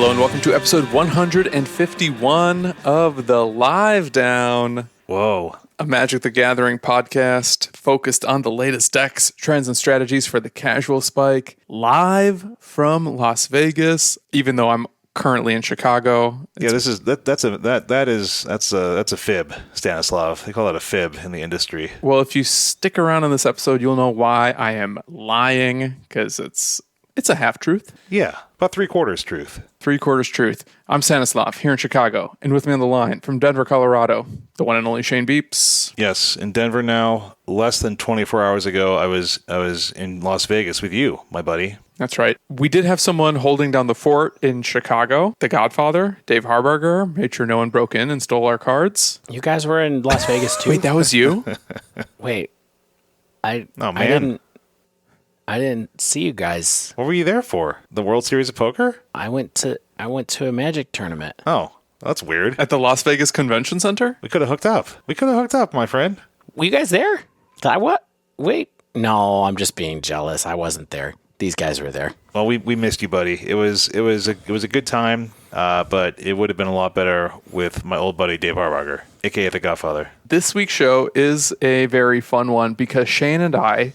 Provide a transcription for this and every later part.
Hello and welcome to episode 151 of the Live Down. Whoa. A Magic the Gathering podcast focused on the latest decks, trends, and strategies for the casual spike. Live from Las Vegas, even though I'm currently in Chicago. That's a fib, Stanislav. They call that a fib in the industry. Well, if you stick around in this episode, you'll know why I am lying, because it's a half-truth. Yeah, about three-quarters truth. Three-quarters truth. I'm Stanislav, here in Chicago, and with me on the line from Denver, Colorado, the one and only Shane Beeps. Yes, in Denver now. Less than 24 hours ago, I was in Las Vegas with you, my buddy. That's right. We did have someone holding down the fort in Chicago. The Godfather, Dave Harburger, made sure no one broke in and stole our cards. You guys were in Las Vegas too? Wait, that was you? Wait. Oh, man. I didn't see you guys. What were you there for? The World Series of Poker? I went to a Magic tournament. Oh, that's weird. At the Las Vegas Convention Center? We could have hooked up. My friend. Were you guys there? What? Wait. No, I'm just being jealous. I wasn't there. These guys were there. Well, we missed you, buddy. It was a good time, but it would have been a lot better with my old buddy Dave Harburger, aka the Godfather. This week's show is a very fun one because Shane and I,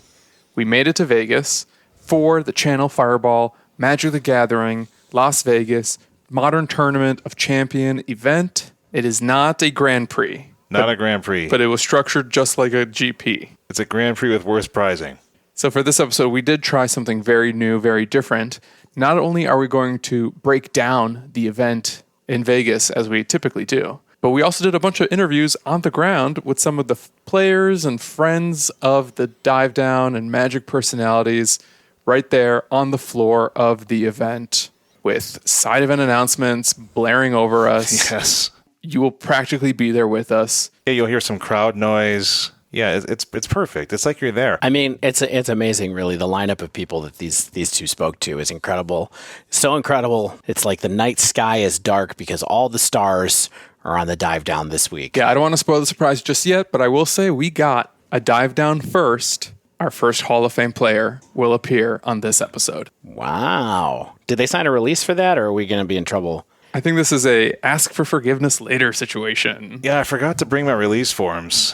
we made it to Vegas for the Channel Fireball Magic the Gathering Las Vegas Modern Tournament of Champion event. It is not a Grand Prix. Not a Grand Prix. But it was structured just like a GP. It's a Grand Prix with worse prizing. So for this episode, we did try something very new, very different. Not only are we going to break down the event in Vegas as we typically do, but we also did a bunch of interviews on the ground with some of the players and friends of the Dive Down and Magic personalities right there on the floor of the event with side event announcements blaring over us. Yes. You will practically be there with us. Yeah, you'll hear some crowd noise. Yeah, it's perfect. It's like you're there. I mean, it's amazing, really. The lineup of people that these two spoke to is incredible. So incredible. It's like the night sky is dark because all the stars are on the Dive Down this week. Yeah, I don't want to spoil the surprise just yet, but I will say we got a Dive Down first. Our first Hall of Fame player will appear on this episode. Wow. Did they sign a release for that, or are we going to be in trouble? I think this is a ask for forgiveness later situation. Yeah, I forgot to bring my release forms,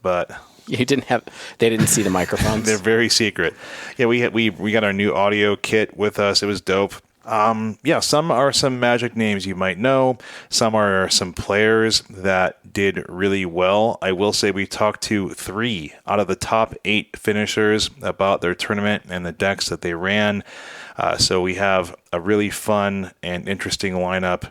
but they didn't see the microphones. They're very secret. Yeah, we got our new audio kit with us. It was dope. Some are some Magic names you might know. Some are some players that did really well. I will say we talked to 3 out of the top 8 finishers about their tournament and the decks that they ran. So we have a really fun and interesting lineup.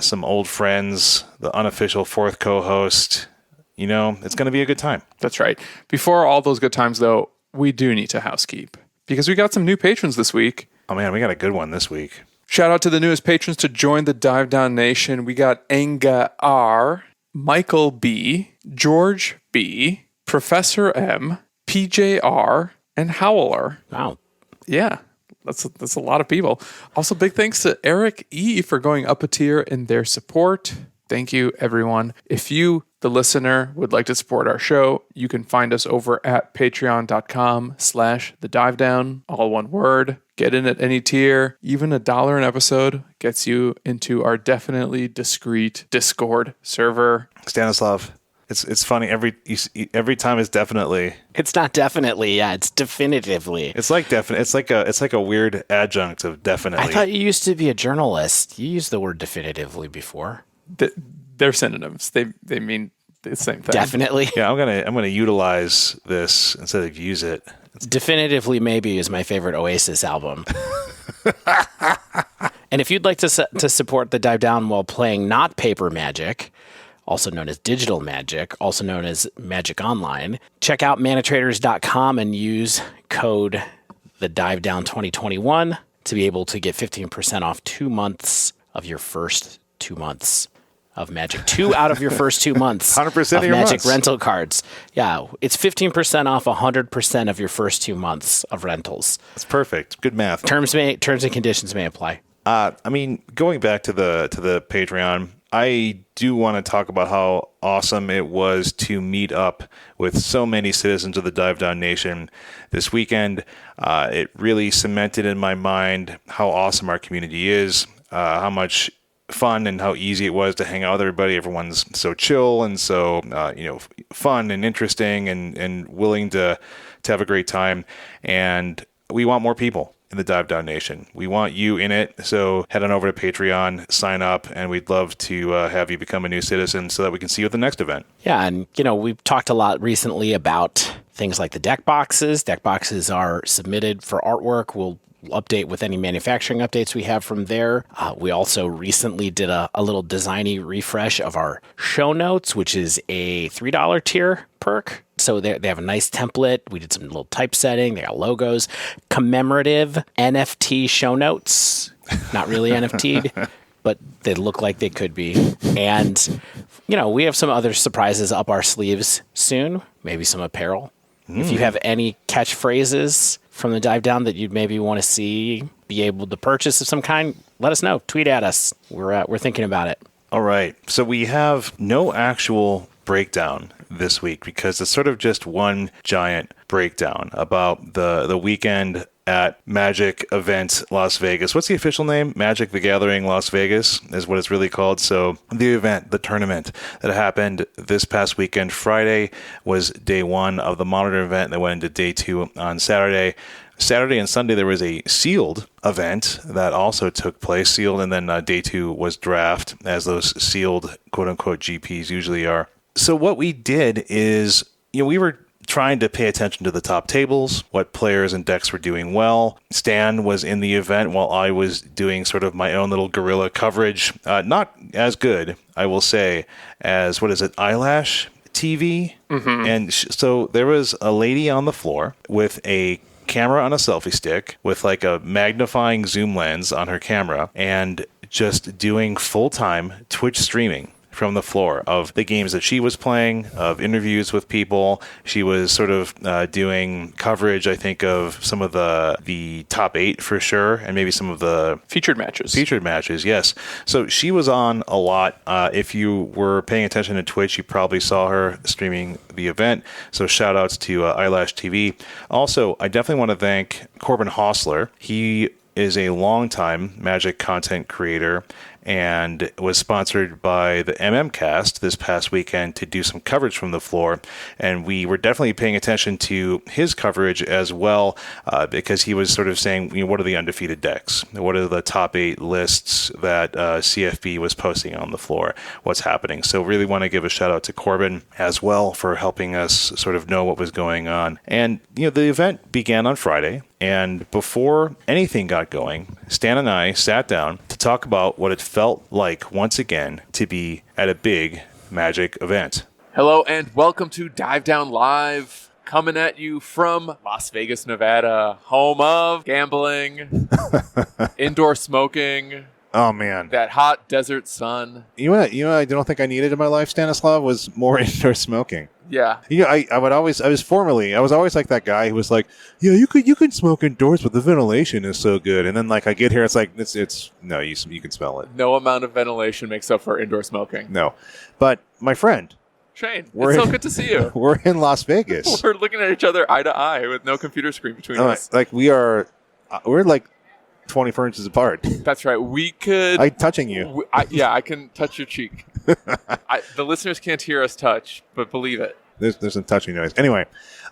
Some old friends, the unofficial 4th co-host. You know, it's going to be a good time. That's right. Before all those good times, though, we do need to housekeep because we got some new patrons this week. Oh, man, we got a good one this week. Shout out to the newest patrons to join the Dive Down Nation. We got Enga R, Michael B, George B, Professor M, PJR, and Howler. Wow. Yeah, that's a lot of people. Also, big thanks to Eric E for going up a tier in their support. Thank you, everyone. If you, the listener, would like to support our show, you can find us over at patreon.com/thedivedown, all one word. Get in at any tier. Even $1 an episode gets you into our definitely discreet Discord server. Stanislav, it's funny every time it's definitely. It's not definitely, yeah, it's definitively. It's like definite. It's like a weird adjunct of definitely. I thought you used to be a journalist. You used the word definitively before. They're synonyms. They mean the same thing. Definitely. Yeah, I'm gonna utilize this instead of use it. Definitively Maybe is my favorite Oasis album. And if you'd like to support the Dive Down while playing not paper Magic, also known as digital Magic, also known as Magic Online, check out manatraders.com and use code the Dive Down 2021 to be able to get 15% off 2 months of your first 2 months of Magic. 2 out of your first 2 months 100% of your Magic months. rental cards. Yeah, it's 15% off 100% of your first 2 months of rentals. That's perfect. Good math. Terms and conditions may apply. Going back to the Patreon, I do want to talk about how awesome it was to meet up with so many citizens of the Dive Down Nation this weekend. It really cemented in my mind how awesome our community is. how much fun and how easy it was to hang out with everybody. Everyone's so chill and so fun and interesting and willing to have a great time. And we want more people in the Dive Down Nation. We want you in it. So head on over to Patreon, sign up, and we'd love to have you become a new citizen so that we can see you at the next event. Yeah, and we've talked a lot recently about things like the deck boxes. Deck boxes are submitted for artwork. We'll update with any manufacturing updates we have from there. We also recently did a little designy refresh of our show notes, which is a $3 tier perk. So they have a nice template. We did some little typesetting. They got logos, commemorative NFT show notes. Not really NFT'd, but they look like they could be. And, we have some other surprises up our sleeves soon. Maybe some apparel. If you have any catchphrases from the Dive Down that you'd maybe want to see, be able to purchase of some kind, let us know. Tweet at us. We're thinking about it. All right. So we have no actual breakdown this week because it's sort of just one giant breakdown about the weekend at Magic Event Las Vegas. What's the official name? Magic the Gathering Las Vegas is what it's really called. So the event, the tournament that happened this past weekend, Friday was day one of the Modern event that went into day two on Saturday. Saturday and Sunday, there was a sealed event that also took place, sealed, and then day two was draft, as those sealed quote-unquote GPs usually are. So what we did is, we were trying to pay attention to the top tables, what players and decks were doing well. Stan was in the event while I was doing sort of my own little guerrilla coverage. Not as good, I will say, as, Eyelash TV? Mm-hmm. And so there was a lady on the floor with a camera on a selfie stick with like a magnifying zoom lens on her camera and just doing full-time Twitch streaming from the floor of the games that she was playing, of interviews with people. She was sort of doing coverage, I think, of some of the top 8 for sure, and maybe some of the featured matches. Featured matches, yes. So she was on a lot. If you were paying attention to Twitch, you probably saw her streaming the event. So shout outs to Eyelash TV. Also, I definitely want to thank Corbin Hostler. He is a longtime Magic content creator and was sponsored by the MMcast this past weekend to do some coverage from the floor. And we were definitely paying attention to his coverage as well, because he was sort of saying, what are the undefeated decks? What are the top 8 lists that CFB was posting on the floor? What's happening? So really want to give a shout out to Corbin as well for helping us sort of know what was going on. And, the event began on Friday. And before anything got going, Stan and I sat down to talk about what it felt like once again to be at a big Magic event. Hello and welcome to Dive Down Live, coming at you from Las Vegas, Nevada, home of gambling, indoor smoking. Oh, man. That hot desert sun. You know what I don't think I needed in my life, Stanislav, was more indoor smoking. Yeah. I was always like that guy who was like, yeah, you can smoke indoors, but the ventilation is so good. And then like I get here, it's like, it's no, you can smell it. No amount of ventilation makes up for indoor smoking. No. But my friend, Shane, it's so good to see you. We're in Las Vegas. We're looking at each other eye to eye with no computer screen between us. Like we're like 24 inches apart. That's right. We could... I'm touching you. I can touch your cheek. The listeners can't hear us touch, but believe it. There's some touching noise. Anyway.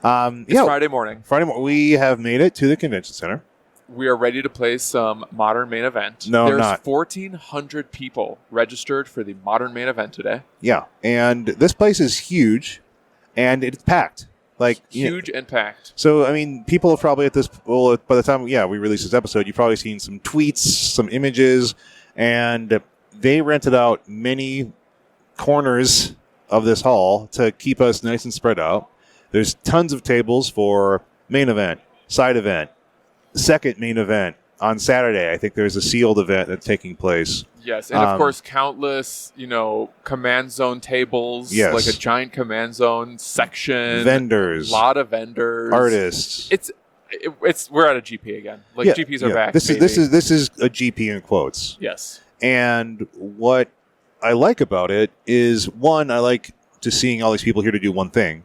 It's Friday morning. We have made it to the convention center. We are ready to play some Modern Main Event. No, There's not. 1,400 people registered for the Modern Main Event today. Yeah. And this place is huge, and it's packed. Huge and packed. So, I mean, people have probably by the time, we release this episode, you've probably seen some tweets, some images, and they rented out many corners of this hall to keep us nice and spread out. There's tons of tables for main event, side event, second main event. On Saturday, I think there's a sealed event that's taking place. Yes, and of course, countless, command zone tables. Yes. Like a giant command zone section. Vendors. A lot of vendors. Artists. We're at a GP again. GPs are back. This is a GP in quotes. Yes. And what I like about it is, one, I like just seeing all these people here to do one thing,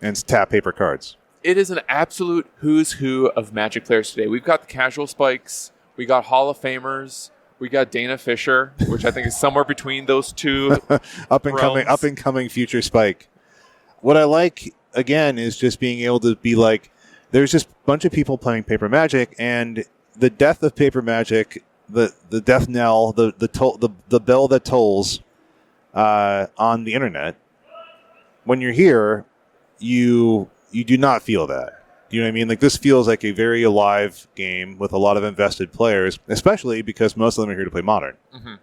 and it's tap paper cards. It is an absolute who's who of Magic players today. We've got the casual spikes. We got Hall of Famers. We got Dana Fisher, which I think is somewhere between those two. Up and coming future Spike. What I like, again, is just being able to be like, there's just a bunch of people playing Paper Magic, and the death of Paper Magic, the death knell, the bell that tolls on the internet. When you're here, you do not feel that. You know what I mean? Like, this feels like a very alive game with a lot of invested players, especially because most of them are here to play Modern. Mm-hmm.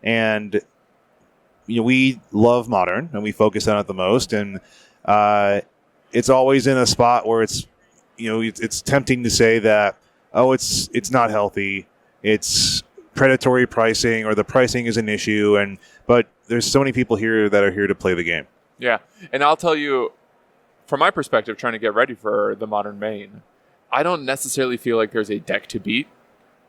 And we love Modern, and we focus on it the most. And it's always in a spot where it's tempting to say that, oh, it's not healthy, it's predatory pricing, or the pricing is an issue. But there's so many people here that are here to play the game. Yeah, and I'll tell you, from my perspective, trying to get ready for the Modern main, I don't necessarily feel like there's a deck to beat.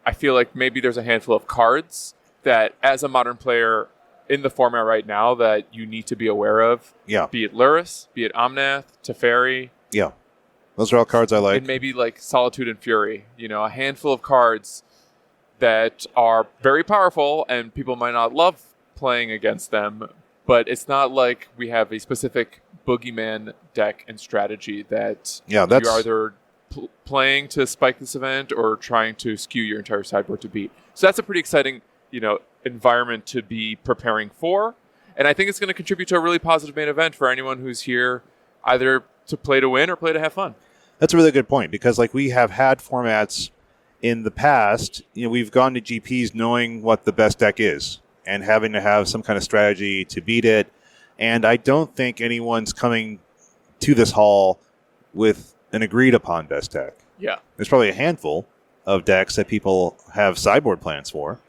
I feel like maybe there's a handful of cards that, as a Modern player in the format right now, that you need to be aware of. Yeah. Be it Lurrus, be it Omnath, Teferi. Yeah. Those are all cards I like. And maybe like Solitude and Fury. A handful of cards that are very powerful, and people might not love playing against them, but it's not like we have a specific boogeyman deck and strategy that you're either playing to spike this event or trying to skew your entire sideboard to beat. So that's a pretty exciting, environment to be preparing for. And I think it's going to contribute to a really positive main event for anyone who's here either to play to win or play to have fun. That's a really good point, because like we have had formats in the past, we've gone to GPs knowing what the best deck is and having to have some kind of strategy to beat it. And I don't think anyone's coming to this hall with an agreed upon best deck. Yeah. There's probably a handful of decks that people have sideboard plans for.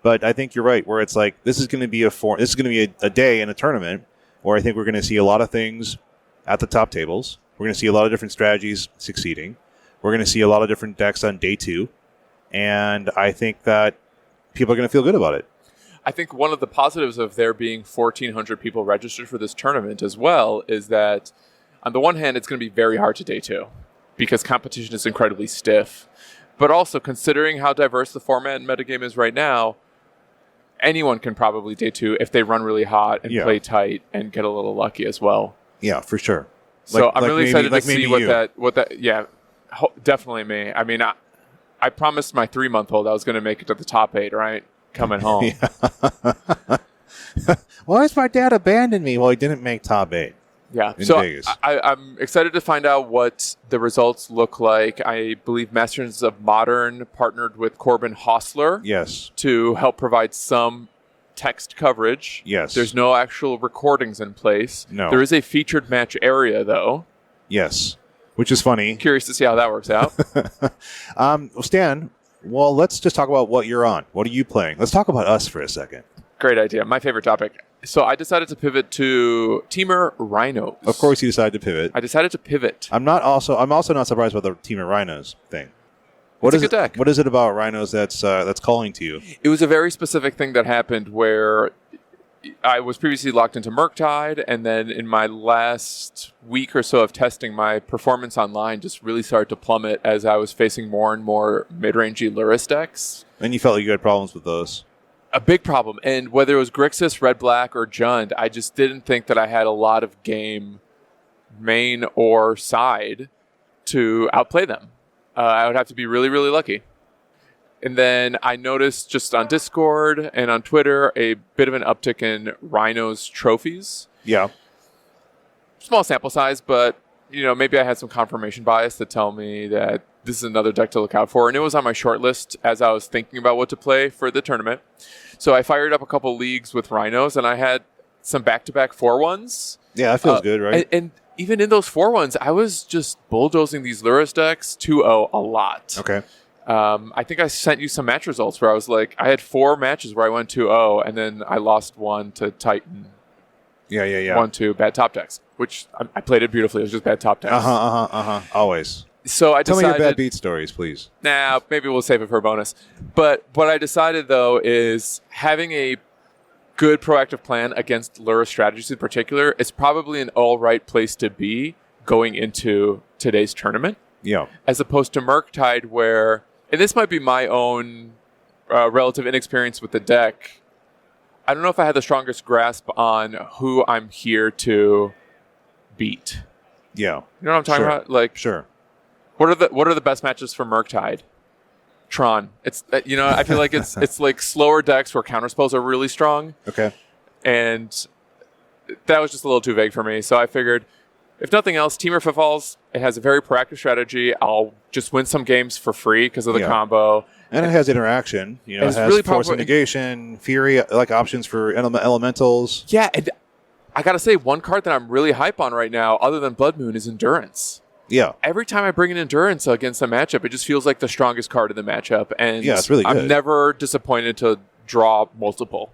But I think you're right, where it's like, this is going to be a day in a tournament where I think we're going to see a lot of things at the top tables. We're going to see a lot of different strategies succeeding. We're going to see a lot of different decks on day 2. And I think that people are going to feel good about it. I think one of the positives of there being 1,400 people registered for this tournament as well is that, on the one hand, it's going to be very hard to day 2 because competition is incredibly stiff. But also, considering how diverse the format and metagame is right now, anyone can probably day 2 if they run really hot and play tight and get a little lucky as well. Yeah, for sure. So I'm really excited to see what that. Yeah, definitely me. I mean, I promised my 3-month-old I was going to make it to the top 8, right? Coming home. Why has my dad abandoned me? Well, he didn't make top 8. Yeah, in so Vegas. I'm excited to find out what the results look like. I believe Masters of Modern partnered with Corbin Hostler to help provide some text coverage. Yes. There's no actual recordings in place. No. There is a featured match area, though. Yes, which is funny. Curious to see how that works out. Stan, well, let's just talk about what you're on. What are you playing? Let's talk about us for a second. Great idea. My favorite topic. So I decided to pivot to Teamer Rhinos. Of course you decided to pivot. I decided to pivot. I'm also not surprised by the Teamer Rhinos thing. What is a good deck. What is it about Rhinos that's calling to you? It was a very specific thing that happened where I was previously locked into Murktide, and then in my last week or so of testing, my performance online just really started to plummet as I was facing more and more mid-rangey Lurrus decks. And you felt like you had problems with those. A big problem. And whether it was Grixis, Red-Black, or Jund, I just didn't think that I had a lot of game main or side to outplay them. I would have to be really, really lucky. And then I noticed just on Discord and on Twitter a bit of an uptick in Rhinos trophies. Yeah. Small sample size, but maybe I had some confirmation bias to tell me that this is another deck to look out for. And it was on my short list as I was thinking about what to play for the tournament. So I fired up a couple leagues with Rhinos, and I had some back-to-back 4-1s. Yeah, that feels good, right? And even in those 4-1s, I was just bulldozing these Lurrus decks 2-0 a lot. Okay. I think I sent you some match results where I was like, I had 4 matches where I went 2-0, and then I lost 1 to Titan. Yeah. 1-2 bad top decks, which I played it beautifully. It was just bad top decks. Always. So I decided... Tell me your bad beat stories, please. Nah, maybe we'll save it for a bonus. But what I decided, though, is having a good proactive plan against Lurrus strategies in particular is probably an all right place to be going into today's tournament. Yeah. As opposed to Murktide, where... And this might be my own relative inexperience with the deck, I don't know if I had the strongest grasp on who I'm here to beat. Yeah. You know what I'm talking about? Like, sure. What are the best matches for Murktide? Tron. It's I feel like it's like slower decks where counterspells are really strong. Okay. And that was just a little too vague for me. So I figured, if nothing else, Temur Footfalls, it has a very proactive strategy. I'll just win some games for free because of the combo. And it has interaction. You know, it has really Force of Negation, Fury, like options for elementals. Yeah, and I got to say, one card that I'm really hype on right now, other than Blood Moon, is Endurance. Yeah. Every time I bring an Endurance against a matchup, it just feels like the strongest card in the matchup. And yeah, it's really good. I'm never disappointed to draw multiple.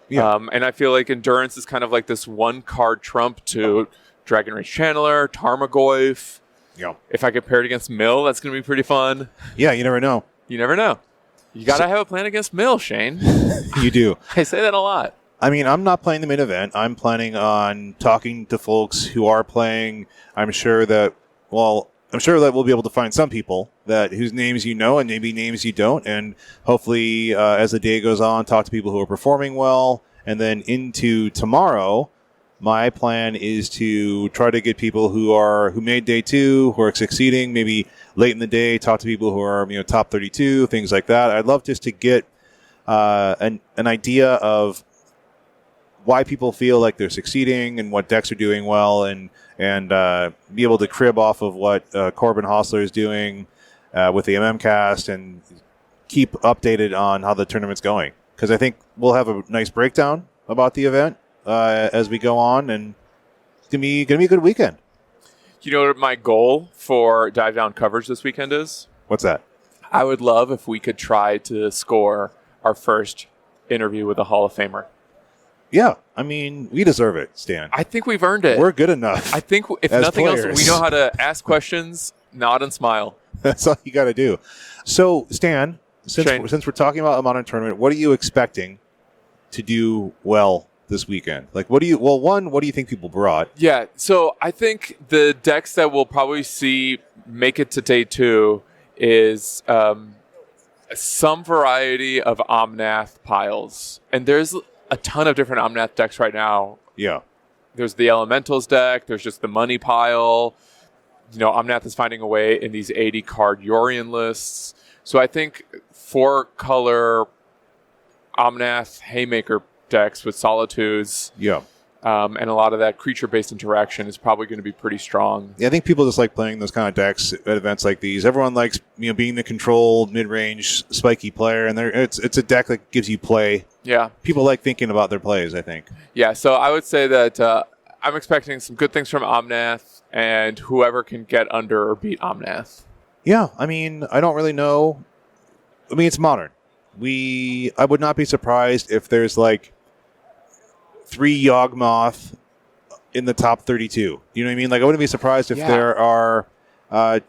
Yeah. And I feel like Endurance is kind of like this one card trump to Dragon Rage Channeler, Tarmogoyf. Yeah. If I could pair it against Mill, that's going to be pretty fun. Yeah, you never know. You never know. You got to have a plan against Mill, Shane. You do. I say that a lot. I mean, I'm not playing the main event. I'm planning on talking to folks who are playing. I'm sure that we'll be able to find some people whose names you know and maybe names you don't. And hopefully, as the day goes on, talk to people who are performing well. And then into tomorrow, my plan is to try to get people who made day 2, who are succeeding, maybe late in the day, talk to people who are top 32, things like that. I'd love just to get an idea of why people feel like they're succeeding and what decks are doing well, and be able to crib off of what Corbin Hostler is doing with the MMcast and keep updated on how the tournament's going. Because I think we'll have a nice breakdown about the event as we go on, and it's gonna be a good weekend. You know what my goal for Dive Down coverage this weekend is? What's that? I would love if we could try to score our first interview with a Hall of Famer. Yeah, I mean, we deserve it, Stan. I think we've earned it. We're good enough. I think if nothing else, we know how to ask questions, nod, and smile. That's all you got to do. So, Stan, since we're talking about a modern tournament, what are you expecting to do well this weekend? Like, what do you think people brought? Yeah, so I think the decks that we'll probably see make it to day 2 is some variety of Omnath piles. And there's a ton of different Omnath decks right now. Yeah. There's the Elementals deck. There's just the money pile. Omnath is finding a way in these 80-card Yorion lists. So I think 4-color Omnath Haymaker decks with Solitudes. Yeah. And a lot of that creature-based interaction is probably going to be pretty strong. Yeah, I think people just like playing those kind of decks at events like these. Everyone likes being the controlled, mid-range, spiky player, and it's a deck that gives you play. Yeah. People like thinking about their plays, I think. Yeah, so I would say that I'm expecting some good things from Omnath, and whoever can get under or beat Omnath. Yeah, I mean, I don't really know. I mean, it's modern. I would not be surprised if there's like 3 Yawgmoth in the top 32. You know what I mean? Like, I wouldn't be surprised if there are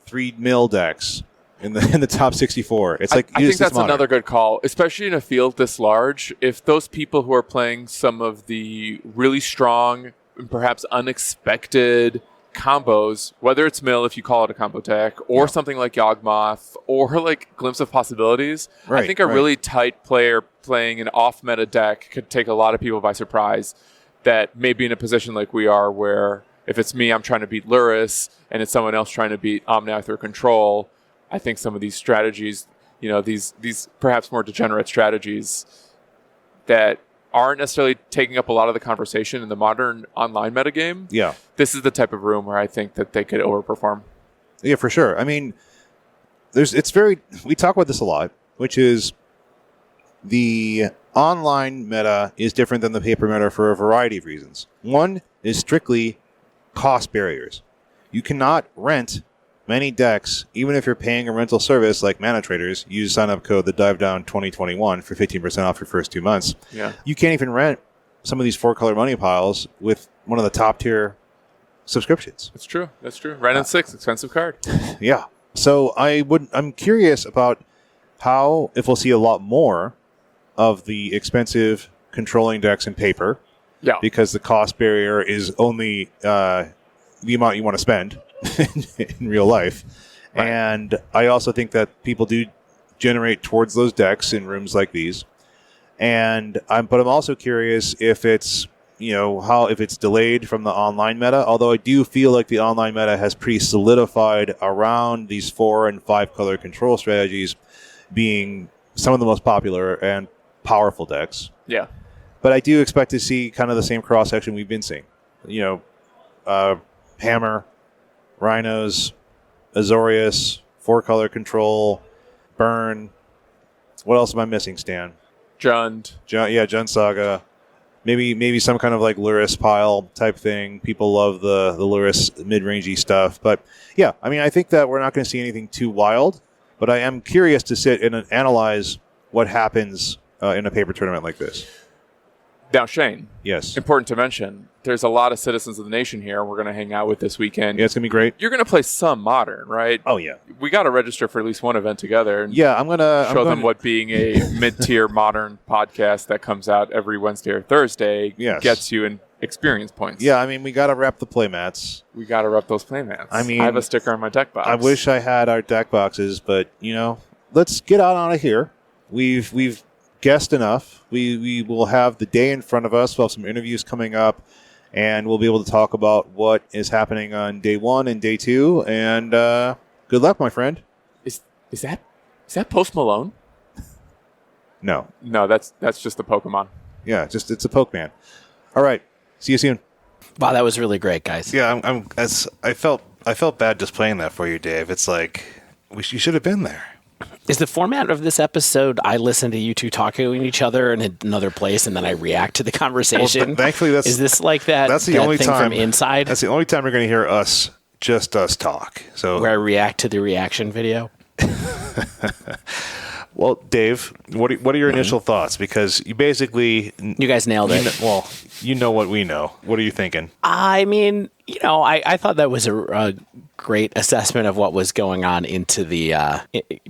3 mill decks in the top 64. It's like I think that's another good call, especially in a field this large. If those people who are playing some of the really strong and perhaps unexpected combos, whether it's mill if you call it a combo deck, or something like Yawgmoth, or like Glimpse of Possibilities, I think a really tight player playing an off-meta deck could take a lot of people by surprise that may be in a position like we are, where if it's me, I'm trying to beat Lurrus, and it's someone else trying to beat Omnath or Control. I think some of these strategies, these perhaps more degenerate strategies that aren't necessarily taking up a lot of the conversation in the modern online metagame. Yeah. This is the type of room where I think that they could overperform. Yeah, for sure. I mean, we talk about this a lot, which is the online meta is different than the paper meta for a variety of reasons. One is strictly cost barriers. You cannot rent many decks, even if you're paying a rental service like Mana Traders. Use sign-up code the Dive Down 2021 for 15% off your first 2 months. Yeah. You can't even rent some of these 4-color money piles with one of the top-tier subscriptions. That's true. Ren and 6, expensive card. Yeah. So I'm curious about if we'll see a lot more of the expensive controlling decks in paper. Yeah. Because the cost barrier is only the amount you want to spend in real life. Right. And I also think that people do generate towards those decks in rooms like these. But I'm also curious if it's if it's delayed from the online meta. Although I do feel like the online meta has pretty solidified around these 4 and 5 color control strategies being some of the most popular and powerful decks. Yeah. But I do expect to see kind of the same cross section we've been seeing. Hammer, Rhinos, Azorius, 4 color control, Burn. What else am I missing, Stan? Jund. Jund Saga. Maybe some kind of like Lurrus pile type thing. People love the Lurrus mid-rangey stuff. But yeah, I mean, I think that we're not going to see anything too wild. But I am curious to sit and analyze what happens in a paper tournament like this. Now, Shane. Yes. Important to mention, there's a lot of citizens of the nation here we're going to hang out with this weekend. Yeah, it's going to be great. You're going to play some Modern, right? Oh, yeah. We got to register for at least one event together. And yeah, I'm going to show them what being a mid-tier Modern podcast that comes out every Wednesday or Thursday gets you in experience points. Yeah, I mean, we got to rep the playmats. We got to rep those playmats. I mean, I have a sticker on my deck box. I wish I had our deck boxes, but, let's get out of here. We've guessed enough. We will have the day in front of us. We'll have some interviews coming up, and we'll be able to talk about what is happening on day 1 and day 2. And good luck, my friend. Is that Post Malone? No, that's just the Pokemon. Yeah, it's a Pokemon. All right, see you soon. Wow, that was really great, guys. Yeah, I felt bad just playing that for you, Dave. It's like you should have been there. Is the format of this episode I listen to you two talking to each other in another place and then I react to the conversation? Well, thankfully, is this like that? That's the that only thing time from Inside. That's the only time you're going to hear us talk. So where I react to the reaction video. Well, Dave, what are your initial thoughts? Because you guys nailed it. You know what we know. What are you thinking? I mean, I thought that was a great assessment of what was going on into the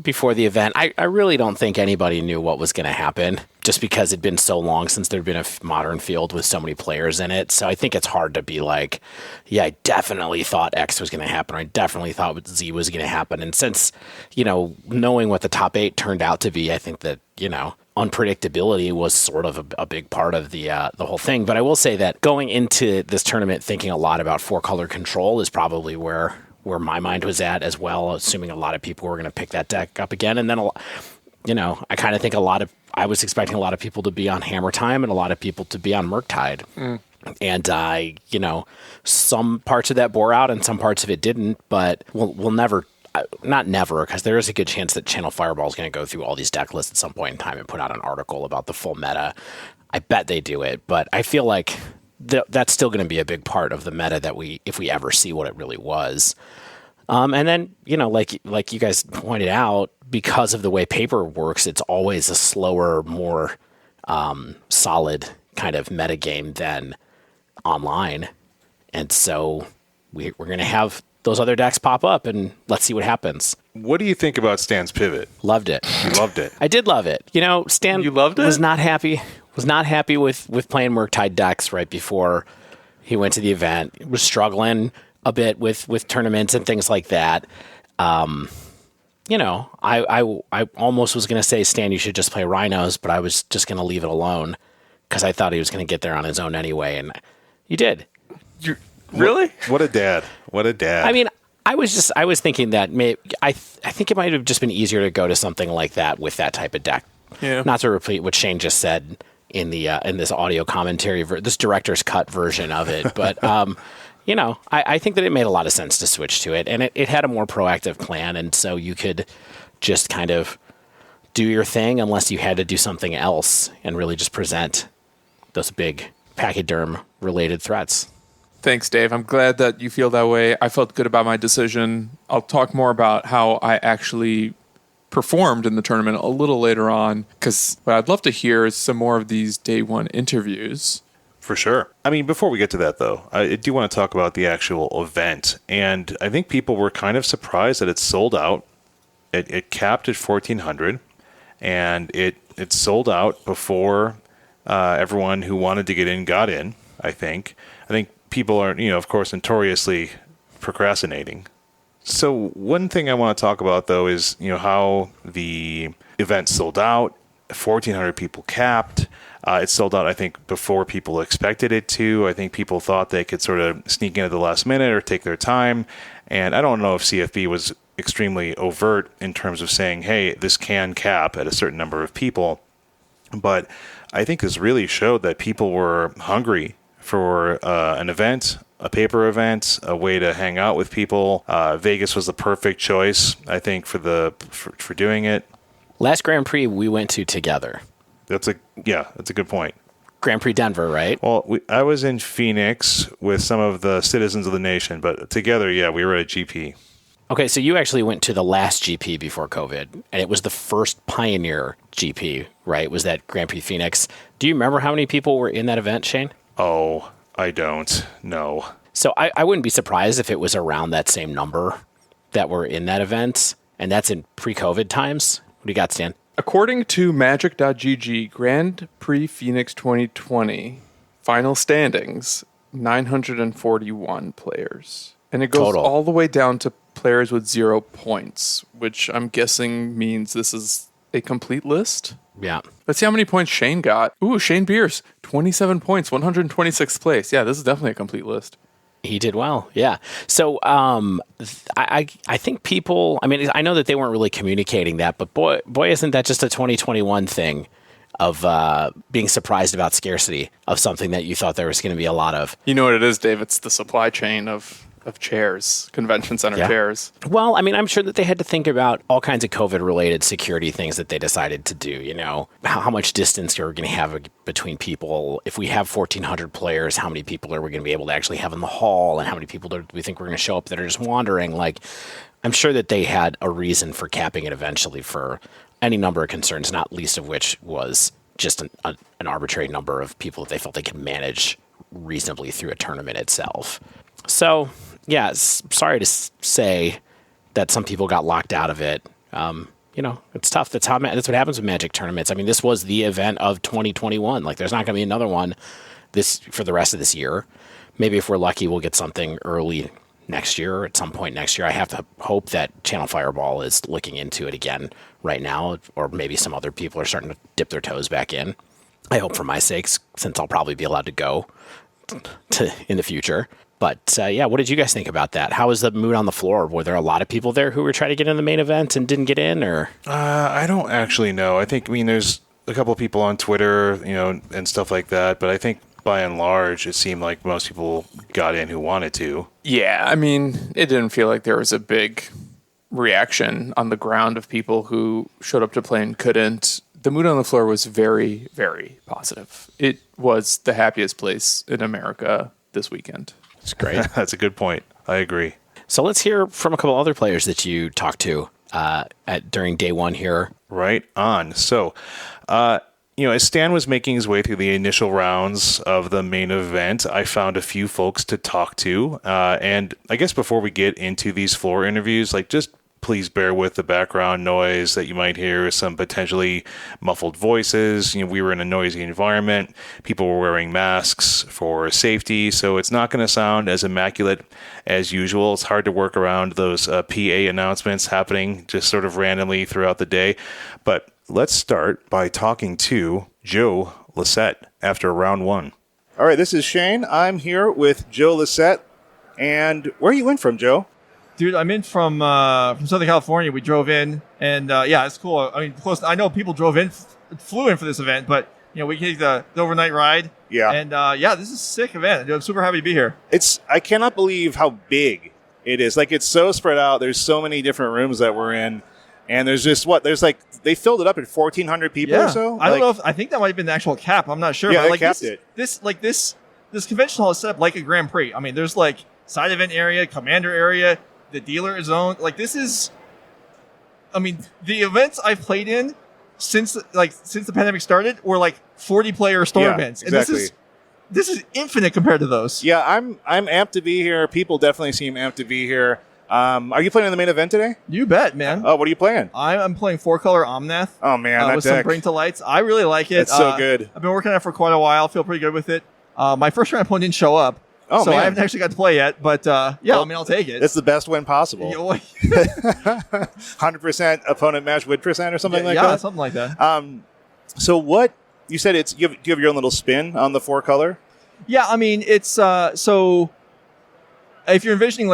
before the event. I really don't think anybody knew what was going to happen, just because it'd been so long since there'd been a modern field with so many players in it. So I think it's hard to be like, yeah, I definitely thought X was going to happen. Or I definitely thought Z was going to happen. And since, knowing what the top 8 turned out to be, I think that, unpredictability was sort of a big part of the whole thing. But I will say that going into this tournament thinking a lot about 4-color control is probably where my mind was at as well, assuming a lot of people were going to pick that deck up again. And then, I kind of think I was expecting a lot of people to be on Hammertime and a lot of people to be on Murktide. And some parts of that bore out and some parts of it didn't, but we'll never... Not never, because there is a good chance that Channel Fireball is going to go through all these deck lists at some point in time and put out an article about the full meta. I bet they do it, but I feel like that's still going to be a big part of the meta if we ever see what it really was. And then, like you guys pointed out, because of the way paper works, it's always a slower, more solid kind of meta game than online. And so we're going to have those other decks pop up, and let's see what happens. What do you think about Stan's pivot? Loved it. You loved it. I did love it. Stan you loved it? was not happy with playing Murktide decks right before he went to the event. He was struggling a bit with tournaments and things like that. I almost was going to say, Stan, you should just play Rhinos, but I was just going to leave it alone because I thought he was going to get there on his own anyway, and you did. Really? What a dad. What a dad. I mean, I was thinking that I think it might have just been easier to go to something like that with that type of deck. Yeah. Not to repeat what Shane just said in the in this audio commentary, this director's cut version of it, but I think that it made a lot of sense to switch to it, and it had a more proactive plan, and so you could just kind of do your thing unless you had to do something else and really just present those big pachyderm related threats. Thanks, Dave. I'm glad that you feel that way. I felt good about my decision. I'll talk more about how I actually performed in the tournament a little later on, because what I'd love to hear is some more of these day 1 interviews. For sure. I mean, before we get to that, though, I do want to talk about the actual event. And I think people were kind of surprised that it sold out. It capped at 1,400, and it sold out before everyone who wanted to get in got in, I think. People are, of course, notoriously procrastinating. So one thing I want to talk about, though, is how the event sold out, 1,400 people capped. It sold out, I think, before people expected it to. I think people thought they could sort of sneak in at the last minute or take their time. And I don't know if CFB was extremely overt in terms of saying, hey, this can cap at a certain number of people. But I think this really showed that people were hungry for an event, a paper event, a way to hang out with people. Vegas was the perfect choice, I think, for doing it. Last Grand Prix we went to together. That's a good point. Grand Prix Denver, right? Well, I was in Phoenix with some of the citizens of the nation, but together, we were at GP. Okay, so you actually went to the last GP before COVID, and it was the first Pioneer GP, right? Was that Grand Prix Phoenix? Do you remember how many people were in that event, Shane? Oh, I don't know. So I wouldn't be surprised if it was around that same number that were in that event, and that's in pre-COVID times. What do you got, Stan? According to Magic.gg, Grand Prix Phoenix 2020 final standings, 941 players. And it goes Total. all the way down to players with 0 points, which I'm guessing means this is a complete list. Yeah. Let's see how many points Shane got. Ooh, Shane Beers, 27 points, 126th place. Yeah, this is definitely a complete list. He did well, yeah. So I think people, I mean, I know that they weren't really communicating that, but boy, isn't that just a 2021 thing of being surprised about scarcity of something that you thought there was going to be a lot of. You know what it is, Dave? It's the supply chain of chairs, convention center chairs. Well, I mean, I'm sure that they had to think about all kinds of COVID-related security things that they decided to do, how much distance are we going to have between people? If we have 1,400 players, how many people are we going to be able to actually have in the hall? And how many people do we think we're going to show up that are just wandering? Like, I'm sure that they had a reason for capping it eventually for any number of concerns, not least of which was just an arbitrary number of people that they felt they could manage reasonably through a tournament itself. So, yeah, sorry to say that some people got locked out of it. It's tough. That's what happens with Magic tournaments. I mean, this was the event of 2021. Like, there's not going to be another one for the rest of this year. Maybe if we're lucky, we'll get something early next year or at some point next year. I have to hope that Channel Fireball is looking into it again right now, or maybe some other people are starting to dip their toes back in. I hope for my sakes, since I'll probably be allowed to go in the future. But, what did you guys think about that? How was the mood on the floor? Were there a lot of people there who were trying to get in the main event and didn't get in? Or I don't actually know. There's a couple of people on Twitter, and stuff like that. But I think by and large, it seemed like most people got in who wanted to. Yeah, it didn't feel like there was a big reaction on the ground of people who showed up to play and couldn't. The mood on the floor was very, very positive. It was the happiest place in America this weekend. It's great. That's a good point. I agree. So let's hear from a couple other players that you talked to during day one here. Right on. So, as Stan was making his way through the initial rounds of the main event, I found a few folks to talk to. And I guess before we get into these floor interviews, just please bear with the background noise that you might hear, some potentially muffled voices. We were in a noisy environment. People were wearing masks for safety, so it's not going to sound as immaculate as usual. It's hard to work around those PA announcements happening just sort of randomly throughout the day. But let's start by talking to Joe Lossett after round one. All right, this is Shane. I'm here with Joe Lossett. And where are you in from, Joe? Dude, I'm in from Southern California. We drove in, and it's cool. Close. I know people flew in for this event, but we take the overnight ride. Yeah. And this is a sick event. Dude, I'm super happy to be here. I cannot believe how big it is. It's so spread out. There's so many different rooms that we're in, and there's just they filled it up at 1,400 people or so. I don't know I think that might have been the actual cap. I'm not sure. Yeah, but they capped it. This convention hall is set up like a Grand Prix. There's side event area, commander area. The dealer zone, this is. The events I've played in since the pandemic started were 40-player store events, and exactly. this is infinite compared to those. Yeah, I'm amped to be here. People definitely seem amped to be here. Are you playing in the main event today? You bet, man. Oh, what are you playing? I'm playing 4-color Omnath. Oh man, with some Bring to Lights. I really like it. It's so good. I've been working on it for quite a while. Feel pretty good with it. My first round opponent didn't show up. Oh, so man. I haven't actually got to play yet, but yeah, I mean, I'll take it. It's the best win possible. You know, 100% opponent match win percent or something like that? Yeah, something like that. So what, you said do you have your own little spin on the 4-color? Yeah, I mean, it's so if you're envisioning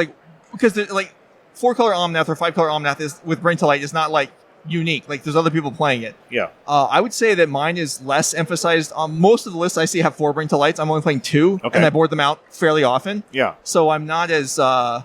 because like 4-color Omnath or 5-color Omnath is with Bring to Light is not like unique. Like there's other people playing it. Yeah. I would say that mine is less emphasized. Most of the lists I see have 4 Bring to Lights. I'm only playing 2, Okay. and I board them out fairly often. Yeah. So I'm not as I'm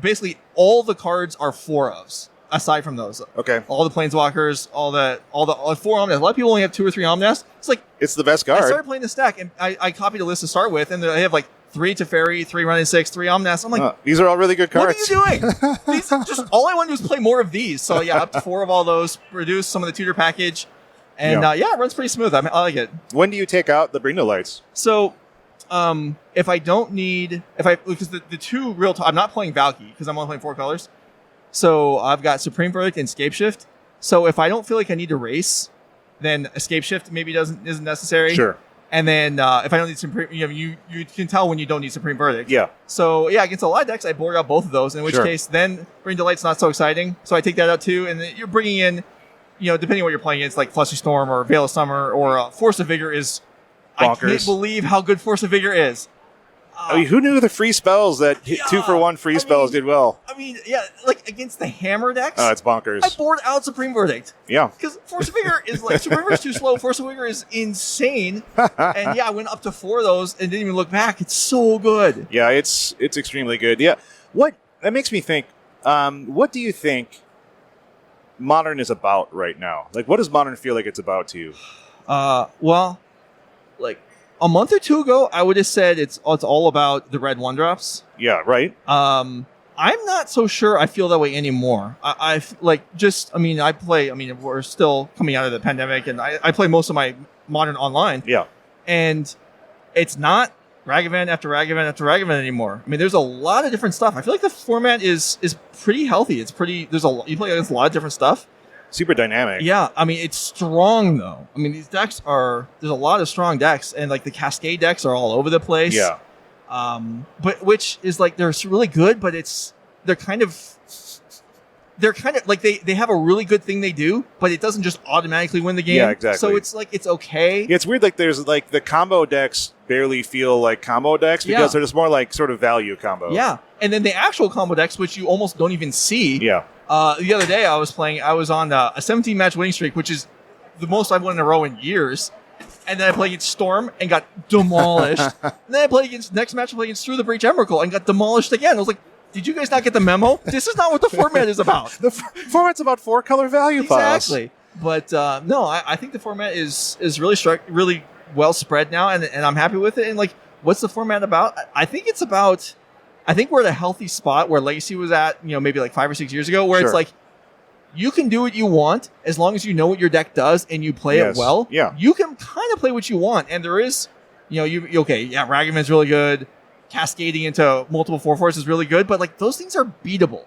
basically all the cards are 4-ofs. Aside from those, Okay. all the Planeswalkers, all the 4 Omnaths. A lot of people only have 2 or 3 Omnaths. It's like It's the best I card. started playing the stack, and I copied a list to start with, and they have like 3 Teferi, 3 Running 6, 3 Omnaths. I'm like, These are all really good what cards. are you doing? These just all I want to do is play more of these. So yeah, up to 4 of all those. Reduce some of the tutor package, and Yeah. it runs pretty smooth. I like it. When do you take out the Bring to Lights? So, if I don't need, because the 2 real, I'm not playing Valky because I'm only playing 4 colors. So I've got Supreme Verdict and Escape Shift. So if I don't feel like I need to race, then Escape Shift maybe isn't necessary. Sure. And then if I don't need Supreme, you can tell when you don't need Supreme Verdict. Yeah. So yeah, against a lot of decks, I board out both of those. In which Sure. case, then Bring to Light's not so exciting. So I take that out too, and then you're bringing in, depending on what you're playing, it's like Flushy Storm or Veil of Summer or Force of Vigor is. I Bonkers. can't believe how good Force of Vigor is. I mean, who knew the free spells that 2-for-1 free spells did well? I mean, yeah, like against the Hammer decks. Oh, it's bonkers. I board out Supreme Verdict. Yeah. Because Force of Vigor is like, Supreme Verdict is too slow. Force of Vigor is insane. And yeah, I went up to 4 of those and didn't even look back. It's so good. Yeah, it's extremely good. Yeah. That makes me think, what do you think Modern is about right now? Like, what does Modern feel like it's about to you? Well, like a month or 2 ago, I would have said it's all about the red 1-drops. Yeah, right? I'm not so sure I feel that way anymore. I we're still coming out of the pandemic, and I play most of my Modern online. Yeah. And it's not Ragavan after Ragavan after Ragavan anymore. I mean, there's a lot of different stuff. I feel like the format is pretty healthy. It's pretty. You play against a lot of different stuff. Super dynamic. Yeah, I mean, it's strong though. I mean, these decks there's a lot of strong decks, and like the Cascade decks are all over the place. Yeah. But which is like they're really good, but they're kind of like they have a really good thing they do, but it doesn't just automatically win the game. Yeah, exactly. So it's like it's okay. Yeah, it's weird. Like there's like the combo decks barely feel like combo decks because they're just more like sort of value combo. Yeah, and then the actual combo decks, which you almost don't even see. Yeah. The other day I was on a 17-match winning streak, which is the most I've won in a row in years. And then I played against Storm and got demolished. And then I played next match I played against Through the Breach Emrakul and got demolished again. I was like, did you guys not get the memo? This is not what the format is about. The format's about 4-color value piles. Exactly. But no, I think the format is really well spread now, and I'm happy with it. And like, what's the format about? I think we're at a healthy spot where Legacy was at, maybe like 5 or 6 years ago, where Sure. it's like, you can do what you want as long as you know what your deck does and you play it well. Yeah. You can kind of play what you want. And there is, Ragavan's really good. Cascading into multiple 4/4s is really good, but like those things are beatable.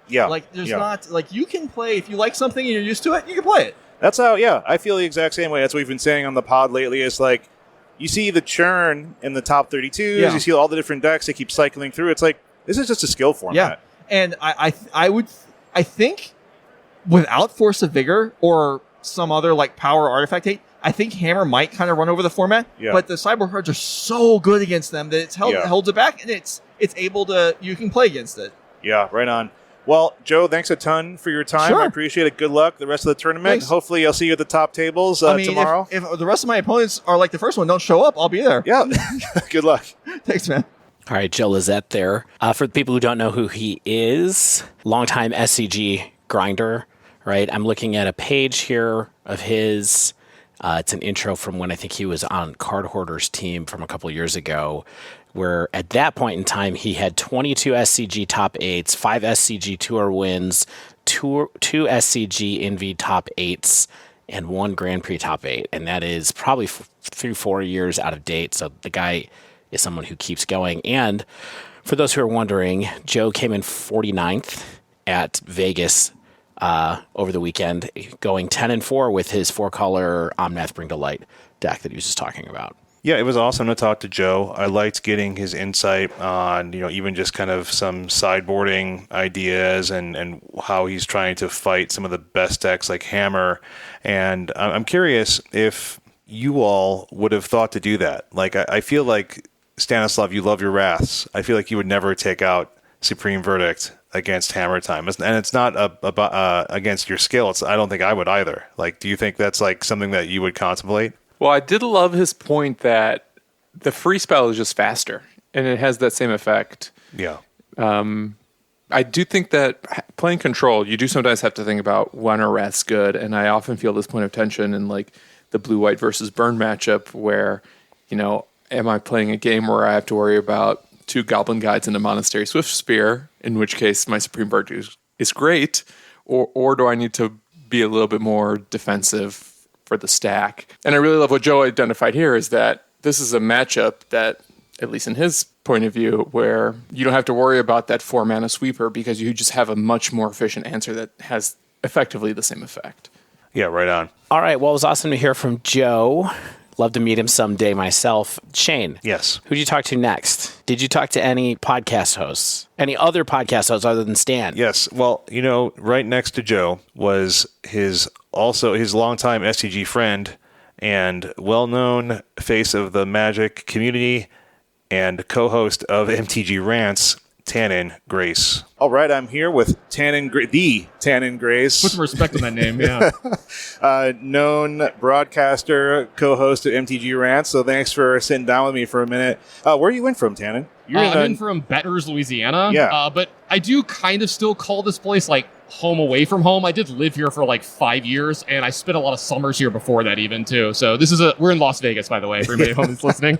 Yeah. Like there's not, like you can play, if you like something and you're used to it, you can play it. That's how, I feel the exact same way. That's what we've been saying on the pod lately. It's like, you see the churn in the top 32s, Yeah. you see all the different decks they keep cycling through. It's like, this is just a skill format. Yeah. And I think without Force of Vigor or some other like power artifact hate, I think Hammer might kind of run over the format. Yeah. But the Cyborg cards are so good against them that it holds it back, and it's able to, you can play against it. Yeah, right on. Well, Joe, thanks a ton for your time. Sure. I appreciate it. Good luck the rest of the tournament. Thanks. Hopefully, I'll see you at the top tables tomorrow. If the rest of my opponents are like the first one, don't show up, I'll be there. Yeah. Good luck. Thanks, man. All right, Joe Lossett there. For the people who don't know who he is, longtime SCG grinder, right? I'm looking at a page here of his. It's an intro from when I think he was on Card Hoarder's team from a couple years ago, where at that point in time, he had 22 SCG top 8s, 5 SCG Tour wins, two SCG Envy top 8s, and 1 Grand Prix top 8. And that is probably 3-4 years out of date. So the guy is someone who keeps going. And for those who are wondering, Joe came in 49th at Vegas over the weekend, going 10-4 with his 4-color Omnath Bring to Light deck that he was just talking about. Yeah, it was awesome to talk to Joe. I liked getting his insight on, even just kind of some sideboarding ideas and how he's trying to fight some of the best decks like Hammer. And I'm curious if you all would have thought to do that. Like, I feel like, Stanislav, you love your Wraths. I feel like you would never take out Supreme Verdict against Hammertime. And it's not against your skill. I don't think I would either. Like, do you think that's like something that you would contemplate? Well, I did love his point that the free spell is just faster, and it has that same effect. Yeah. I do think that playing Control, you do sometimes have to think about when a Wrath's good, and I often feel this point of tension in like the blue-white versus burn matchup where, am I playing a game where I have to worry about 2 Goblin Guides and a Monastery Swift Spear, in which case my Supreme Verdict is great, or do I need to be a little bit more defensive for the stack? And I really love what Joe identified here is that this is a matchup that, at least in his point of view, where you don't have to worry about that 4-mana sweeper because you just have a much more efficient answer that has effectively the same effect. Yeah, right on. All right. Well, it was awesome to hear from Joe. Love to meet him someday myself. Shane. Yes. Who did you talk to next? Did you talk to any podcast hosts? Any other podcast hosts other than Stan? Yes. Well, right next to Joe was his longtime STG friend and well-known face of the Magic community and co-host of MTG Rants, Tannon Grace. All right, I'm here with the Tannon Grace. Put some respect on that name, yeah. Known broadcaster, co-host of MTG Rants. So thanks for sitting down with me for a minute. Where are you in from, Tannon? I'm in from Baton Rouge, Louisiana. Yeah. But I do kind of still call this place like home away from home. I did live here for like 5 years, and I spent a lot of summers here before that even too. So we're in Las Vegas, by the way, for anybody at home that's listening.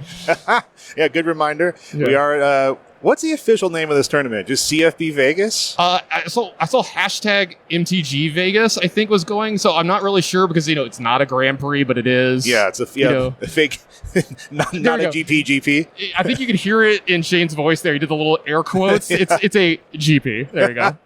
Yeah, good reminder. Yeah. We are at, what's the official name of this tournament? Just CFB Vegas? I saw hashtag MTG Vegas, I think was going. So I'm not really sure because, it's not a Grand Prix, but it is. Yeah, it's a fake, not a GP. I think you could hear it in Shane's voice there. He did the little air quotes. Yeah. It's a GP. There you go.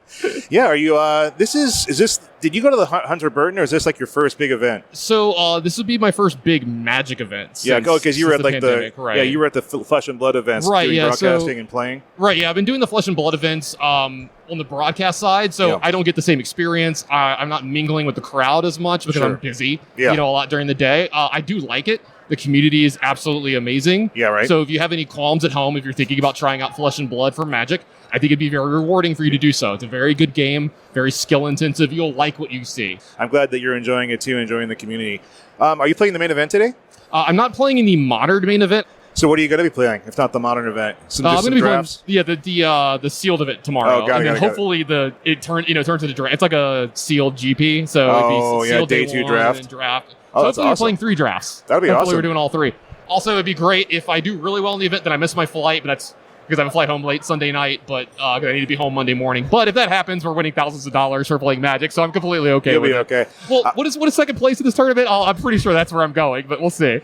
Yeah, are you, did you go to the Hunter Burton or is this like your first big event? So this would be my first big Magic event. Yeah, because you were at like pandemic, right. you were at the Flesh and Blood events, right? doing Yeah, broadcasting and playing. Right, yeah, I've been doing the Flesh and Blood events on the broadcast side, so Yeah. I don't get the same experience. I'm not mingling with the crowd as much because Sure. I'm busy, Yeah. a lot during the day. I do like it. The community is absolutely amazing. Yeah, right. So if you have any qualms at home, if you're thinking about trying out Flesh and Blood for Magic, I think it'd be very rewarding for you to do so. It's a very good game, very skill intensive. You'll like what you see. I'm glad that you're enjoying it too, enjoying the community. Are you playing the main event today? I'm not playing in the modern main event. So what are you going to be playing, if not the modern event? I'm going to be drafts? playing the sealed event tomorrow. Oh, got it, hopefully it turns into the draft. It's like a sealed GP, so it'd be sealed day day 2 one draft. and then draft. Oh, So that's hopefully we're awesome. playing 3 drafts. That'll be hopefully awesome. we're doing all 3. Also, it'd be great if I do really well in the event, then I miss my flight, but that's because I have a flight home late Sunday night, but I need to be home Monday morning. But if that happens, we're winning thousands of dollars for playing Magic, so I'm completely okay You'll with be it. okay. Well, what is second place in this tournament? I'm pretty sure that's where I'm going, but we'll see.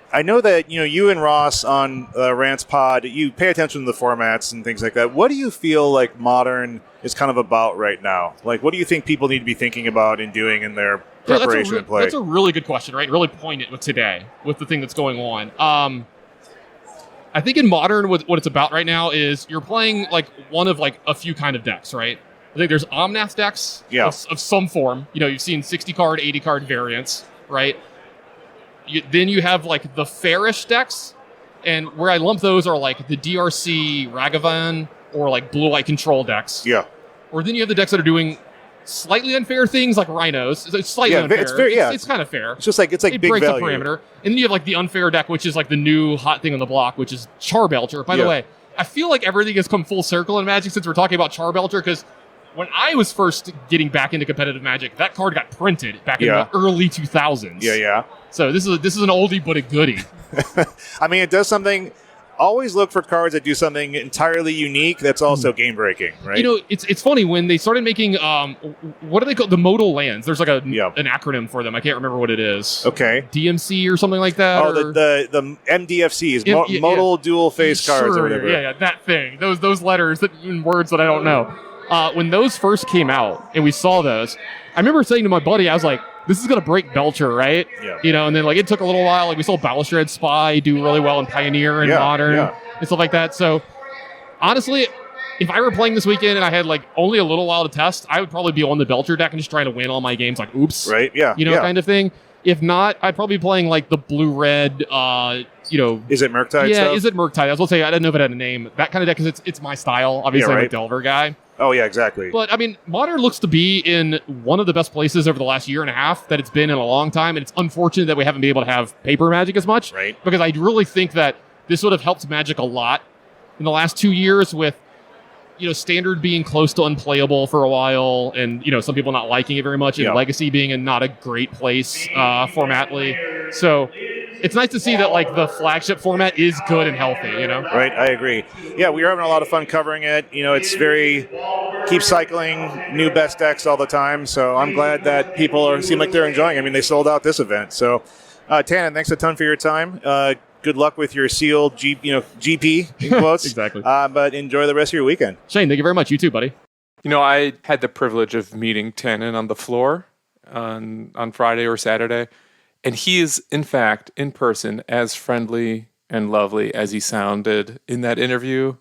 I know that you and Ross on Rants Pod, you pay attention to the formats and things like that. What do you feel like Modern is kind of about right now? Like, what do you think people need to be thinking about and doing in their preparation and play? That's a really good question, right? Really poignant with today, with the thing that's going on. I think in Modern, what it's about right now is you're playing like one of like a few kind of decks, right? I think there's Omnath decks of some form. You've seen 60 card, 80 card variants, right? Then you have like the fairish decks, and where I lump those are like the DRC Ragavan or like blue light control decks. Yeah. Or then you have the decks that are doing slightly unfair things like Rhinos. So it's slightly unfair. It's fair, yeah. It's kind of fair. It's just like They big break value. the parameter. And then you have like the unfair deck, which is like the new hot thing on the block, which is Charbelcher. By the way, I feel like everything has come full circle in Magic since we're talking about Charbelcher, because when I was first getting back into competitive Magic, that card got printed back in the early 2000s. Yeah. So this is an oldie but a goodie. I mean, it does something. Always look for cards that do something entirely unique that's also game breaking, right? It's funny when they started making what do they call the modal lands? There's like an acronym for them. I can't remember what it is. Okay. DMC or something like that. Oh, the MDFCs, modal dual face cards or whatever. Yeah, that thing. Those letters in words that I don't know. When those first came out and we saw those, I remember saying to my buddy, I was like, this is going to break Belcher, right? Yeah. You know, and then like it took a little while. Like we saw Balustrade Spy do really well in Pioneer and Modern and stuff like that. So honestly, if I were playing this weekend and I had like only a little while to test, I would probably be on the Belcher deck and just trying to win all my games like oops. Right, yeah. You know, kind of thing. If not, I'd probably be playing like the blue-red, you know. Is it Murktide Yeah, stuff? is it Murktide? I was going to say, I didn't know if it had a name. That kind of deck, because it's my style. Obviously, I'm a Delver guy. Oh, yeah, exactly. But, I mean, Modern looks to be in one of the best places over the last year and a half that it's been in a long time, and it's unfortunate that we haven't been able to have paper Magic as much. Right. Because I really think that this would have helped Magic a lot in the last 2 years with, you know, Standard being close to unplayable for a while, and, you know, some people not liking it very much, and Legacy being in not a great place formatly. So it's nice to see that, like, the flagship format is good and healthy, you know? Right, I agree. Yeah, we are having a lot of fun covering it. You know, it's keep cycling new best decks all the time, so I'm glad that people seem like they're enjoying it. I mean, they sold out this event. So, Tannon, thanks a ton for your time. Good luck with your sealed GP, in quotes. Exactly. But enjoy the rest of your weekend. Shane, thank you very much. You too, buddy. You know, I had the privilege of meeting Tannon on the floor on Friday or Saturday, and he is, in fact, in person, as friendly and lovely as he sounded in that interview,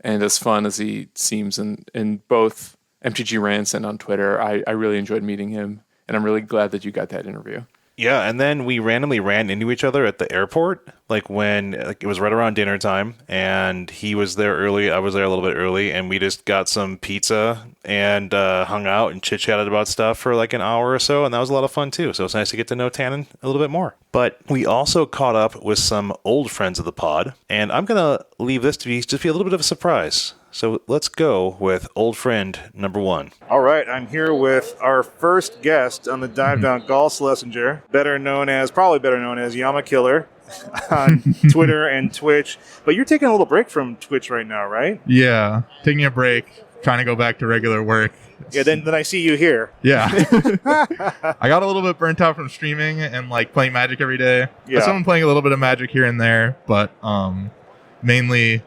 and as fun as he seems in both MTG Rants and on Twitter. I really enjoyed meeting him, and I'm really glad that you got that interview. Yeah, and then we randomly ran into each other at the airport, like when it was right around dinner time, and he was there early, I was there a little bit early, and we just got some pizza and hung out and chit-chatted about stuff for like an hour or so, and that was a lot of fun too, so it's nice to get to know Tannon a little bit more. But we also caught up with some old friends of the pod, and I'm going to leave this to be a little bit of a surprise. So let's go with old friend number 1. All right, I'm here with our first guest on the Dive Down, Gall Schlesinger, probably better known as Yamakiller on Twitter and Twitch. But you're taking a little break from Twitch right now, right? Yeah, taking a break, trying to go back to regular work. Yeah, then I see you here. Yeah. I got a little bit burnt out from streaming and like playing Magic every day. Yeah. So I'm playing a little bit of Magic here and there, but mainly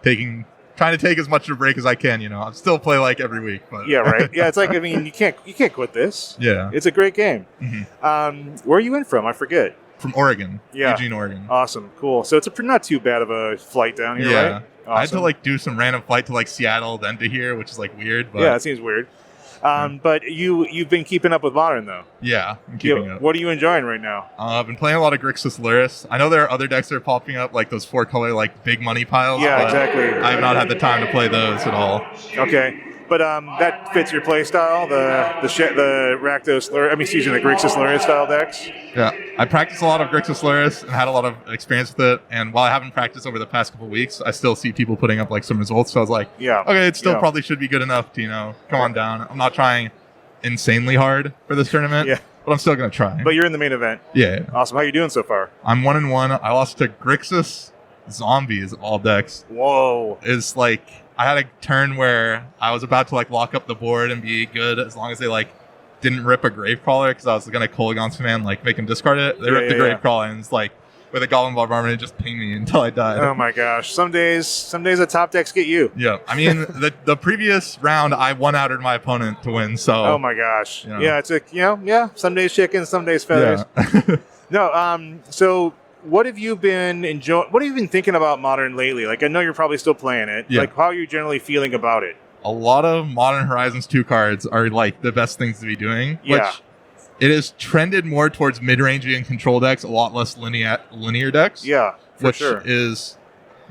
trying to take as much of a break as I can, you know. I still play like every week, but yeah, right. Yeah, it's like, I mean, you can't quit this. Yeah. It's a great game. Mm-hmm. Where are you in from? I forget. From Oregon. Yeah. Eugene, Oregon. Awesome. Cool. So it's not too bad of a flight down here, right? Awesome. I had to like do some random flight to like Seattle, then to here, which is like weird. But yeah, that seems weird. But you've been keeping up with Modern, though. Yeah, I'm keeping up. What are you enjoying right now? I've been playing a lot of Grixis Lurrus. I know there are other decks that are popping up, like those 4-color, like big money piles. Yeah, but exactly. I have not had the time to play those at all. Okay. But that fits your play style, the Rakdos Lurrus, the Grixis Lurrus style decks. Yeah, I practiced a lot of Grixis Lurrus and had a lot of experience with it. And while I haven't practiced over the past couple of weeks, I still see people putting up like some results. So I was like, okay, it still probably should be good enough to, you know, come on down. I'm not trying insanely hard for this tournament, but I'm still going to try. But you're in the main event. Yeah. Awesome. How you doing so far? I'm 1-1. I lost to Grixis Zombies of all decks. Whoa. It's like, I had a turn where I was about to like lock up the board and be good as long as they like didn't rip a Gravecrawler, because I was going to Kolaghan's Command, like make him discard it. They ripped the Gravecrawler and it's like, with a Goblin Bombardment, it just pinged me until I died. Oh my gosh. Some days the top decks get you. Yeah. I mean, the previous round, I one-outed my opponent to win, so. Oh my gosh. You know. Yeah, it's some days chicken, some days feathers. Yeah. No, so what have you been enjoying? What have you been thinking about Modern lately? Like, I know you're probably still playing it. Yeah. Like, how are you generally feeling about it? A lot of Modern Horizons 2 cards are like the best things to be doing. Yeah. Which it has trended more towards mid-rangey and control decks, a lot less linear decks. Yeah, for which sure. is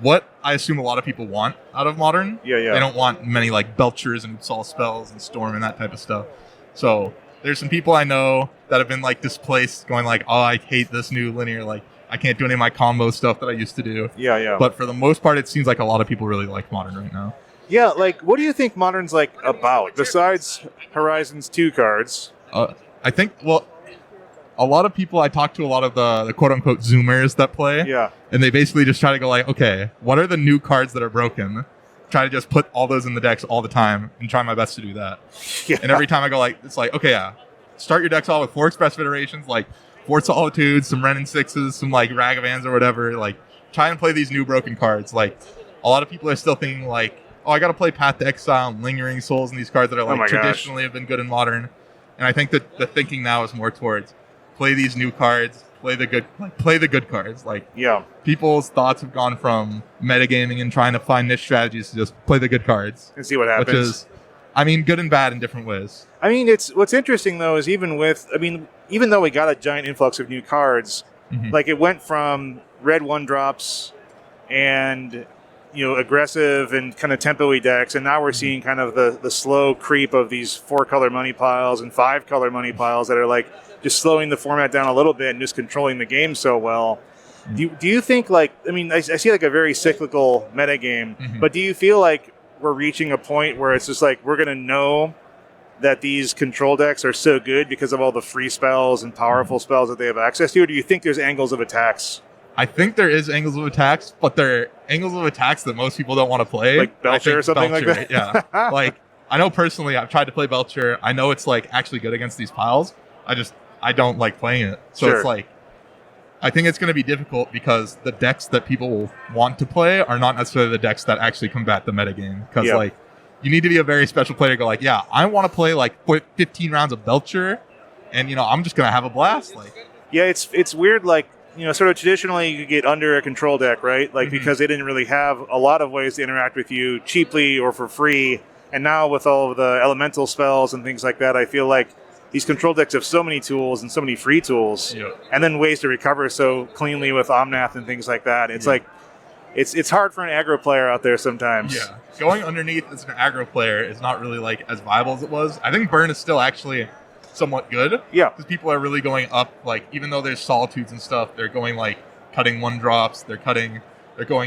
what I assume a lot of people want out of Modern. Yeah. They don't want many like Belchers and Sol spells and Storm and that type of stuff. So there's some people I know that have been like displaced, going like, oh, I hate this new linear, like I can't do any of my combo stuff that I used to do. Yeah. But for the most part, it seems like a lot of people really like Modern right now. Yeah, like, what do you think Modern's like about, besides Horizons 2 cards? I think, well, a lot of people, I talk to a lot of the quote-unquote Zoomers that play. Yeah. And they basically just try to go like, okay, what are the new cards that are broken? Try to just put all those in the decks all the time and try my best to do that. Yeah. And every time I go like, it's like, okay, start your decks all with 4 Express Federations, like 4 Solitudes, some Ren and 6s, some like Ragavans or whatever. Like, try and play these new broken cards. Like, a lot of people are still thinking like, oh, I got to play Path to Exile and Lingering Souls and these cards that are like traditionally have been good in Modern. And I think that the thinking now is more towards, play these new cards, play the good cards. Like, people's thoughts have gone from metagaming and trying to find niche strategies to just play the good cards and see what happens. Which is, good and bad in different ways. I mean, what's interesting though is even though we got a giant influx of new cards, like it went from red 1-drops and aggressive and kind of tempo-y decks, and now we're seeing kind of the slow creep of these 4-color money piles and 5-color money piles that are like just slowing the format down a little bit and just controlling the game so well. Do you think, like, I see like a very cyclical metagame, but do you feel like we're reaching a point where it's just like we're going to know that these control decks are so good because of all the free spells and powerful spells that they have access to, or do you think there's angles of attacks? I think there is angles of attacks, but they're angles of attacks that most people don't want to play. Like Belcher or something like that? Yeah. Like, I know personally I've tried to play Belcher. I know it's like actually good against these piles. I don't like playing it. So It's like, I think it's going to be difficult because the decks that people want to play are not necessarily the decks that actually combat the metagame. Because like, you need to be a very special player to go like, yeah, I want to play like 15 rounds of Belcher, and I'm just going to have a blast. Like, yeah, it's weird. Like, sort of traditionally you could get under a control deck, right? Like, because they didn't really have a lot of ways to interact with you cheaply or for free. And now with all of the elemental spells and things like that, I feel like these control decks have so many tools and so many free tools, and then ways to recover so cleanly with Omnath and things like that. It's like, it's hard for an aggro player out there sometimes. Yeah, going underneath as an aggro player is not really like as viable as it was. I think Burn is still actually somewhat good. Yeah. Because people are really going up, like, even though there's solitudes and stuff, they're going like cutting 1-drops, they're going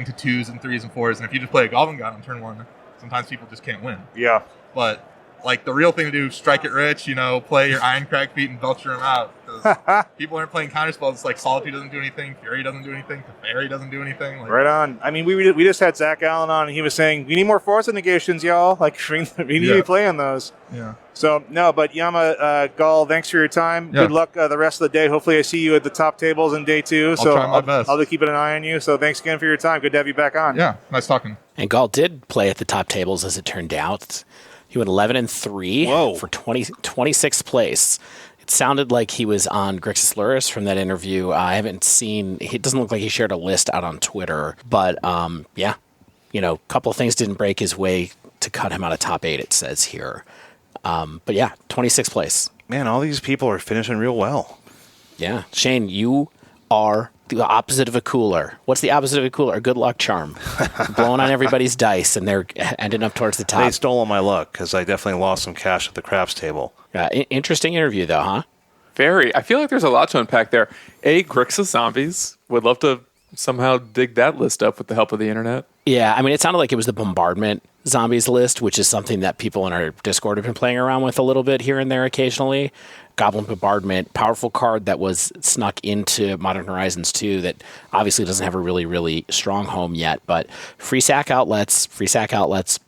to 2s and 3s and 4s, and if you just play a Goblin God on turn 1, sometimes people just can't win. Yeah. But like, the real thing to do, strike it rich, play your Iron Crag Feet and Belcher them out. Because people aren't playing counterspells. It's like Solitude doesn't do anything, Fury doesn't do anything, Teferi doesn't do anything. Like, right on. I mean, we just had Zach Allen on, and he was saying, we need more Force Negations, y'all. Like, we need to be playing those. Yeah. So, no, but Yama, Gall, thanks for your time. Yeah. Good luck the rest of the day. Hopefully I see you at the top tables in day 2. I'll try my best. I'll be keeping an eye on you. So thanks again for your time. Good to have you back on. Yeah, nice talking. And Gall did play at the top tables, as it turned out. He went 11-3 for 26th place. It sounded like he was on Grixis Lurrus from that interview. I haven't seen. It doesn't look like he shared a list out on Twitter. But a couple of things didn't break his way to cut him out of top 8. It says here. But yeah, 26th place. Man, all these people are finishing real well. Yeah, Shane, you are the opposite of a cooler. What's the opposite of a cooler? A good luck charm. Blowing on everybody's dice, and they're ending up towards the top. They stole all my luck because I definitely lost some cash at the craps table. Interesting interview, though, huh? Very. I feel like there's a lot to unpack there. Grixis Zombies. Would love to somehow dig that list up with the help of the internet. Yeah, I mean, it sounded like it was the Bombardment Zombies list, which is something that people in our Discord have been playing around with a little bit here and there occasionally. Goblin Bombardment, powerful card that was snuck into Modern Horizons 2 that obviously doesn't have a really, really strong home yet, but free sack outlets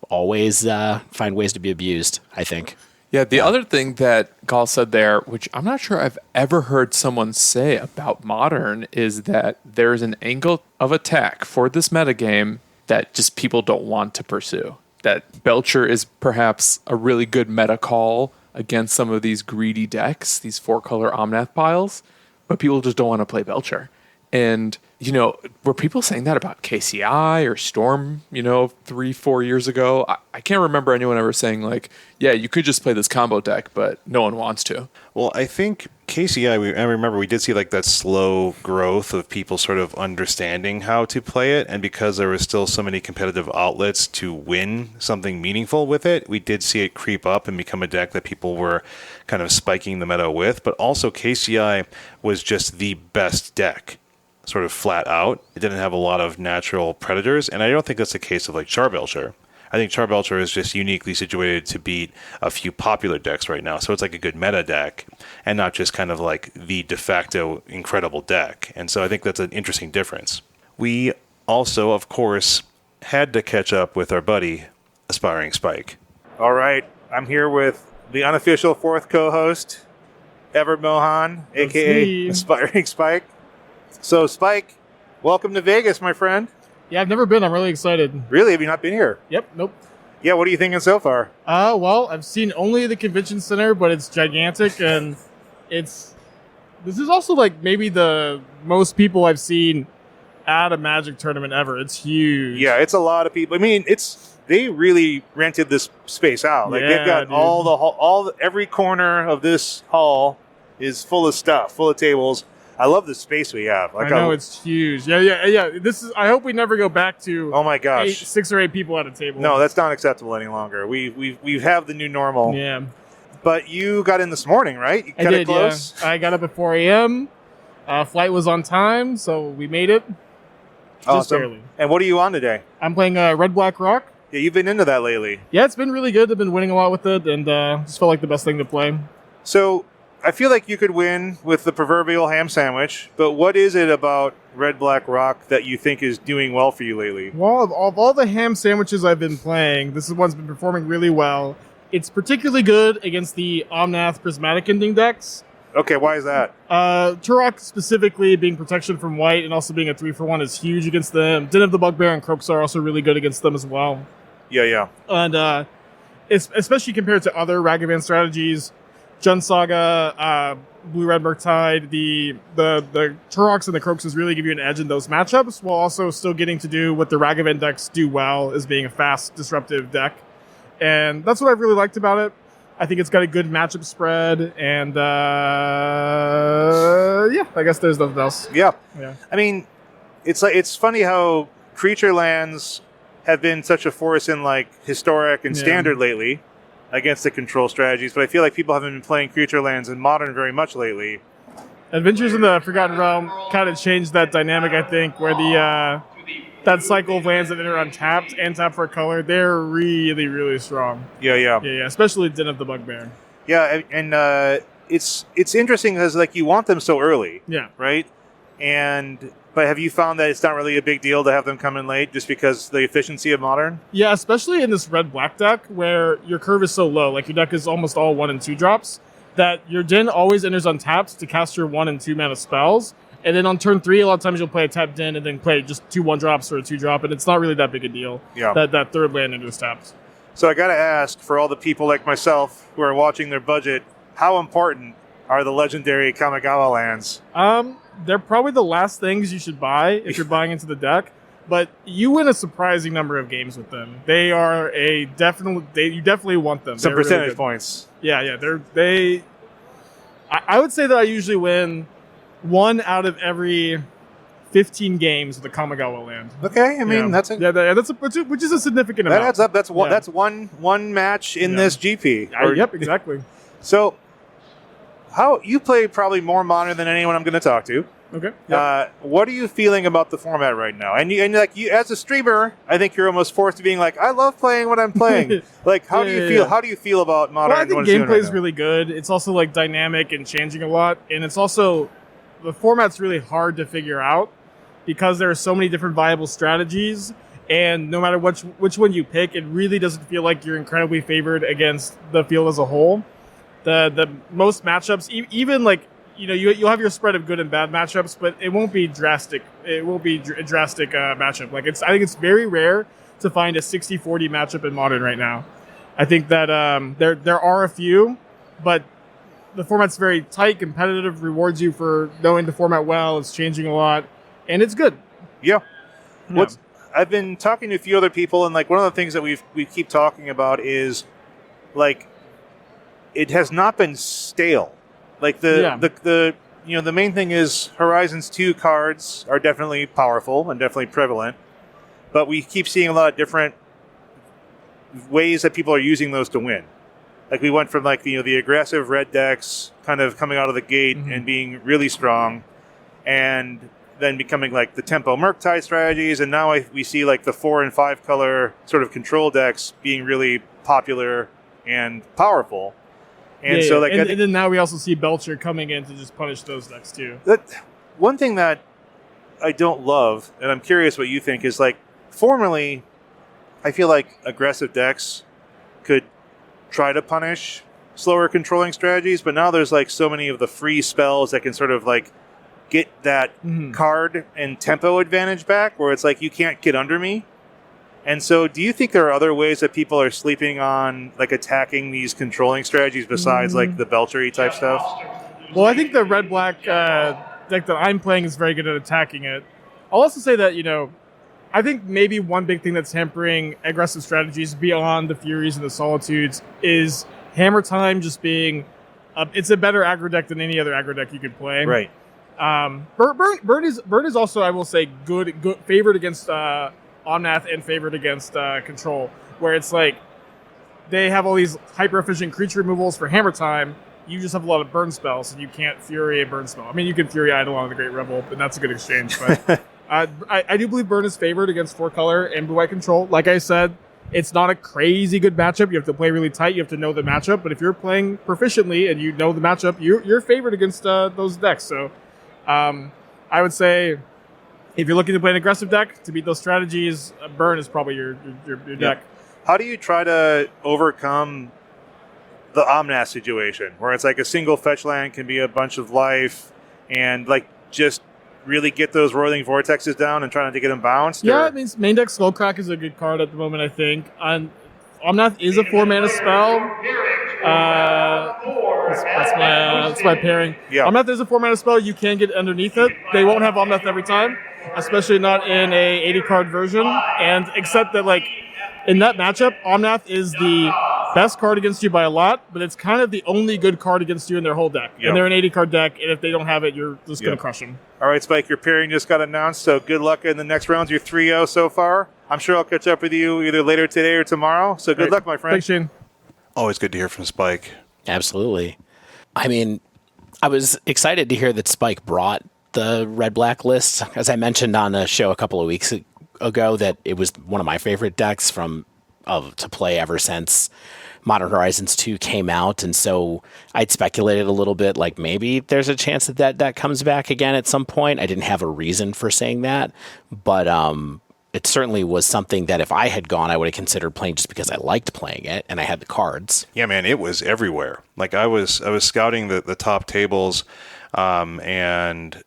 always find ways to be abused, I think. Yeah, the other thing that Gall said there, which I'm not sure I've ever heard someone say about Modern, is that there's an angle of attack for this metagame that just people don't want to pursue. That Belcher is perhaps a really good meta call against some of these greedy decks, these 4-color Omnath piles, but people just don't want to play Belcher. And, were people saying that about KCI or Storm, 3-4 years ago? I can't remember anyone ever saying, like, yeah, you could just play this combo deck, but no one wants to. Well, I think KCI, I remember we did see like that slow growth of people sort of understanding how to play it. And because there were still so many competitive outlets to win something meaningful with it, we did see it creep up and become a deck that people were kind of spiking the meta with. But also KCI was just the best deck, sort of flat out. It didn't have a lot of natural predators. And I don't think that's the case of like Charbelcher. I think Charbelcher is just uniquely situated to beat a few popular decks right now. So it's like a good meta deck and not just kind of like the de facto incredible deck. And so I think that's an interesting difference. We also, of course, had to catch up with our buddy, Aspiringspike. All right. I'm here with the unofficial 4th co-host, Evart Mohan, a.k.a. Aspiringspike. So, Spike, welcome to Vegas, my friend. Yeah, I've never been. I'm really excited. Really? Have you not been here? Yep. Nope. Yeah, what are you thinking so far? Well, I've seen only the convention center, but it's gigantic, and it's This is also like maybe the most people I've seen at a Magic tournament ever. It's huge. Yeah, it's a lot of people. I mean, they really rented this space out. Like they've got dude. every corner of this hall is full of stuff, full of tables. I love the space we have. I know it's huge. Yeah. This is. I hope we never go back to. Oh my gosh, 6 or 8 people at a table. No, that's not acceptable any longer. We have the new normal. Yeah. But you got in this morning, right? You I got did. it close. Yeah. I got up at 4 a.m. Flight was on time, so we made it. Just Awesome. barely. And what are you on today? I'm playing Red Black Rock. Yeah, you've been into that lately. Yeah, it's been really good. I've been winning a lot with it, and just felt like the best thing to play. So I feel like you could win with the proverbial ham sandwich, but what is it about Red Black Rock that you think is doing well for you lately? Well, of all the ham sandwiches I've been playing, this is one's been performing really well. It's particularly good against the Omnath Prismatic Ending decks. Okay, why is that? Turok specifically being protection from white and also being a 3-for-1 is huge against them. Den of the Bugbear and Croaks are also really good against them as well. Yeah. And especially compared to other Ragavan strategies, Jund Saga, Blue Red Murktide, the Turoks and the Croaks really give you an edge in those matchups, while also still getting to do what the Ragavan decks do well, as being a fast, disruptive deck. And that's what I've really liked about it. I think it's got a good matchup spread, and yeah, I guess there's nothing else. Yeah. I mean, it's funny how creature lands have been such a force in like historic and standard lately against the control strategies, but I feel like people haven't been playing creature lands in modern very much lately. Adventures in the Forgotten Realm kind of changed that dynamic, I think, where the that cycle of lands that enter untapped and tap for a color, they're really, really strong. Yeah. Especially Den of the Bugbear. Yeah, and it's interesting because like you want them so early. Yeah. Right? But have you found that it's not really a big deal to have them come in late just because the efficiency of modern? Yeah, especially in this red-black deck where your curve is so low. Like your deck is almost all 1 and 2 drops, that your Den always enters untapped to cast your 1 and 2 mana spells. And then on turn 3, a lot of times you'll play a tapped Den and then play just 2 1-drops or a 2-drop, and it's not really that big a deal. Yeah. That third land enters tapped. So I got to ask, for all the people like myself who are watching their budget, how important are the legendary Kamigawa lands? They're probably the last things you should buy if you're buying into the deck, but you win a surprising number of games with them. They are you definitely want them. Some They're percentage really points. Yeah. I would say that I usually win 1 out of every 15 games with the Kamigawa land. Okay, I mean that's which is a significant amount. That adds up. That's one match in this GP. Yep, exactly. So, how you play probably more modern than anyone I'm going to talk to. Okay. Yep. What are you feeling about the format right now? And you as a streamer, I think you're almost forced to being like, I love playing what I'm playing. Like, how do you feel? How do you feel about modern? Well, I think gameplay is really good. It's also like dynamic and changing a lot, and it's also the format's really hard to figure out because there are so many different viable strategies, and no matter which one you pick, it really doesn't feel like you're incredibly favored against the field as a whole. The most matchups, even like you'll have your spread of good and bad matchups, but it won't be drastic. It won't be a drastic matchup. Like I think it's very rare to find a 60-40 matchup in Modern right now. I think that there are a few, but the format's very tight, competitive, rewards you for knowing the format well. It's changing a lot, and it's good. Yeah. I've been talking to a few other people, and like one of the things that we keep talking about is like it has not been stale. Like the main thing is Horizons 2 cards are definitely powerful and definitely prevalent, but we keep seeing a lot of different ways that people are using those to win. Like we went from like the aggressive red decks kind of coming out of the gate and being really strong, and then becoming like the tempo Murktide strategies, and now we see like the 4 and 5 color sort of control decks being really popular and powerful. And and then now we also see Belcher coming in to just punish those decks too. One thing that I don't love, and I'm curious what you think, is like formerly, I feel like aggressive decks could try to punish slower controlling strategies, but now there's like so many of the free spells that can sort of like get that card and tempo advantage back, where it's like you can't get under me. And so do you think there are other ways that people are sleeping on like attacking these controlling strategies besides like the Belchery type stuff? Well, I think the red-black deck that I'm playing is very good at attacking it. I'll also say that, I think maybe one big thing that's hampering aggressive strategies beyond the Furies and the Solitudes is Hammertime just being... it's a better aggro deck than any other aggro deck you could play. Right. Burn is also, I will say, good favored against Omnath and favored against Control, where it's like they have all these hyper-efficient creature removals for Hammertime. You just have a lot of burn spells, and you can't Fury a burn spell. I mean, you can Fury Eidolon the Great Rebel, and that's a good exchange. But I do believe Burn is favored against 4-color and blue-white Control. Like I said, it's not a crazy good matchup. You have to play really tight. You have to know the matchup. But if you're playing proficiently and you know the matchup, you're favored against those decks. So I would say if you're looking to play an aggressive deck to beat those strategies, Burn is probably your deck. How do you try to overcome the Omnath situation, where it's like a single fetch land can be a bunch of life, and like just really get those Roiling Vortexes down and try not to get them bounced? Yeah, it means main deck Skullcrack is a good card at the moment, I think. And Omnath is a 4-mana spell. That's my pairing. Yeah. Omnath is a 4-mana spell. You can get underneath it. They won't have Omnath every time, especially not in a 80-card version. And except that, like, in that matchup, Omnath is the best card against you by a lot, but it's kind of the only good card against you in their whole deck. Yep. And they're an 80-card deck, and if they don't have it, you're just going to crush them. All right, Spike, your pairing just got announced, so good luck in the next rounds. You're 3-0 so far. I'm sure I'll catch up with you either later today or tomorrow, so good luck, my friend. Thanks, Shane. Always good to hear from Spike. Absolutely. I mean, I was excited to hear that Spike brought the red-black list. As I mentioned on a show a couple of weeks ago, that it was one of my favorite decks to play ever since Modern Horizons 2 came out, and so I'd speculated a little bit, like maybe there's a chance that deck comes back again at some point. I didn't have a reason for saying that, but it certainly was something that if I had gone, I would have considered playing just because I liked playing it and I had the cards. Yeah, man, it was everywhere. Like I was scouting the top tables, and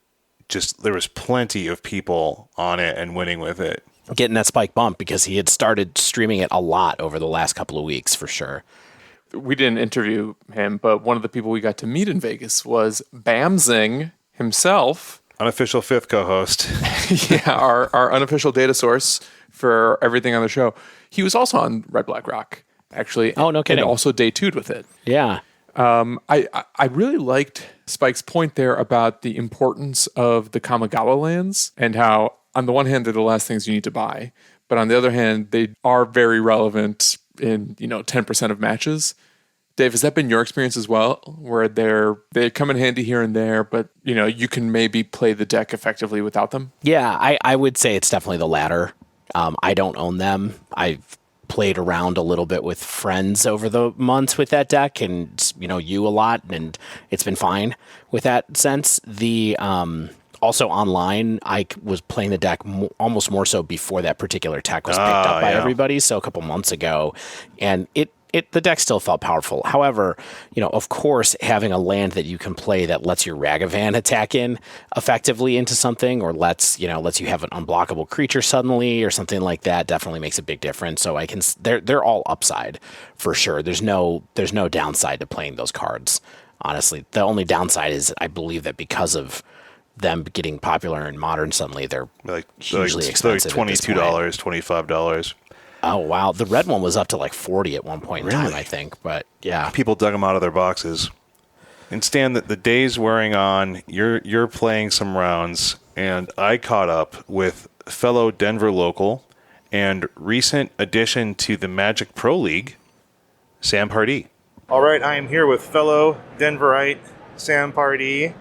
just there was plenty of people on it and winning with it. Getting that Spike bump because he had started streaming it a lot over the last couple of weeks for sure. We didn't interview him, but one of the people we got to meet in Vegas was Bamzing himself. Unofficial fifth co-host. Yeah, our unofficial data source for everything on the show. He was also on Red Black Rock, actually. Oh, no kidding. And also day 2'd with it. Yeah. I really liked Spike's point there about the importance of the Kamigawa lands and how, on the one hand, they're the last things you need to buy, but on the other hand, they are very relevant in 10% of matches. Dave, has that been your experience as well, where they come in handy here and there, but you can maybe play the deck effectively without them? Yeah, I would say it's definitely the latter. I don't own them. I've played around a little bit with friends over the months with that deck, and you a lot, and it's been fine with that sense. The also online, I was playing the deck almost more so before that particular tech was picked up by everybody, so a couple months ago, and the deck still felt powerful. However, of course, having a land that you can play that lets your Ragavan attack in effectively into something, or lets you have an unblockable creature suddenly or something like that, definitely makes a big difference. So they're all upside for sure. There's no downside to playing those cards. Honestly, the only downside is I believe that because of them getting popular in Modern suddenly, they're hugely expensive. Like $22, $25. Oh, wow. The red one was up to like 40 at one point in time, I think. But yeah. People dug them out of their boxes. And Stan, the day's wearing on. You're playing some rounds, and I caught up with fellow Denver local and recent addition to the Magic Pro League, Sam Pardee. All right, I am here with fellow Denverite Sam Pardee.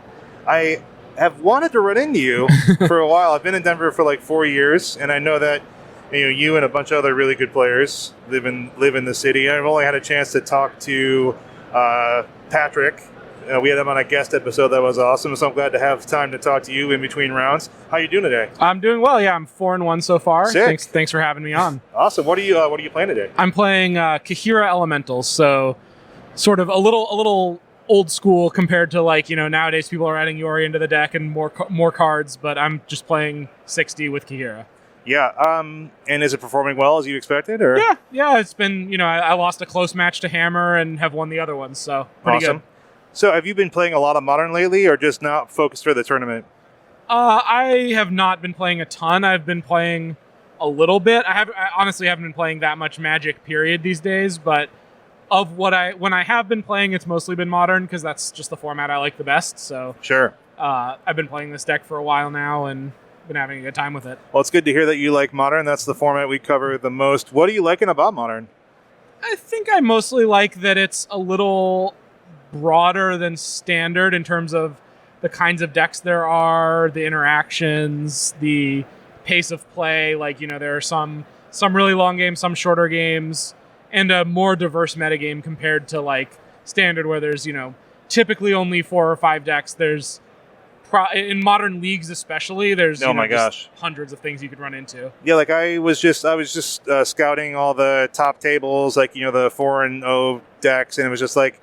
I have wanted to run into you for a while. I've been in Denver for like 4 years, and I know that you and a bunch of other really good players live in the city. I've only had a chance to talk to Patrick. We had him on a guest episode that was awesome, so I'm glad to have time to talk to you in between rounds. How you doing today? I'm doing well. Yeah, I'm 4-1 so far. Sick. Thanks for having me on. Awesome. What are you playing today? I'm playing Kahira Elementals, so sort of a little old school compared to nowadays people are adding Yori into the deck and more cards, but I'm just playing 60 with Kahira. Yeah, and is it performing well as you expected? Or? Yeah, it's been, I lost a close match to Hammer and have won the other ones, so pretty awesome. good. So have you been playing a lot of Modern lately, or just not focused for the tournament? I have not been playing a ton. I've been playing a little bit. I honestly haven't been playing that much Magic, period, these days. But when I have been playing, it's mostly been Modern because that's just the format I like the best. So sure, I've been playing this deck for a while now and been having a good time with it. Well, it's good to hear that you like Modern. That's the format we cover the most. What are you liking about Modern? I think I mostly like that it's a little broader than Standard in terms of the kinds of decks there are, the interactions, the pace of play. Like, there are some really long games, some shorter games, and a more diverse metagame compared to like Standard, where there's, typically only 4 or 5 decks. There's in Modern leagues especially, there's just hundreds of things you could run into. Yeah, like I was just scouting all the top tables, like the 4-0 decks, and it was just like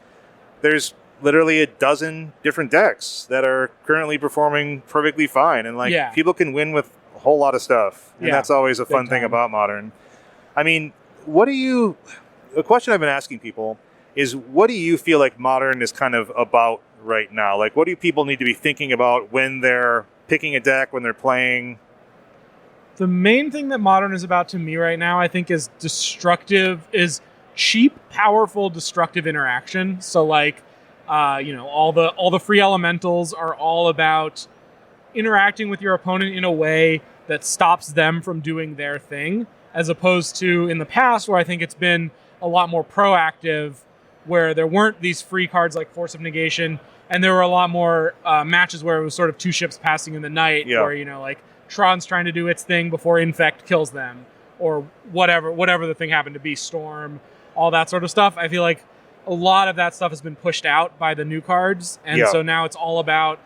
there's literally a dozen different decks that are currently performing perfectly fine, and people can win with a whole lot of stuff, and that's always a fun thing about Modern. I mean, the question I've been asking people is, what do you feel like Modern is kind of about right now? Like, what do people need to be thinking about when they're picking a deck, when they're playing? The main thing that Modern is about to me right now, I think, is cheap, powerful, destructive interaction. So like, all the free elementals are all about interacting with your opponent in a way that stops them from doing their thing, as opposed to in the past where I think it's been a lot more proactive, where there weren't these free cards like Force of Negation, and there were a lot more matches where it was sort of 2 ships passing in the night, where, like Tron's trying to do its thing before Infect kills them, or whatever the thing happened to be, Storm, all that sort of stuff. I feel like a lot of that stuff has been pushed out by the new cards, and so now it's all about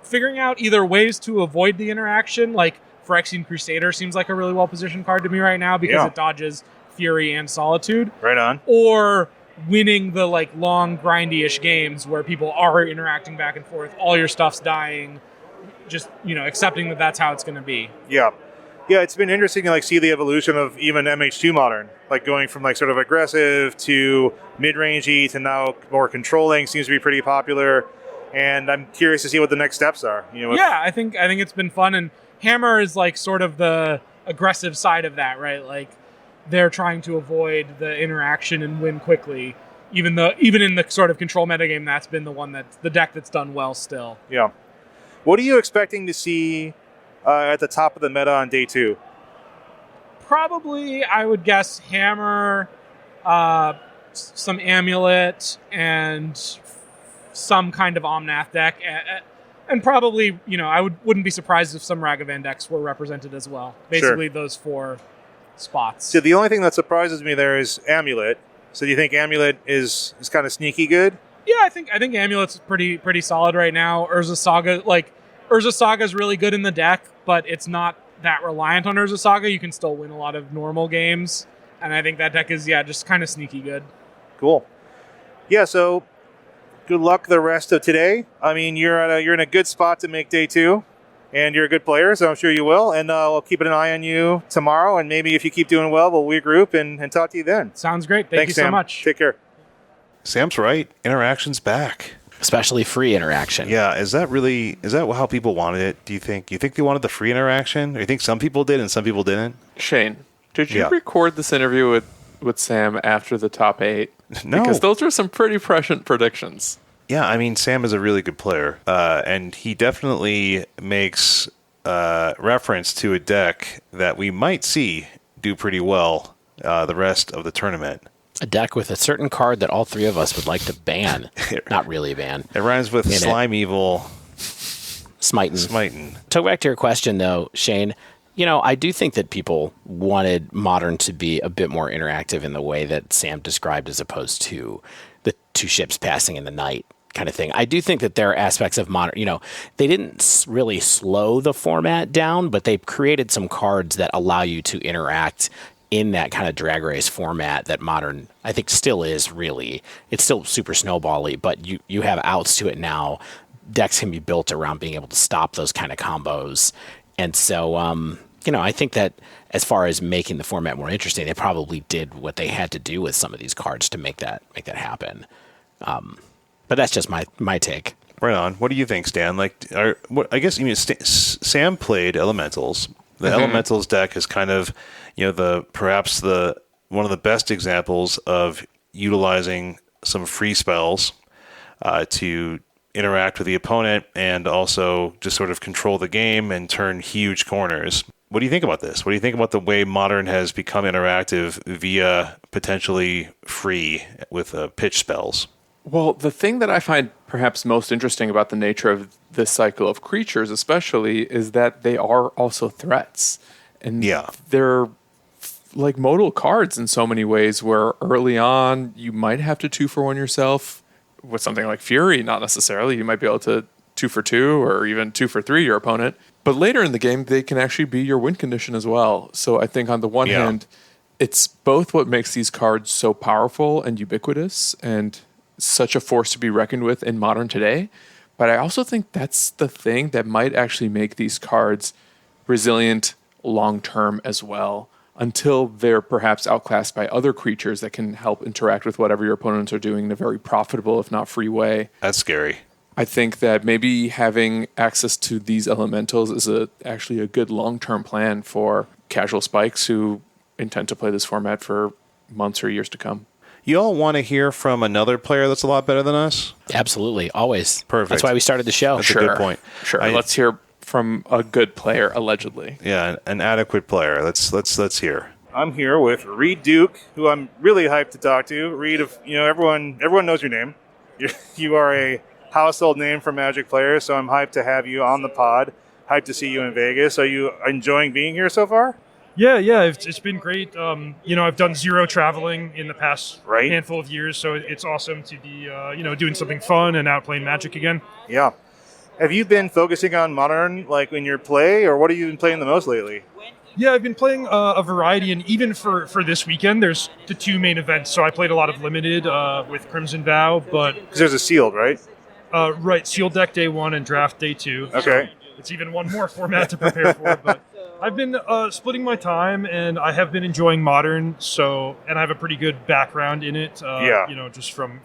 figuring out either ways to avoid the interaction. Like Phyrexian Crusader seems like a really well-positioned card to me right now because it dodges Fury and Solitude. Right on. Or winning the like long grindy-ish games where people are interacting back and forth, all your stuff's dying, just accepting that that's how it's going to be. Yeah, it's been interesting to like see the evolution of even MH2 Modern, like going from like sort of aggressive to mid-rangey to now more controlling seems to be pretty popular, and I'm curious to see what the next steps are. I think it's been fun, and Hammer is like sort of the aggressive side of that, right? Like they're trying to avoid the interaction and win quickly, even in the sort of control metagame, that's been the deck that's done well still. Yeah. What are you expecting to see at the top of the meta on day 2? Probably, I would guess Hammer, some Amulet, and some kind of Omnath deck, and probably, I wouldn't be surprised if some Ragavan decks were represented as well. Basically, those 4 spots. So the only thing that surprises me there is Amulet. So do you think Amulet is kind of sneaky good? Yeah, I think Amulet's pretty solid right now. Urza Saga is really good in the deck, but it's not that reliant on Urza Saga. You can still win a lot of normal games, and I think that deck is just kind of sneaky good. Cool. Yeah, so good luck the rest of today. I mean, you're in a good spot to make day 2, and you're a good player, so I'm sure you will. And we'll keep an eye on you tomorrow, and maybe if you keep doing well, we'll regroup and talk to you then. Sounds great. Thanks, you Sam. so much. Take care. Sam's right. Interaction's back. Especially free interaction. Yeah, is that how people wanted it? Do you think they wanted the free interaction? Or you think some people did and some people didn't? Shane, did you record this interview with Sam after the top 8? No. Because those were some pretty prescient predictions. Yeah, I mean, Sam is a really good player, and he definitely makes reference to a deck that we might see do pretty well the rest of the tournament. A deck with a certain card that all 3 of us would like to ban. Not really ban. It rhymes with Slime Evil. Smiting. To go back to your question, though, Shane, I do think that people wanted Modern to be a bit more interactive in the way that Sam described, as opposed to the 2 ships passing in the night kind of thing. I do think that there are aspects of Modern, they didn't really slow the format down, but they created some cards that allow you to interact in that kind of drag race format that Modern, I think, still is really. It's still super snowball-y, but you have outs to it now. Decks can be built around being able to stop those kind of combos. And so, I think that as far as making the format more interesting, they probably did what they had to do with some of these cards to make that happen. But that's just my take. Right on. What do you think, Stan? I guess Sam played Elementals. The Elementals deck is kind of, perhaps one of the best examples of utilizing some free spells to interact with the opponent and also just sort of control the game and turn huge corners. What do you think about this? What do you think about the way Modern has become interactive via potentially free with pitch spells? Well, the thing that I find perhaps most interesting about the nature of this cycle of creatures especially is that they are also threats. And they're like modal cards in so many ways where early on you might have to 2-for-1 yourself with something like Fury, not necessarily. You might be able to 2-for-2 or even 2-for-3 your opponent. But later in the game, they can actually be your win condition as well. So I think on the one hand, it's both what makes these cards so powerful and ubiquitous and such a force to be reckoned with in Modern today. But I also think that's the thing that might actually make these cards resilient long-term as well, until they're perhaps outclassed by other creatures that can help interact with whatever your opponents are doing in a very profitable, if not free way. That's scary. I think that maybe having access to these elementals is actually a good long-term plan for casual spikes who intend to play this format for months or years to come. You all want to hear from another player that's a lot better than us? Absolutely. Always. Perfect. That's why we started the show. That's a good point. Sure. Let's hear from a good player, allegedly. Yeah, an adequate player. Let's hear. I'm here with Reid Duke, who I'm really hyped to talk to. Reid, everyone knows your name. You are a household name for Magic players, so I'm hyped to have you on the pod. Hyped to see you in Vegas. Are you enjoying being here so far? Yeah, it's been great. I've done zero traveling in the past handful of years, so it's awesome to be, doing something fun and out playing Magic again. Yeah. Have you been focusing on Modern, like in your play, or what have you been playing the most lately? Yeah, I've been playing a variety, and even for this weekend, there's the two main events. So I played a lot of Limited with Crimson Vow, but... Because there's a Sealed, right? Right, Sealed deck day 1 and Draft day 2. Okay. So it's even one more format to prepare for, but... I've been splitting my time, and I have been enjoying Modern. And I have a pretty good background in it. Just from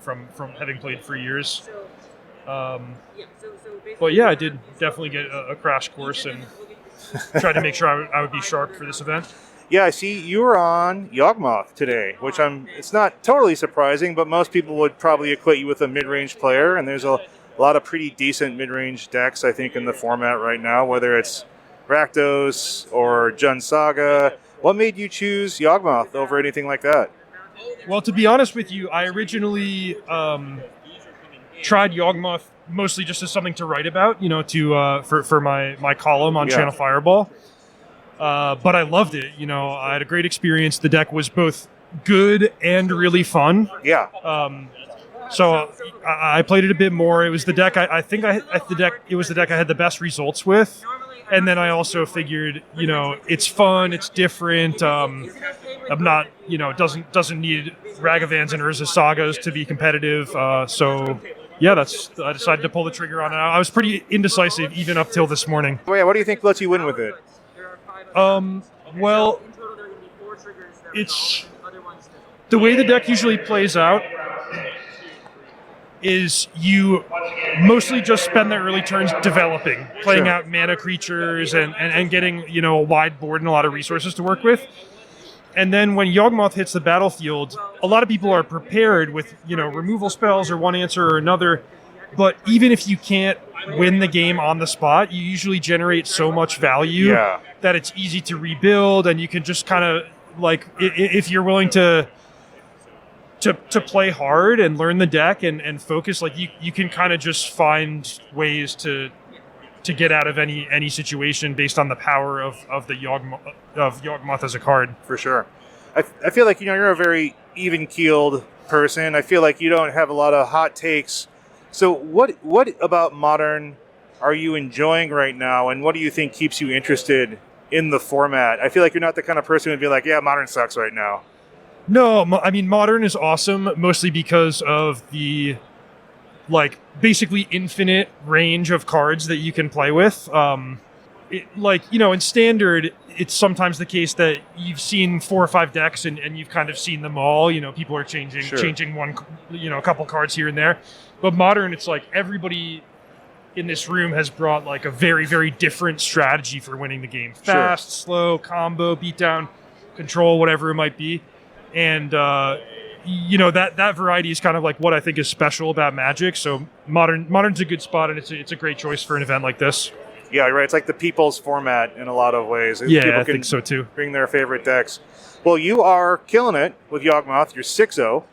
having played for years. But yeah, I did definitely get a crash course and tried to make sure I would be sharp for this event. Yeah, I see you were on Yawgmoth today, which it's not totally surprising, but most people would probably equate you with a mid-range player, and there's a lot of pretty decent mid-range decks, I think, in the format right now, whether it's Rakdos or Jund Saga. What made you choose Yawgmoth over anything like that? Well, to be honest with you, I originally tried Yawgmoth mostly just as something to write about, for my column on Channel Fireball. But I loved it. I had a great experience. The deck was both good and really fun. Yeah. So I played it a bit more. It was the deck it was the deck I had the best results with. And then I also figured, it's fun, it's different. I'm not, doesn't need Ragavans and Urza Sagas to be competitive. I decided to pull the trigger on it. I was pretty indecisive even up till this morning. Well, yeah, what do you think lets you win with it? Well, it's the way the deck usually plays out is you mostly just spend the early turns developing, playing out mana creatures and getting, a wide board and a lot of resources to work with. And then when Yawgmoth hits the battlefield, a lot of people are prepared with, removal spells or one answer or another. But even if you can't win the game on the spot, you usually generate so much value that it's easy to rebuild, and you can just kind of, if you're willing to play hard and learn the deck and focus, you can kind of just find ways to get out of any situation based on the power of Yawgmoth as a card. For sure. I feel like you're a very even-keeled person. I feel like you don't have a lot of hot takes. So what about Modern are you enjoying right now, and what do you think keeps you interested in the format? I feel like you're not the kind of person who'd be like, yeah, Modern sucks right now. No, I mean, Modern is awesome, mostly because of the, basically infinite range of cards that you can play with. in standard, it's sometimes the case that you've seen 4 or 5 decks and you've kind of seen them all. People are changing one, a couple cards here and there. But modern, it's like everybody in this room has brought like a very, very different strategy for winning the game. Fast, slow, combo, beatdown, control, whatever it might be. And, that variety is kind of like what I think is special about Magic. So Modern's a good spot, and it's a great choice for an event like this. Yeah, right. It's like the people's format in a lot of ways. Yeah, People I think so too. Bring their favorite decks. Well, you are killing it with Yawgmoth. You're 6-0.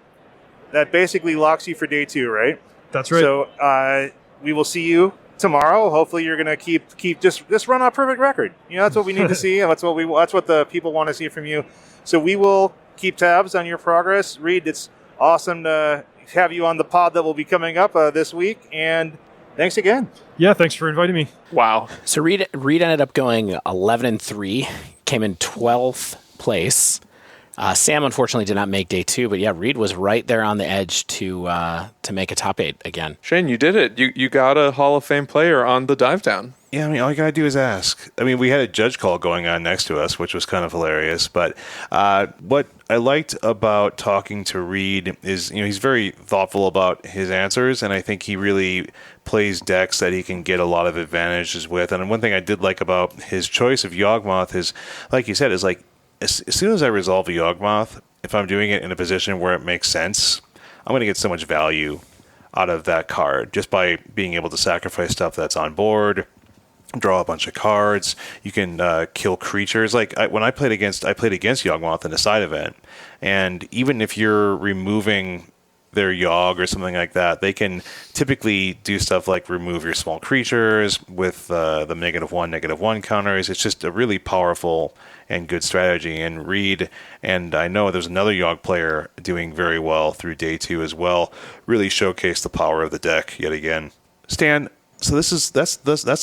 That basically locks you for day 2, right? That's right. So we will see you tomorrow. Hopefully, you're going to keep just run a perfect record. That's what we need to see. That's what the people want to see from you. So we will keep tabs on your progress. Reid, it's awesome to have you on the pod that will be coming up this week. And thanks again. Yeah, thanks for inviting me. Wow. So Reid ended up going 11-3, came in 12th place. Sam unfortunately did not make day 2, but yeah, Reid was right there on the edge to make a top 8 again. Shane, you did it. You got a Hall of Fame player on the dive down. Yeah, all you got to do is ask. We had a judge call going on next to us, which was kind of hilarious. But what I liked about talking to Reid is, he's very thoughtful about his answers, and I think he really plays decks that he can get a lot of advantages with. And one thing I did like about his choice of Yawgmoth is, like you said, is like, as soon as I resolve a Yawgmoth, if I'm doing it in a position where it makes sense, I'm going to get so much value out of that card just by being able to sacrifice stuff that's on board, draw a bunch of cards. You can kill creatures. When I played against Yawgmoth in a side event, and even if you're removing their Yawg or something like that, they can typically do stuff like remove your small creatures with the -1/-1 counters. It's just a really powerful and good strategy. And Reid, and I know there's another Yawg player doing very well through day 2 as well, really showcased the power of the deck yet again. Stan, so that's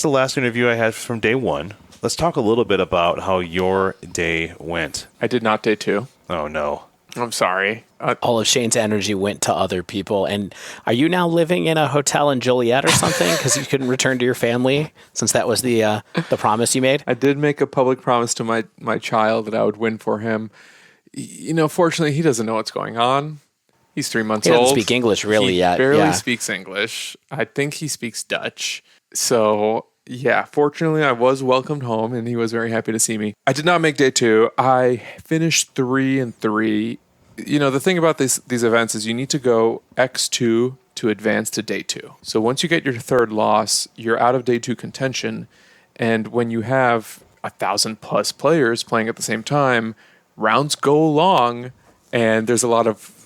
the last interview I had from day 1. Let's talk a little bit about how your day went. I did not day 2. Oh no. I'm sorry. All of Shane's energy went to other people. And are you now living in a hotel in Joliet or something because you couldn't return to your family since that was the promise you made? I did make a public promise to my child that I would win for him. Fortunately, he doesn't know what's going on. He's 3 months old. He doesn't speak English really yet. He barely speaks English. I think he speaks Dutch. So, yeah, fortunately, I was welcomed home, and he was very happy to see me. I did not make day 2. I finished 3-3. The thing about these events is you need to go X2 to advance to day 2. So once you get your 3rd loss, you're out of day 2 contention. And when you have 1,000+ players playing at the same time, rounds go long, and there's a lot of,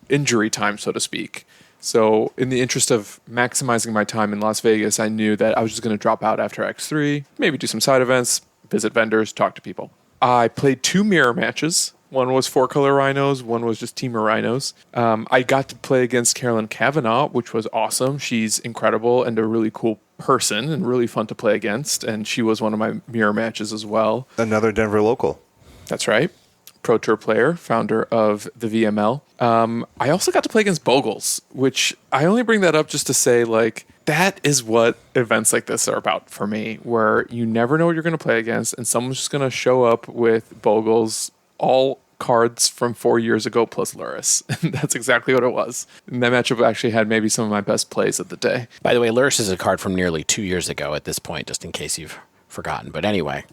injury time, so to speak. So in the interest of maximizing my time in Las Vegas, I knew that I was just going to drop out after X3, maybe do some side events, visit vendors, talk to people. I played 2 mirror matches. One was 4-color rhinos, one was just teamer rhinos. I got to play against Carolyn Cavanaugh, which was awesome. She's incredible and a really cool person and really fun to play against. And she was one of my mirror matches as well. Another Denver local. That's right. Pro Tour player, founder of the VML. I also got to play against Bogles, which I only bring that up just to say, that is what events like this are about for me, where you never know what you're going to play against, and someone's just going to show up with Bogles, all cards from 4 years ago plus Lurrus. That's exactly what it was. And that matchup actually had maybe some of my best plays of the day. By the way, Lurrus is a card from nearly 2 years ago at this point, just in case you've forgotten. But anyway.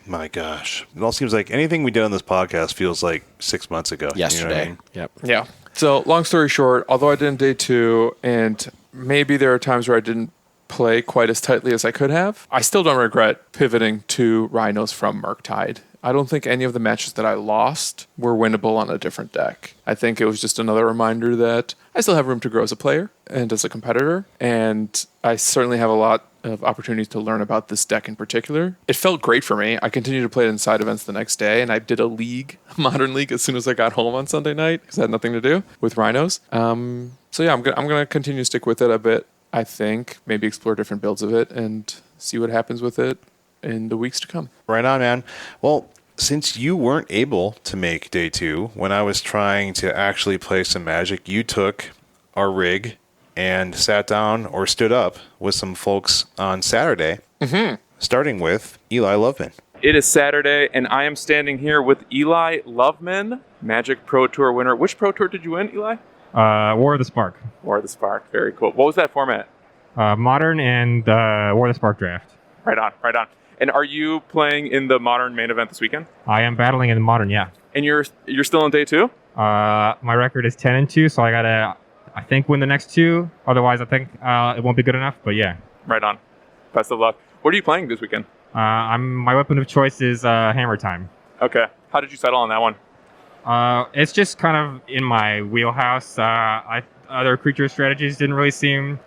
My gosh. It all seems like anything we did on this podcast feels like 6 months ago. Yesterday. You know what I mean? Yep. Yeah. So long story short, although I did in day 2, and maybe there are times where I didn't play quite as tightly as I could have, I still don't regret pivoting to Rhinos from Murktide. I don't think any of the matches that I lost were winnable on a different deck. I think it was just another reminder that I still have room to grow as a player and as a competitor, and I certainly have a lot of opportunities to learn about this deck in particular. It felt great for me. I continued to play it in side events the next day, and I did a modern league, as soon as I got home on Sunday night because I had nothing to do with Rhinos. So yeah, I'm gonna continue to stick with it a bit. I think maybe explore different builds of it and see what happens with it in the weeks to come. Right on, man. Well, since you weren't able to make day 2, when I was trying to actually play some Magic, you took our rig and sat down or stood up with some folks on Saturday. Mm-hmm. starting with Eli Loveman. It is Saturday, and I am standing here with Eli Loveman, Magic Pro Tour winner. Which Pro Tour did you win, Eli? War of the Spark. War of the Spark. Very cool. What was that format? Modern and War of the Spark draft. Right on, right on. And are you playing in the Modern main event this weekend? I am battling in the Modern, yeah. And you're still on day 2? My record is 10-2, so I gotta, I think, win the next 2. Otherwise, I think it won't be good enough. But yeah. Right on. Best of luck. What are you playing this weekend? My weapon of choice is Hammertime. Okay. How did you settle on that one? It's just kind of in my wheelhouse. Other creature strategies didn't really seem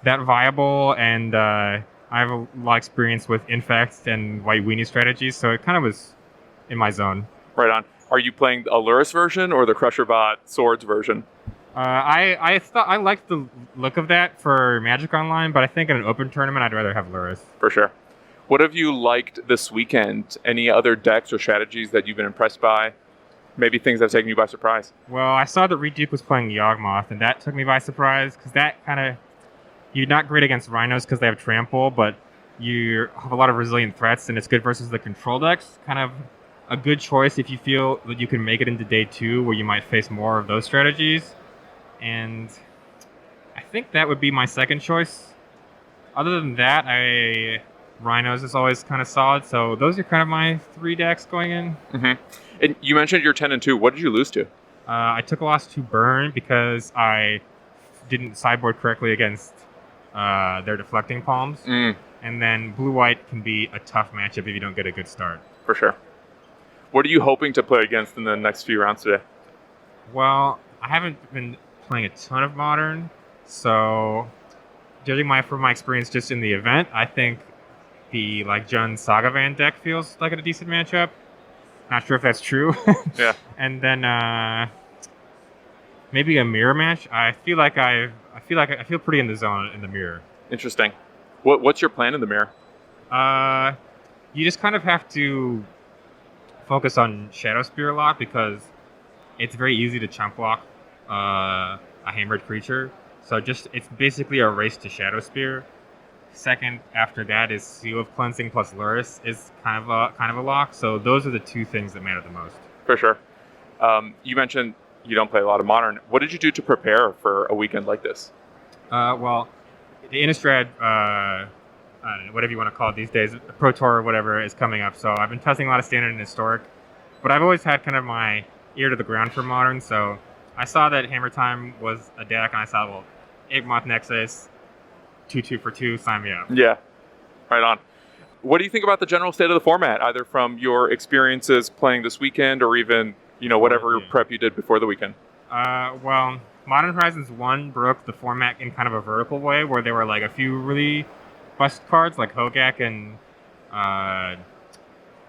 that viable, and I have a lot of experience with Infect and White Weenie strategies, so it kind of was in my zone. Right on. Are you playing a Lurrus version or the Crusherbot Swords version? I thought I liked the look of that for Magic Online, but I think in an open tournament, I'd rather have Lurrus. For sure. What have you liked this weekend? Any other decks or strategies that you've been impressed by? Maybe things that have taken you by surprise? Well, I saw that Reid Duke was playing Yawgmoth, and that took me by surprise, because that kind of... You're not great against Rhinos because they have Trample, but you have a lot of resilient threats, and it's good versus the control decks. Kind of a good choice if you feel that you can make it into day 2, where you might face more of those strategies. And I think that would be my second choice. Other than that, Rhinos is always kind of solid, so those are kind of my 3 decks going in. Mm-hmm. And you mentioned you're 10-2. What did you lose to? I took a loss to Burn because I didn't sideboard correctly against their deflecting palms. And then blue-white can be a tough matchup if you don't get a good start. For sure. What are you hoping to play against in the next few rounds today? Well, I haven't been playing a ton of Modern, so judging from my experience just in the event, I think the Jund Saga Van deck feels like a decent matchup. Not sure if that's true. Yeah. And then maybe a mirror match. I feel pretty in the zone in the mirror. Interesting. What's your plan in the mirror? You just kind of have to focus on Shadow Spear a lot because it's very easy to chump block a hammered creature. So it's basically a race to Shadow Spear. Second after that is Seal of Cleansing plus Lurrus is kind of a lock. So those are the 2 things that matter the most. For sure. You mentioned you don't play a lot of Modern. What did you do to prepare for a weekend like this? Well, the Innistrad, I don't know, whatever you want to call it these days, Pro Tour or whatever is coming up. So I've been testing a lot of Standard and Historic, but I've always had kind of my ear to the ground for Modern. So I saw that Hammertime was a deck, and I saw, well, Yawgmoth Nexus, 2/2 for 2, sign me up. Yeah, right on. What do you think about the general state of the format, either from your experiences playing this weekend or even, whatever prep you did before the weekend? Well, Modern Horizons 1 broke the format in kind of a vertical way, where there were a few really bust cards, like Hogak and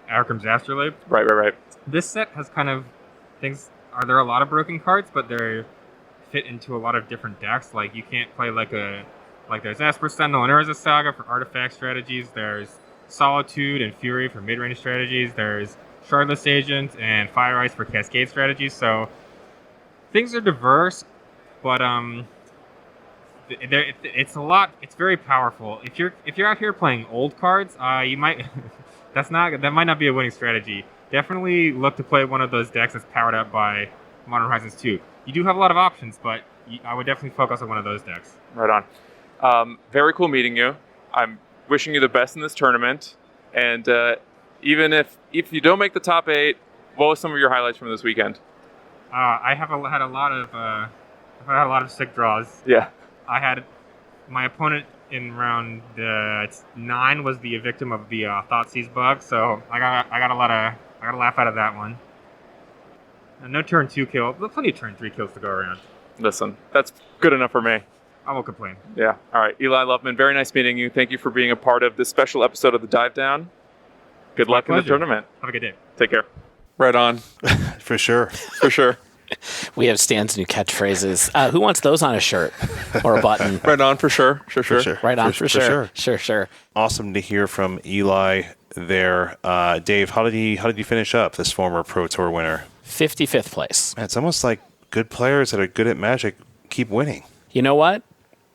Arcum's Astrolabe. Right. This set has kind of things... There are a lot of broken cards, but they fit into a lot of different decks. Like, you can't play there's Esper Sentinel and Urza Saga for artifact strategies. There's Solitude and Fury for mid-range strategies. There's Shardless Agent and Fire Ice for Cascade strategies. So things are diverse, but it's a lot. It's very powerful. If you're out here playing old cards, you might that might not be a winning strategy. Definitely look to play one of those decks that's powered up by Modern Horizons 2. You do have a lot of options, but I would definitely focus on one of those decks. Right on. Very cool meeting you. I'm wishing you the best in this tournament. And even if you don't make the top 8, what was some of your highlights from this weekend? I had a lot of sick draws. Yeah. I had my opponent in round 9 was the victim of the Thoughtseize bug, so I got a laugh out of that one. And no turn 2 kill, but plenty of turn 3 kills to go around. Listen, that's good enough for me. I won't complain. Yeah. All right. Eli Loveman, very nice meeting you. Thank you for being a part of this special episode of the Dive Down. Good luck in the tournament. Have a good day. Take care. Right on. For sure. For sure. We have Stan's new catchphrases. Who wants those on a shirt or a button? Right on, for sure. Sure. Right on, for sure. Sure. Awesome to hear from Eli there. Dave, how did he finish up, this former Pro Tour winner? 55th place. Man, it's almost like good players that are good at Magic keep winning. You know what?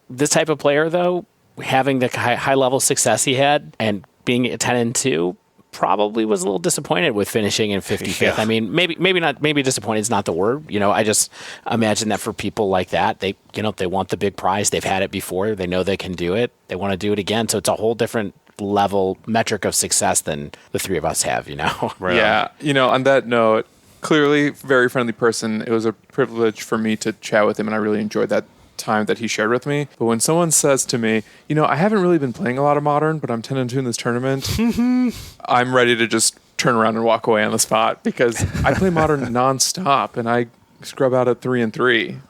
This type of player, though, having the high level success he had and being at 10-2, probably was a little disappointed with finishing in 55th. Yeah. I mean, maybe disappointed is not the word. I just imagine that for people like that, they want the big prize. They've had it before. They know they can do it. They want to do it again. So it's a whole different level metric of success than the three of us have, Right. Yeah. On that note, clearly very friendly person. It was a privilege for me to chat with him, and I really enjoyed that time that he shared with me. But when someone says to me, I haven't really been playing a lot of Modern, but I'm 10-2 in this tournament, I'm ready to just turn around and walk away on the spot, because I play Modern nonstop and I scrub out at 3-3.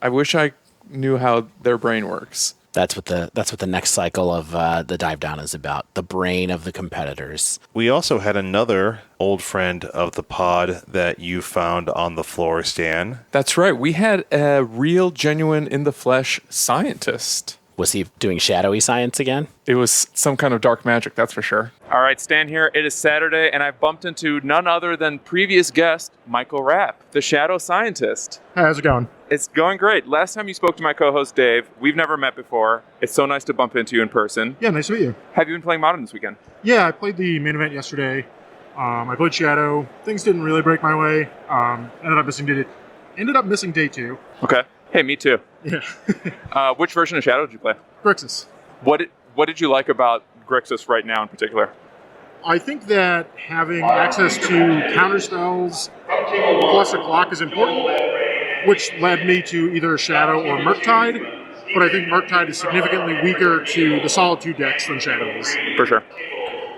I wish I knew how their brain works. That's what the next cycle of the dive down is about. The brain of the competitors. We also had another old friend of the pod that you found on the floor, Stan. That's right. We had a real, genuine, in the flesh scientist. Was he doing shadowy science again? It was some kind of dark magic, that's for sure. All right, Stan here. It is Saturday, and I've bumped into none other than previous guest, Michael Rapp, the shadow scientist. Hey, how's it going? It's going great. Last time you spoke to my co-host, Dave, we've never met before. It's so nice to bump into you in person. Yeah, nice to meet you. Have you been playing Modern this weekend? Yeah, I played the main event yesterday. I played Shadow. Things didn't really break my way. Ended up missing day 2. Okay. Hey, me too. Yeah. Which version of Shadow did you play? Grixis. What did you like about Grixis right now in particular? I think that having access to counter spells plus a clock is important, which led me to either Shadow or Murktide, but I think Murktide is significantly weaker to the Solitude decks than Shadow is. For sure.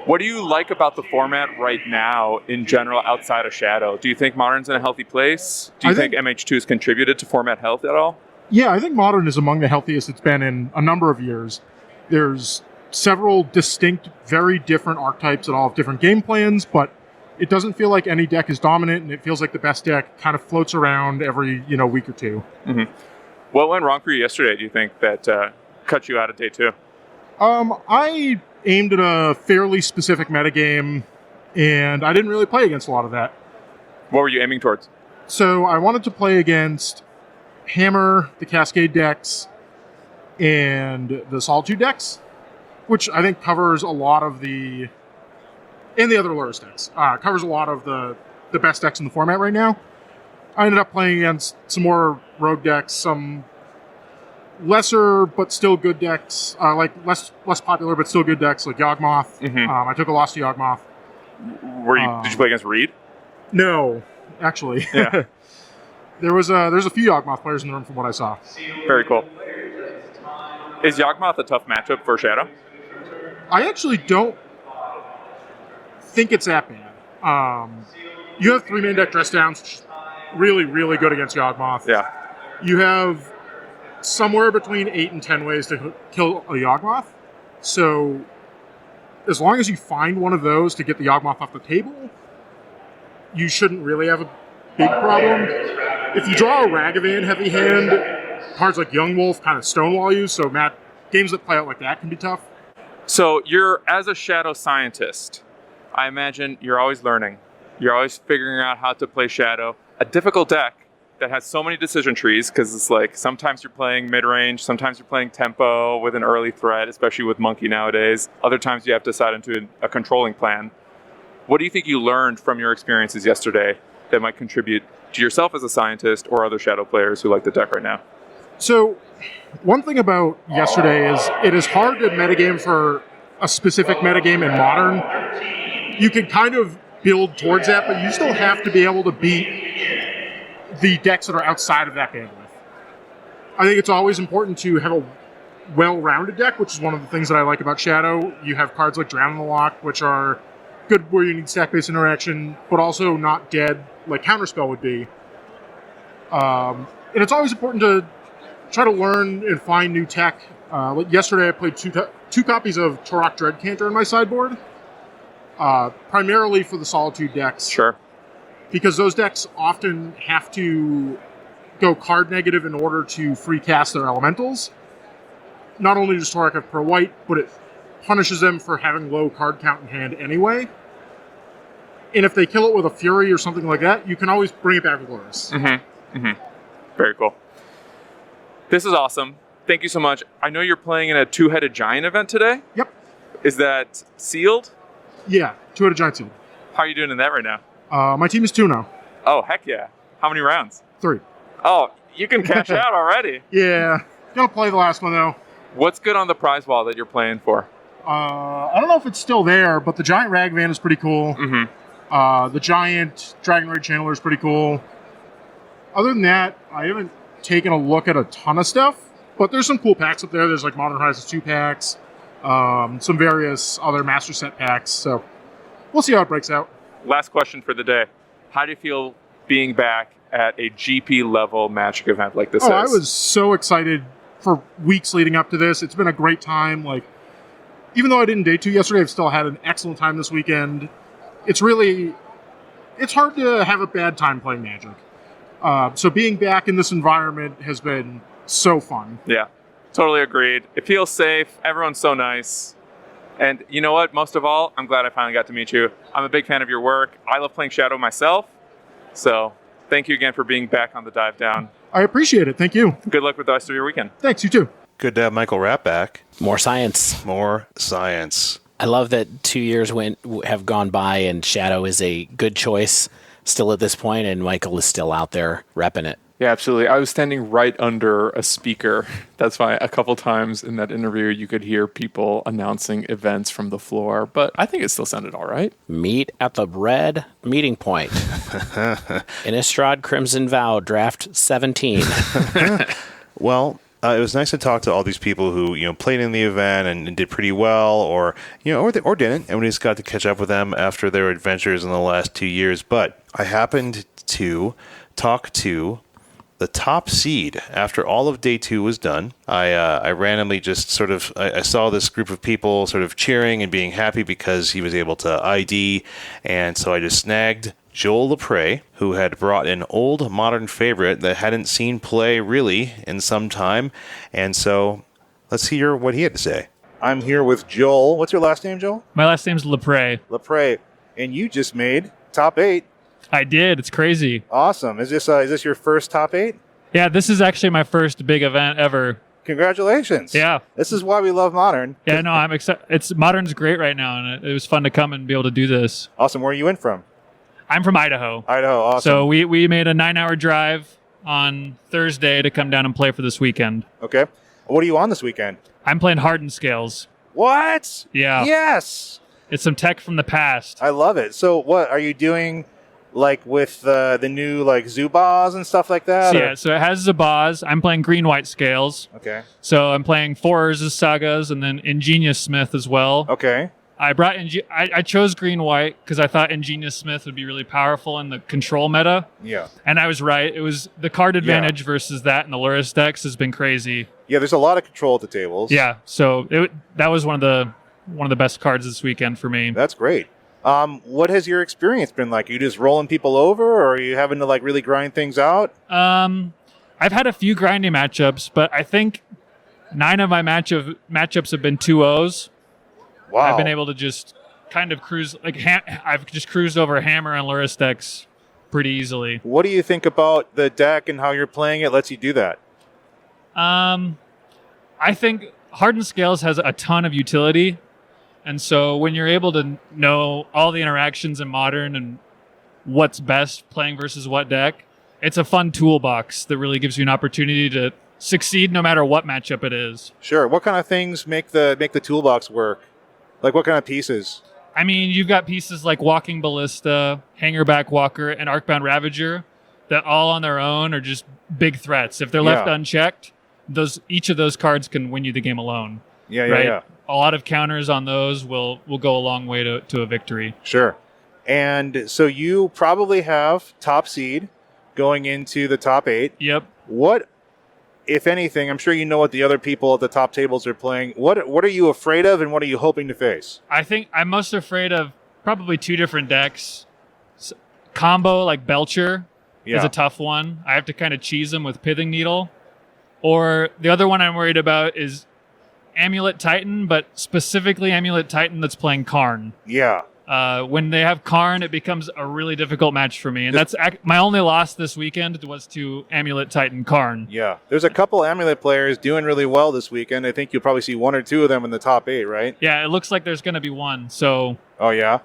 What do you like about the format right now in general outside of Shadow? Do you think Modern's in a healthy place? Do you think MH2 has contributed to format health at all? Yeah, I think Modern is among the healthiest it's been in a number of years. There's several distinct, very different archetypes that all have different game plans, but it doesn't feel like any deck is dominant, and it feels like the best deck kind of floats around every week or two. Mm-hmm. What went wrong for you yesterday, do you think, that cut you out of day 2? I aimed at a fairly specific metagame, and I didn't really play against a lot of that. What were you aiming towards? So I wanted to play against Hammer, the Cascade decks, and the Solitude decks, which I think covers a lot of the... and the other Lurrus decks. Covers a lot of the best decks in the format right now. I ended up playing against some more rogue decks, some lesser but still good decks, like less popular but still good decks, like Yawgmoth. Mm-hmm. I took a loss to Yawgmoth. Did you play against Reid? No, actually. Yeah. There's a few Yawgmoth players in the room from what I saw. Very cool. Is Yawgmoth a tough matchup for Shadow? I actually don't think it's that bad. You have 3 main deck dress downs, which is really, really good against Yawgmoth. Yeah. You have somewhere between 8 and 10 ways to kill a Yawgmoth. So as long as you find one of those to get the Yawgmoth off the table, you shouldn't really have a big problem. If you draw a Ragavan heavy hand, cards like Yawgmoth kind of stonewall you, so games that play out like that can be tough. So you're, as a Shadow scientist, I imagine you're always learning. You're always figuring out how to play Shadow. A difficult deck that has so many decision trees, because it's like sometimes you're playing mid-range, sometimes you're playing tempo with an early threat, especially with Monkey nowadays. Other times you have to decide into a controlling plan. What do you think you learned from your experiences yesterday that might contribute to yourself as a scientist or other Shadow players who like the deck right now? So one thing about yesterday is it is hard to metagame for a specific metagame in Modern. You can kind of build towards that, but you still have to be able to beat the decks that are outside of that bandwidth. I think it's always important to have a well-rounded deck, which is one of the things that I like about Shadow. You have cards like Drown in the Loch, which are good where you need stack-based interaction, but also not dead like Counterspell would be. And it's always important to try to learn and find new tech. Like yesterday I played two copies of Torok Dreadcanter in my sideboard, primarily for the Solitude decks. Sure. Because those decks often have to go card negative in order to free cast their elementals. Not only does Torok have pro white, but it punishes them for having low card count in hand anyway. And if they kill it with a Fury or something like that, you can always bring it back with Lurrus. Mm-hmm. Mm-hmm. Very cool. This is awesome. Thank you so much. I know you're playing in a 2-headed giant event today. Yep. Is that sealed? Yeah, 2-headed giant sealed. How are you doing in that right now? My team is 2 now. Oh, heck yeah. How many rounds? 3. Oh, you can cash out already. Yeah. Gonna play the last one, though. What's good on the prize wall that you're playing for? I don't know if it's still there, but the giant Ragvan is pretty cool. Mm-hmm. The giant Dragon Raid Channeler is pretty cool. Other than that, I haven't taken a look at a ton of stuff, but there's some cool packs up there. There's like Modern Horizons 2 packs, some various other Master Set packs, so we'll see how it breaks out. Last question for the day. How do you feel being back at a GP level Magic event like this is? I was so excited for weeks leading up to this. It's been a great time. Like, even though I didn't day 2 yesterday, I've still had an excellent time this weekend. It's hard to have a bad time playing Magic. So being back in this environment has been so fun. Yeah, totally agreed. It feels safe. Everyone's so nice. And you know what? Most of all, I'm glad I finally got to meet you. I'm a big fan of your work. I love playing Shadow myself. So thank you again for being back on the Dive Down. I appreciate it. Thank you. Good luck with the rest of your weekend. Thanks, you too. Good to have Michael Rapp back. More science. More science. I love that 2 years have gone by and Shadow is a good choice still at this point, and Michael is still out there repping it. Yeah, absolutely. I was standing right under a speaker. That's why a couple times in that interview you could hear people announcing events from the floor, but I think it still sounded all right. Meet at the Red Meeting Point. Innistrad Crimson Vow, Draft 17. Well, it was nice to talk to all these people who played in the event and did pretty well, or didn't, and we just got to catch up with them after their adventures in the last 2 years. But I happened to talk to the top seed after all of day 2 was done. I randomly just I saw this group of people sort of cheering and being happy because he was able to ID, and so I just snagged Joel Lapray, who had brought an old Modern favorite that hadn't seen play really in some time. And so let's hear what he had to say. I'm here with Joel. What's your last name, Joel? My last name's Lapray. Lapray. And you just made top 8. I did. It's crazy. Awesome. Is this your first top 8? Yeah, this is actually my first big event ever. Congratulations. Yeah. This is why we love Modern. Yeah, no, I'm excited. Modern's great right now, and it was fun to come and be able to do this. Awesome. Where are you in from? I'm from Idaho. Idaho, awesome. So we made a 9-hour drive on Thursday to come down and play for this weekend. Okay. What are you on this weekend? I'm playing Hardened Scales. What? Yeah. Yes. It's some tech from the past. I love it. So what are you doing, like with the new like Zubaz and stuff like that? So it has Zubaz. I'm playing green-white Scales. Okay. So I'm playing 4 Urza's Sagas and then Ingenious Smith as well. Okay. I chose green-white because I thought Ingenious Smith would be really powerful in the control meta. Yeah. And I was right. It was the card advantage versus that in the Lurrus decks has been crazy. Yeah, there's a lot of control at the tables. Yeah, so that was one of the best cards this weekend for me. That's great. What has your experience been like? Are you just rolling people over, or are you having to like really grind things out? I've had a few grinding matchups, but I think 9 of my matchups have been 2-0s. Wow. I've been able to just kind of cruise, I've just cruised over Hammer and Lurrus decks pretty easily. What do you think about the deck and how you're playing it lets you do that? I think Hardened Scales has a ton of utility, and so when you're able to know all the interactions in Modern and what's best playing versus what deck, it's a fun toolbox that really gives you an opportunity to succeed no matter what matchup it is. Sure. What kind of things make the toolbox work? Like what kind of pieces? I mean, you've got pieces like Walking Ballista, Hangerback Walker, and Arcbound Ravager that all on their own are just big threats. If they're left unchecked, each of those cards can win you the game alone. Yeah. A lot of counters on those will go a long way to a victory. Sure. And so you probably have top seed going into the top 8. Yep. What, if anything, I'm sure you know what the other people at the top tables are playing. What are you afraid of, and what are you hoping to face? I think I'm most afraid of probably 2 different decks. Combo like Belcher is a tough one. I have to kind of cheese them with Pithing Needle. Or the other one I'm worried about is Amulet Titan, but specifically Amulet Titan that's playing Karn. Yeah. When they have Karn, it becomes a really difficult match for me. And that's my only loss this weekend was to Amulet Titan Karn. Yeah. There's a couple Amulet players doing really well this weekend. I think you'll probably see one or two of them in the top 8, right? Yeah, it looks like there's going to be one. So. Oh, yeah?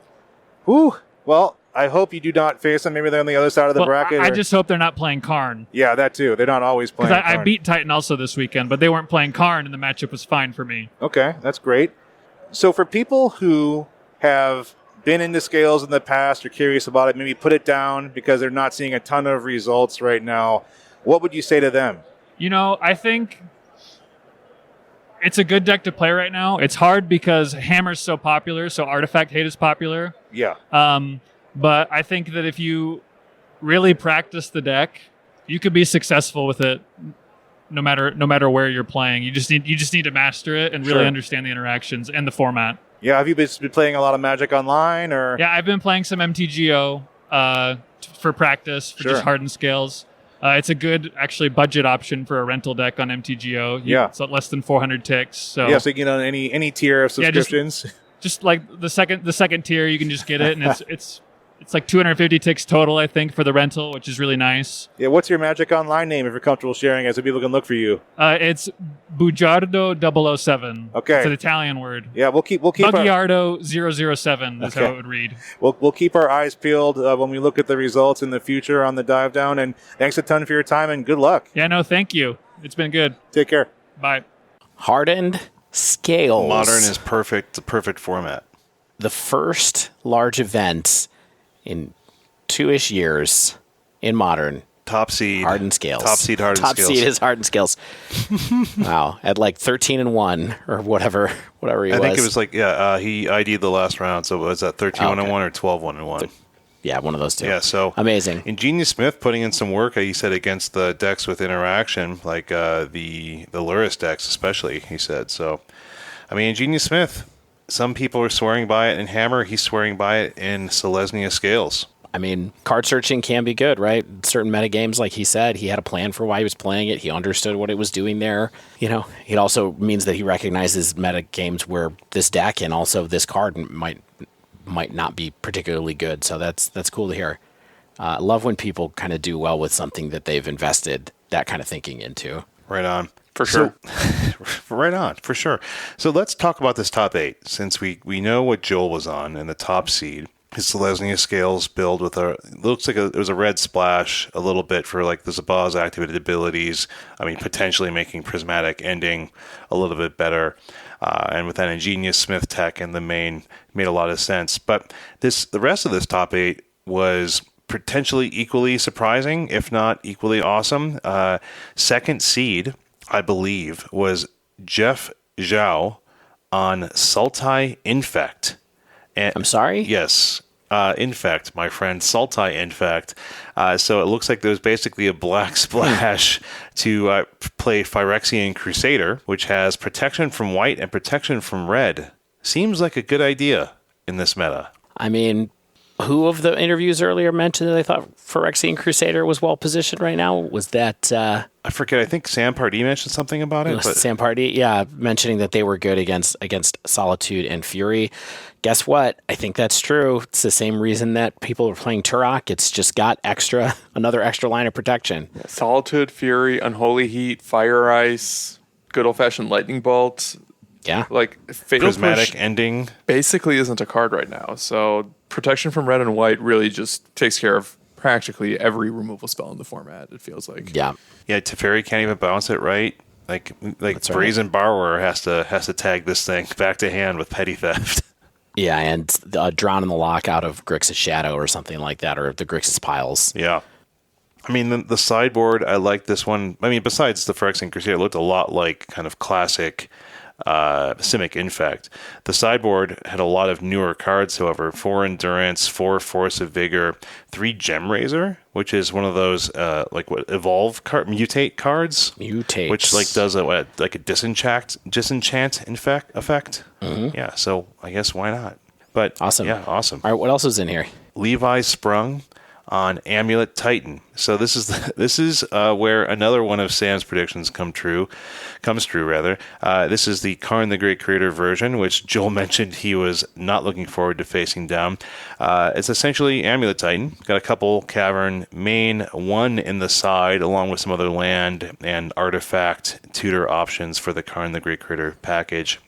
Whew. Well, I hope you do not face them. Maybe they're on the other side of the bracket. I just hope they're not playing Karn. Yeah, that too. They're not always playing Karn. Because I beat Titan also this weekend, but they weren't playing Karn, and the matchup was fine for me. Okay, that's great. So for people who have been into Scales in the past or curious about it, maybe put it down because they're not seeing a ton of results right now, what would you say to them? I think it's a good deck to play right now. It's hard because Hammer's so popular, so Artifact Hate is popular. Yeah. But I think that if you really practice the deck, you could be successful with it no matter where you're playing. You just need to master it and really understand the interactions and the format. Yeah, have you been playing a lot of Magic Online or? Yeah, I've been playing some MTGO for practice for just Hardened Scales. It's a good actually budget option for a rental deck on MTGO. It's less than 400 ticks. So so you can get on any tier of subscriptions. Yeah, just like the second tier, you can just get it, and it's like 250 ticks total, I think, for the rental, which is really nice. Yeah, what's your Magic Online name if you're comfortable sharing it so people can look for you? It's Bugiardo 007. Okay. It's an Italian word. Yeah, we'll keep Bugiardo 007 is how it would read. We'll keep our eyes peeled when we look at the results in the future on the dive down. And thanks a ton for your time and good luck. Yeah, no, thank you. It's been good. Take care. Bye. Hardened Scales. Modern is perfect. The perfect format. The first large event in 2-ish years in Modern. Top seed. Hardened Scales. Top seed Hardened Scales. Top seed is Hardened Scales. Wow. At like 13-1 or whatever he was. I think it was like, he ID'd the last round. So was that 13-1 or 12-1? Yeah, one of those two. Yeah, so amazing. Ingenious Smith putting in some work, he said, against the decks with interaction, like the Lurrus decks especially, he said. So, I mean, Ingenious Smith, some people are swearing by it in Hammer. He's swearing by it in Selesnya Scales. I mean, card searching can be good, right? Certain metagames, like he said, he had a plan for why he was playing it. He understood what it was doing there. It also means that he recognizes metagames where this deck and also this card might not be particularly good. So that's cool to hear. I love when people kind of do well with something that they've invested that kind of thinking into. Right on. For sure. Right on, for sure. So let's talk about this top 8, since we know what Joel was on in the top seed. His Selesnya Scales build with looks like it was a red splash a little bit for like the Zabaz activated abilities. I mean, potentially making Prismatic Ending a little bit better. And with that Ingenious Smith tech in the main, made a lot of sense. But the rest of this top 8 was potentially equally surprising, if not equally awesome. Second seed, I believe, was Jeff Zhao on Sultai Infect. I'm sorry? Yes. Infect, my friend. Sultai Infect. So it looks like there was basically a black splash to play Phyrexian Crusader, which has protection from white and protection from red. Seems like a good idea in this meta. I mean, who of the interviews earlier mentioned that they thought Phyrexian Crusader was well positioned right now? Was that... I forget. I think Sam Pardee mentioned something about it. But Sam Pardee, yeah, mentioning that they were good against Solitude and Fury. Guess what? I think that's true. It's the same reason that people are playing Turok. It's just got another extra line of protection. Yeah, Solitude, Fury, Unholy Heat, Fire Ice, good old-fashioned Lightning Bolt. Yeah. Like Fatal Prismatic Push Ending basically isn't a card right now. So protection from red and white really just takes care of practically every removal spell in the format, it feels like. Yeah. Yeah, Teferi can't even bounce it right. Like That's Brazen Borrower has to tag this thing back to hand with Petty Theft. Yeah, and Drawn in the Lock out of Grixis Shadow or something like that, or the Grixis Piles. Yeah. I mean, the sideboard, I like this one. I mean, besides the Phyrexian Crusader, it looked a lot like kind of classic Simic Infect. The sideboard had a lot of newer cards, however. 4 Endurance, 4 Force of Vigor, 3 Gem Raiser, which is one of those Evolve Mutate cards. Mutate. Which does a disenchant effect. Mm-hmm. Yeah, so I guess why not? But awesome. Yeah, awesome. All right, what else is in here? Levi Sprung on Amulet Titan. So this is where another one of Sam's predictions comes true. This is the Karn the Great Creator version, which Joel mentioned he was not looking forward to facing down. It's essentially Amulet Titan. Got a couple cavern main, one in the side, along with some other land and artifact tutor options for the Karn the Great Creator package.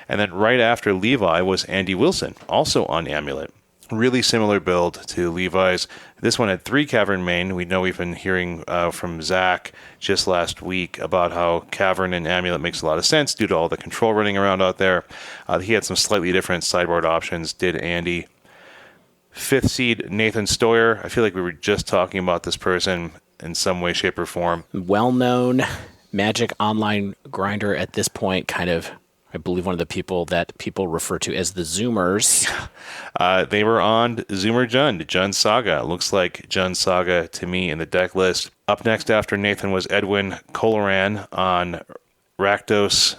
And then right after Levi was Andy Wilson, also on Amulet. Really similar build to Levi's. This one had 3 Cavern main. We know we've been hearing from Zach just last week about how Cavern and Amulet makes a lot of sense due to all the control running around out there. He had some slightly different sideboard options, did Andy. 5th seed, Nathan Stoyer. I feel like we were just talking about this person in some way, shape, or form. Well-known Magic online grinder at this point, kind of, I believe, one of the people that people refer to as the Zoomers. They were on Zoomer Jund Saga. It looks like Jund Saga to me in the deck list. Up next after Nathan was Edwin Coloran on Rakdos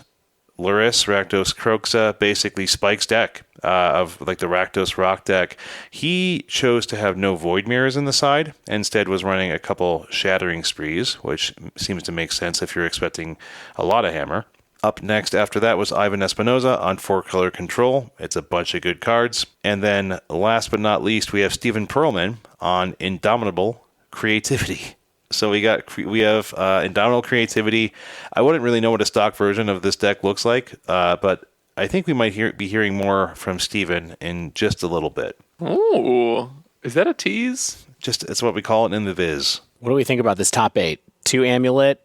Lurrus, Rakdos Kroxa, basically Spike's deck of like the Rakdos Rock deck. He chose to have no Void Mirrors in the side. Instead was running a couple Shattering Sprees, which seems to make sense if you're expecting a lot of hammer. Up next after that was Ivan Espinoza on 4-color control. It's a bunch of good cards. And then last but not least, we have Steve Pearlman on Indomitable Creativity. So we have Indomitable Creativity. I wouldn't really know what a stock version of this deck looks like, but I think we might be hearing more from Steven in just a little bit. Oh, is that a tease? It's what we call it in the Viz. What do we think about this top 8? 2 Amulet,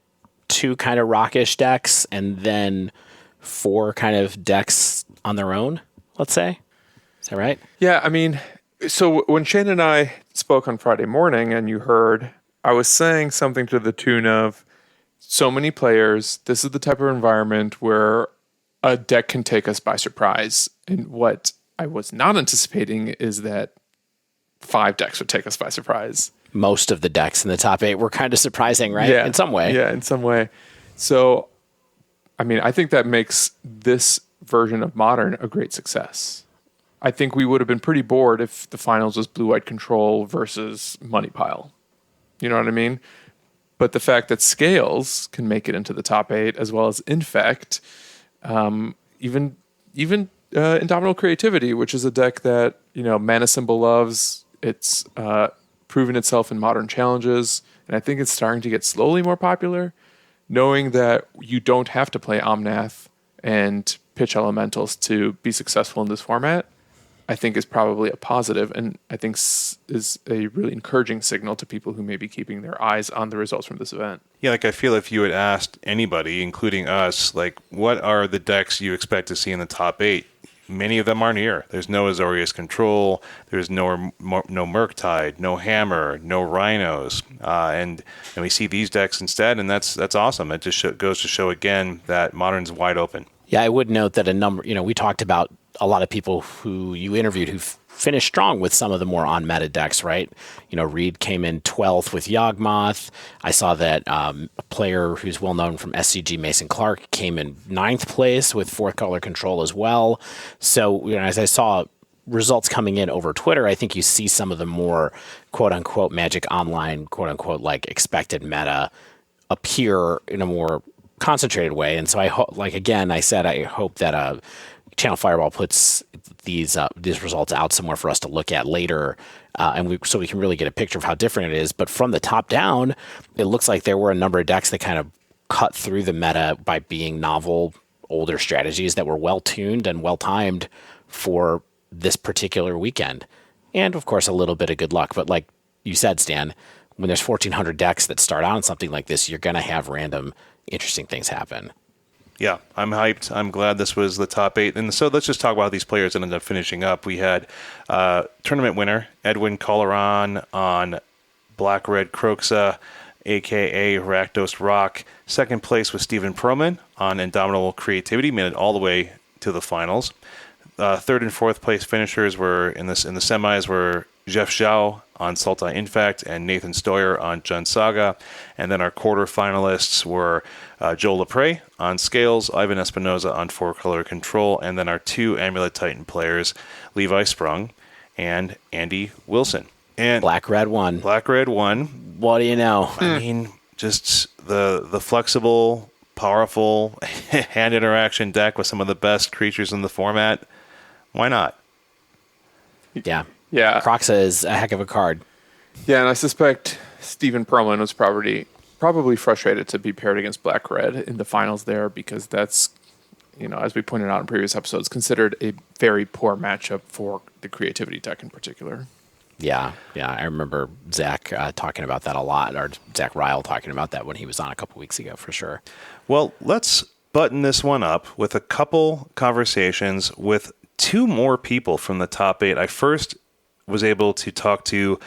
2 kind of rockish decks, and then 4 kind of decks on their own, let's say. Is that right? Yeah, I mean, so when Shane and I spoke on Friday morning and you heard, I was saying something to the tune of, so many players, this is the type of environment where a deck can take us by surprise. And what I was not anticipating is that 5 decks would take us by surprise. Most of the decks in the top 8 were kind of surprising, right? Yeah. In some way. Yeah, in some way. So, I mean, I think that makes this version of Modern a great success. I think we would have been pretty bored if the finals was Blue-White Control versus Money Pile. You know what I mean? But the fact that Scales can make it into the top 8, as well as Infect, even Indomitable Creativity, which is a deck that, Mana Symbol loves. It's proven itself in Modern challenges, and I think it's starting to get slowly more popular. Knowing that you don't have to play Omnath and pitch elementals to be successful in this format, I think is probably a positive, and I think is a really encouraging signal to people who may be keeping their eyes on the results from this event. Yeah, I feel if you had asked anybody, including us, what are the decks you expect to see in the top 8? Many of them aren't here. There's no Azorius Control. There's no Murktide, no Hammer, no Rhinos, and we see these decks instead, and that's awesome. It just goes to show again that Modern's wide open. Yeah, I would note that we talked about a lot of people who you interviewed who finished strong with some of the more on-meta decks, right? Reid came in 12th with Yawgmoth. I saw that a player who's well-known from SCG, Mason Clark, came in 9th place with 4-color control as well. So, as I saw results coming in over Twitter, I think you see some of the more quote-unquote Magic Online, quote-unquote, expected meta appear in a more concentrated way. And so I hope, I said, I hope that Channel Fireball puts these results out somewhere for us to look at later, so we can really get a picture of how different it is. But from the top down, it looks like there were a number of decks that kind of cut through the meta by being novel, older strategies that were well-tuned and well-timed for this particular weekend. And, of course, a little bit of good luck. But like you said, Stan, when there's 1,400 decks that start out on something like this, you're going to have random interesting things happen. Yeah, I'm hyped. I'm glad this was the top 8. And so let's just talk about how these players ended up finishing up. We had tournament winner Edwin Coloran on Black Red Kroxa, a.k.a. Rakdos Rock. Second place was Steve Pearlman on Indomitable Creativity, made it all the way to the finals. Third and fourth place finishers were in the semis were Jeff Zhao on Sultai Infect and Nathan Stoyer on Jund Saga. And then our quarterfinalists were Joel Lapray on Scales, Ivan Espinoza on 4-color control, and then our 2 Amulet Titan players, Levi Sprung and Andy Wilson. And Black Red 1. Black Red 1. What do you know? I mean, just the flexible, powerful hand interaction deck with some of the best creatures in the format. Why not? Yeah. Yeah. Kroxa is a heck of a card. Yeah, and I suspect Stephen Pearlman was probably frustrated to be paired against Black Red in the finals there, because that's, as we pointed out in previous episodes, considered a very poor matchup for the creativity deck in particular. Yeah. I remember Zach talking about that a lot, or Zach Ryle talking about that when he was on a couple weeks ago, for sure. Well, let's button this one up with a couple conversations with two more people from the top 8. I first was able to talk to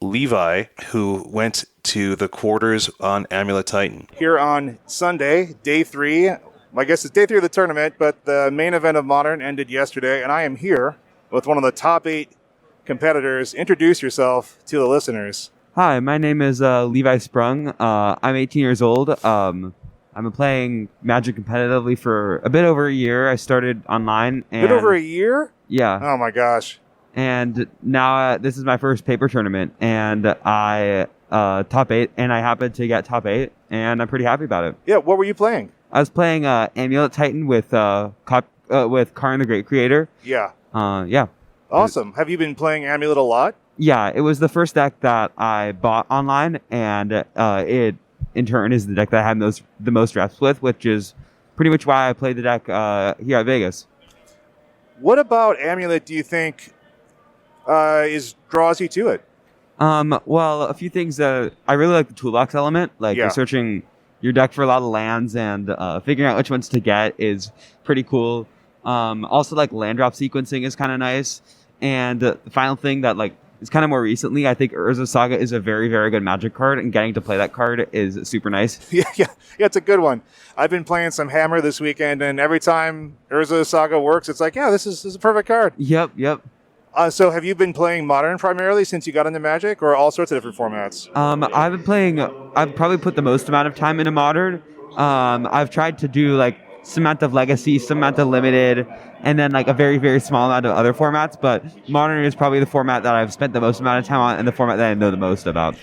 Levi, who went to the quarters on Amulet Titan. Here on Sunday, day 3. I guess it's day 3 of the tournament, but the main event of Modern ended yesterday, and I am here with one of the top 8 competitors. Introduce yourself to the listeners. Hi, my name is Levi Sprung. I'm 18 years old. I've been playing Magic competitively for a bit over a year. I started online. A bit over a year? Yeah. Oh my gosh. And now this is my first paper tournament, and I top 8, and I happened to get top 8, and I'm pretty happy about it. Yeah, what were you playing? I was playing Amulet Titan with Karn the Great Creator. Yeah. Yeah. Awesome. Have you been playing Amulet a lot? Yeah, it was the first deck that I bought online, and it in turn is the deck that I had the most reps with, which is pretty much why I played the deck here at Vegas. What about Amulet do you think draws you to it? Well, a few things. I really like the toolbox element. Researching your deck for a lot of lands and figuring out which ones to get is pretty cool. Also, land drop sequencing is kind of nice. And the final thing that is kind of more recently, I think Urza Saga is a very, very good Magic card, and getting to play that card is super nice. Yeah, it's a good one. I've been playing some Hammer this weekend, and every time Urza Saga works, it's this is a perfect card. Yep. So have you been playing Modern primarily since you got into Magic, or all sorts of different formats? I've been playing, I've probably put the most amount of time into Modern. I've tried to do some amount of Legacy, some amount of Limited, and then a very, very small amount of other formats. But Modern is probably the format that I've spent the most amount of time on, and the format that I know the most about.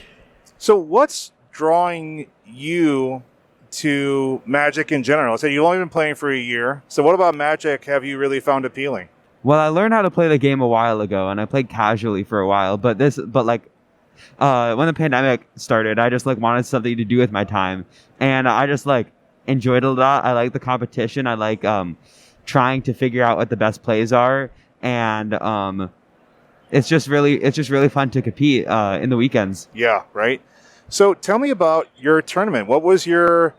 So what's drawing you to Magic in general? So you've only been playing for a year. So what about Magic have you really found appealing? Well, I learned how to play the game a while ago, and I played casually for a while. But when the pandemic started, I just wanted something to do with my time, and I just enjoyed it a lot. I like the competition. I like trying to figure out what the best plays are, and it's just really fun to compete in the weekends. Yeah, right. So tell me about your tournament. What was your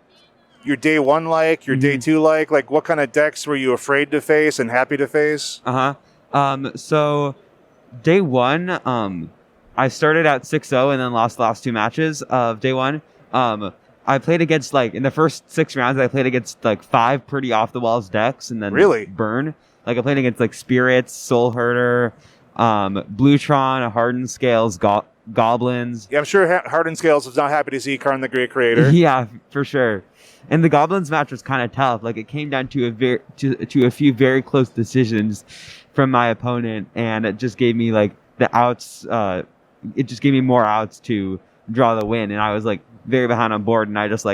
day 1 like? Your day 2 like? What kind of decks were you afraid to face and happy to face? So day 1, I started at 6-0 and then lost the last 2 matches of day 1. I played against in the first 6 rounds, I played against 5 pretty off the walls decks, and then really burn. I played against Spirits, Soul Herder, Bluetron, Hardened Scales, Goblins. Yeah, I'm sure Hardened Scales was not happy to see Karn the Great Creator. Yeah, for sure. And the Goblins match was kind of tough. It came down to a few very close decisions from my opponent, and it just gave me the outs. It just gave me more outs to draw the win, and I was very behind on board, and I just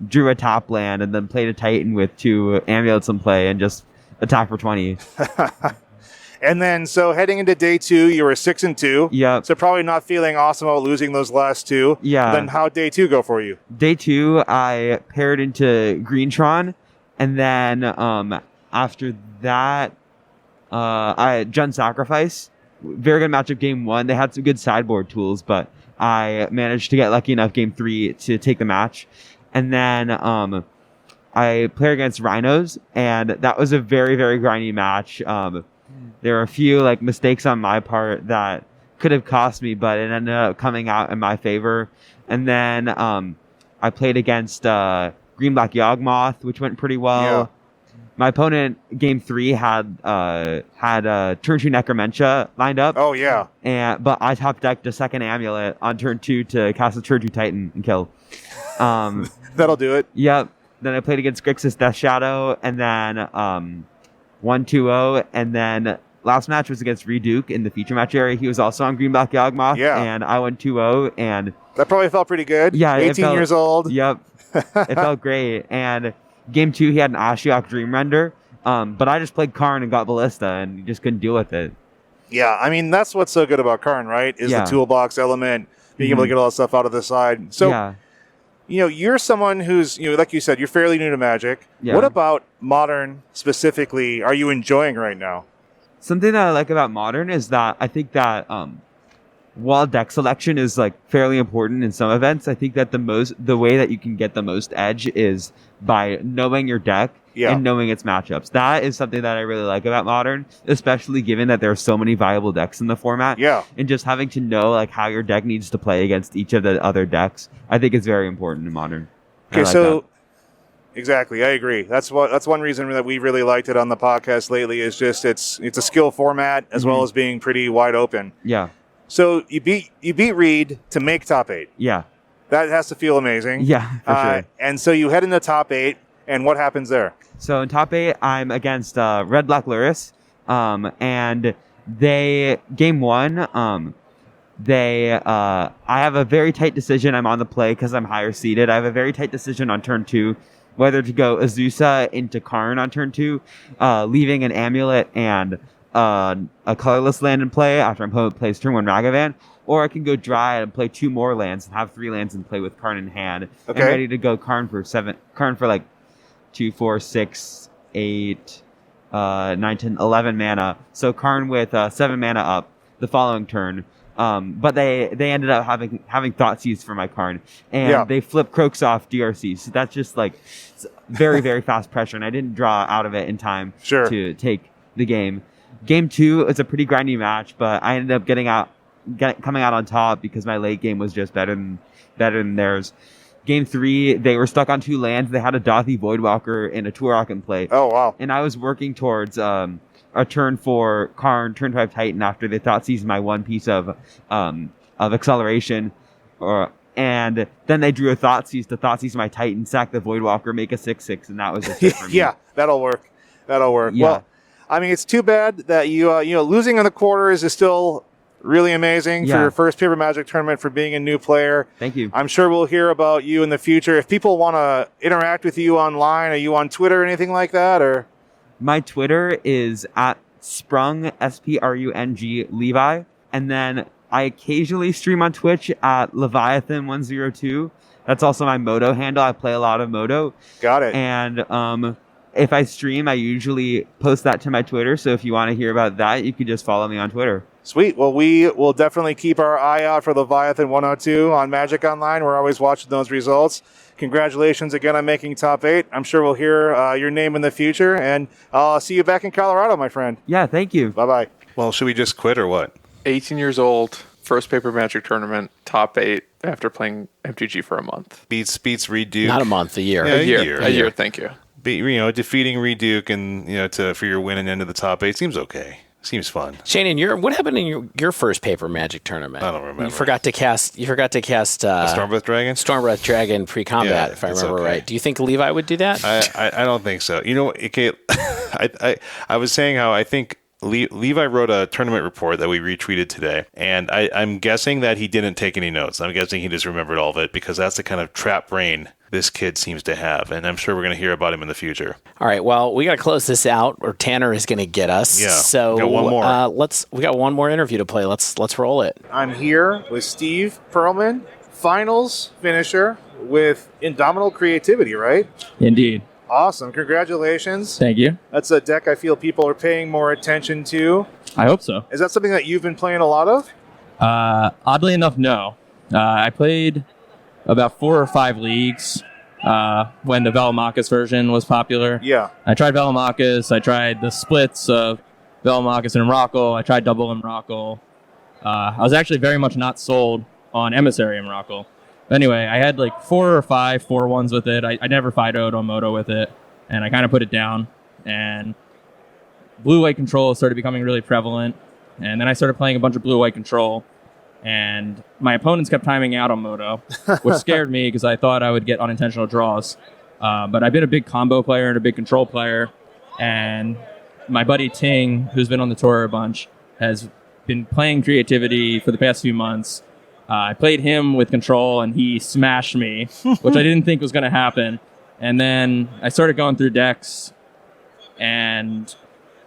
drew a top land and then played a Titan with 2 amulets in play and just attacked for 20. And then, so heading into day 2, you were 6-2. Yeah. So probably not feeling awesome about losing those last 2. Yeah. Then how'd day 2 go for you? Day 2, I paired into Greentron, and then after that, I Jund Sacrifice. Very good matchup game 1. They had some good sideboard tools, but I managed to get lucky enough game 3 to take the match. And then I played against Rhinos, and that was a very, very grindy match. There were a few mistakes on my part that could have cost me, but it ended up coming out in my favor. And then I played against Green-Black Yawgmoth, which went pretty well. Yeah. My opponent, game 3, had turn 2 Necromentia lined up. Oh, yeah. But I top decked a second Amulet on turn 2 to cast a turn 2 Titan and kill. That'll do it. Yep. Then I played against Grixis Shadow, and then 1-2-0, and then last match was against Reid Duke in the feature match area. He was also on Green Black Yawgmoth, and I went 2-0, and that probably felt pretty good. Yeah, 18 years old. Yep, it felt great. And game 2, he had an Ashiok Dream Render, but I just played Karn and got Ballista, and just couldn't deal with it. Yeah, I mean that's what's so good about Karn, right? Is the toolbox element, being able to get all that stuff out of the side. So. You're someone who's, like you said, you're fairly new to Magic. Yeah. What about Modern specifically are you enjoying right now? Something that I like about Modern is that I think that while deck selection is like fairly important in some events, I think that the way that you can get the most edge is by knowing your deck and knowing its matchups. That is something that I really like about Modern, especially given that there are so many viable decks in the format. Yeah. And just having to know like how your deck needs to play against each of the other decks, I think is very important in Modern. Okay, so exactly, I agree. That's one reason that we really liked it on the podcast lately is just it's a skill format as well as being pretty wide open. Yeah. So you beat Reid to make top 8. Yeah. That has to feel amazing. Yeah, for sure. And so you head into top 8, and what happens there? So in top 8, I'm against Rakdos Lurrus, and they game 1. I have a very tight decision. I'm on the play because I'm higher seeded. I have a very tight decision on turn 2, whether to go Azusa into Karn on turn 2, leaving an Amulet and a colorless land in play after my opponent plays turn 1 Ragavan, or I can go dry and play 2 more lands and have 3 lands in play with Karn in hand. Okay. And ready to go Karn for like 2, 4, 6, 8, 9, 10, 11 mana. So Karn with 7 mana up the following turn. But they ended up having Thoughtseize for my Karn. And they flipped Croaks off DRC. So that's just like very, very fast pressure. And I didn't draw out of it in time to take the game. Game 2 is a pretty grindy match, but I ended up coming out on top because my late game was just better than theirs. Game 3, they were stuck on 2 lands. They had a Dothy Voidwalker and a Turok in play. Oh, wow. And I was working towards a turn 4 Karn, turn 5 Titan after they Thoughtseize my one piece of acceleration. And then they drew a Thoughtseize to Thoughtseize my Titan, sack the Voidwalker, make a 6/6, and that was just it for me. Yeah, that'll work. Yeah. Well, I mean, it's too bad that you losing in the quarters is still really amazing for your first Paper Magic tournament, for being a new player. Thank you. I'm sure we'll hear about you in the future. If people want to interact with you online, are you on Twitter or anything like that? Or my Twitter is at Sprung, Sprung, Levi. And then I occasionally stream on Twitch at Leviathan102. That's also my Moto handle. I play a lot of Moto. Got it. And if I stream, I usually post that to my Twitter. So if you want to hear about that, you can just follow me on Twitter. Sweet. Well, we will definitely keep our eye out for Leviathan102 on Magic Online. We're always watching those results. Congratulations again on making top 8. I'm sure we'll hear your name in the future. And I'll see you back in Colorado, my friend. Yeah, thank you. Bye-bye. Well, should we just quit or what? 18 years old, first Paper Magic tournament, top 8 after playing MTG for a month. Beats Reid Duke. Not a month, a year. Yeah, A year, thank you. Defeating Reid Duke and for your win and into the top 8 seems okay. Seems fun. Shannon, what happened in your first Paper Magic tournament? I don't remember. You forgot to cast Stormbreath Dragon? Stormbreath Dragon pre-combat, if I remember right. Do you think Levi would do that? I don't think so. Okay, I was saying how I think Levi wrote a tournament report that we retweeted today, and I'm guessing that he didn't take any notes. I'm guessing he just remembered all of it because that's the kind of trap brain this kid seems to have, and I'm sure we're going to hear about him in the future. All right, well, we got to close this out, or Tanner is going to get us. Yeah, so we got one more. We got one more interview to play. Let's roll it. I'm here with Steve Pearlman, finals finisher with Indomitable Creativity, right? Indeed. Awesome. Congratulations. Thank you. That's a deck I feel people are paying more attention to. I hope so. Is that something that you've been playing a lot of? Oddly enough, no. I played about 4 or 5 leagues when the Velomachus version was popular. Yeah. I tried Velomachus. I tried the splits of Velomachus and Emrakul. I tried double Emrakul. I was actually very much not sold on Emissary Emrakul. Anyway, I had like 4 or 5 4-1s with it. I never Fido'd on Moto with it, and I kind of put it down. And blue-white control started becoming really prevalent, and then I started playing a bunch of blue-white control, and my opponents kept timing out on Moto, which scared me because I thought I would get unintentional draws. But I've been a big combo player and a big control player, and my buddy Ting, who's been on the tour a bunch, has been playing creativity for the past few months. I played him with control, and he smashed me, which I didn't think was going to happen. And then I started going through decks, and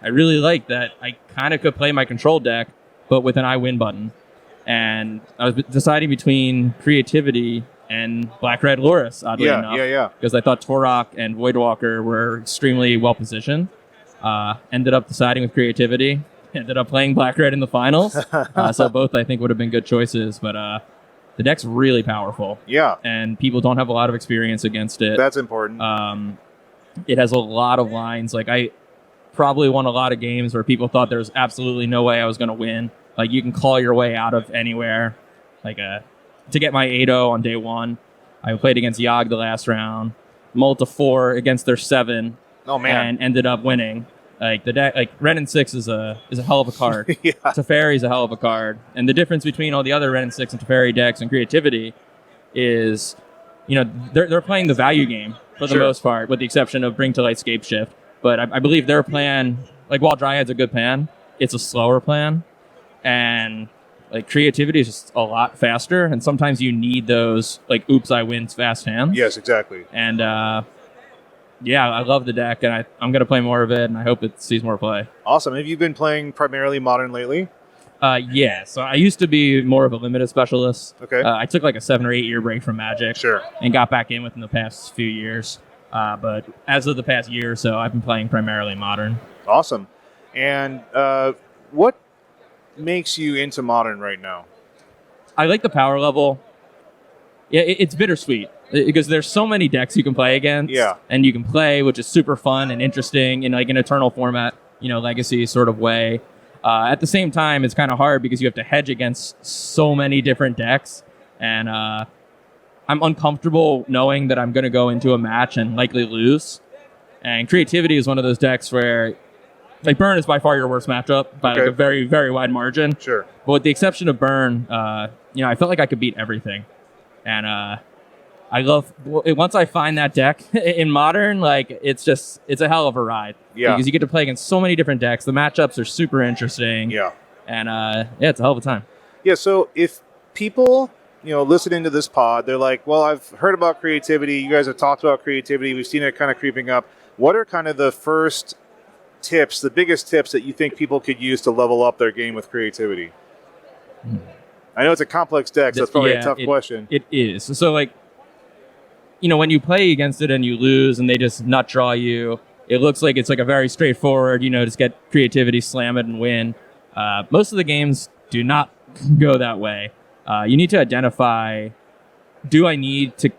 I really liked that I kind of could play my control deck, but with an I win button. And I was deciding between creativity and Black-Red Lurrus, oddly enough. Because I thought Torok and Voidwalker were extremely well positioned. Ended up deciding with creativity. Ended up playing Black-Red in the finals. So both, I think, would have been good choices. But the deck's really powerful. Yeah. And people don't have a lot of experience against it. That's important. It has a lot of lines. Like, I probably won a lot of games where people thought there was absolutely no way I was going to win. Like, you can call your way out of anywhere. Like, to get my 8-0 on day one, I played against Yawg the last round. Mulled 4 against their 7. Oh, man. And ended up winning. Like, the deck, like, Ren and 6 is a hell of a card. Teferi is a hell of a card. And the difference between all the other Ren and 6 and Teferi decks and creativity is, you know, they're playing the value game for the most part, with the exception of Bring to Light Scape Shift. But I believe their plan, like, while Dryad's a good plan, it's a slower plan. And, like, creativity is just a lot faster. And sometimes you need those, like, oops, I win fast hands. Yes, exactly. And, yeah, I love the deck, and I'm going to play more of it, and I hope it sees more play. Awesome. Have you been playing primarily Modern lately? Yeah. So I used to be more of a limited specialist. Okay. I took like a 7 or 8 year break from Magic. Sure. And got back in within the past few years. But as of the past year or so, I've been playing primarily Modern. Awesome. And what makes you into Modern right now? I like the power level. Yeah, it's bittersweet. Because there's so many decks you can play against, and you can play, which is super fun and interesting in like an Eternal format, you know, Legacy sort of way. At the same time, it's kind of hard because you have to hedge against so many different decks, and I'm uncomfortable knowing that I'm going to go into a match and likely lose. And Creativity is one of those decks where, like, Burn is by far your worst matchup by like a very, very wide margin. Sure. But with the exception of Burn, you know, I felt like I could beat everything, and I love, once I find that deck in Modern, like, it's a hell of a ride. Yeah. Because you get to play against so many different decks. The matchups are super interesting. Yeah. And, yeah, it's a hell of a time. Yeah, so if people, you know, listening to this pod, they're like, well, I've heard about creativity. You guys have talked about creativity. We've seen it kind of creeping up. What are kind of the first tips, the biggest tips that you think people could use to level up their game with creativity? I know it's a complex deck, so that's probably a tough question. It is. So, like, you know, when you play against it and you lose and they just nut draw you, it looks like it's like a very straightforward, you know, just get creativity, slam it, and win. Most of the games do not go that way. You need to identify, do I need to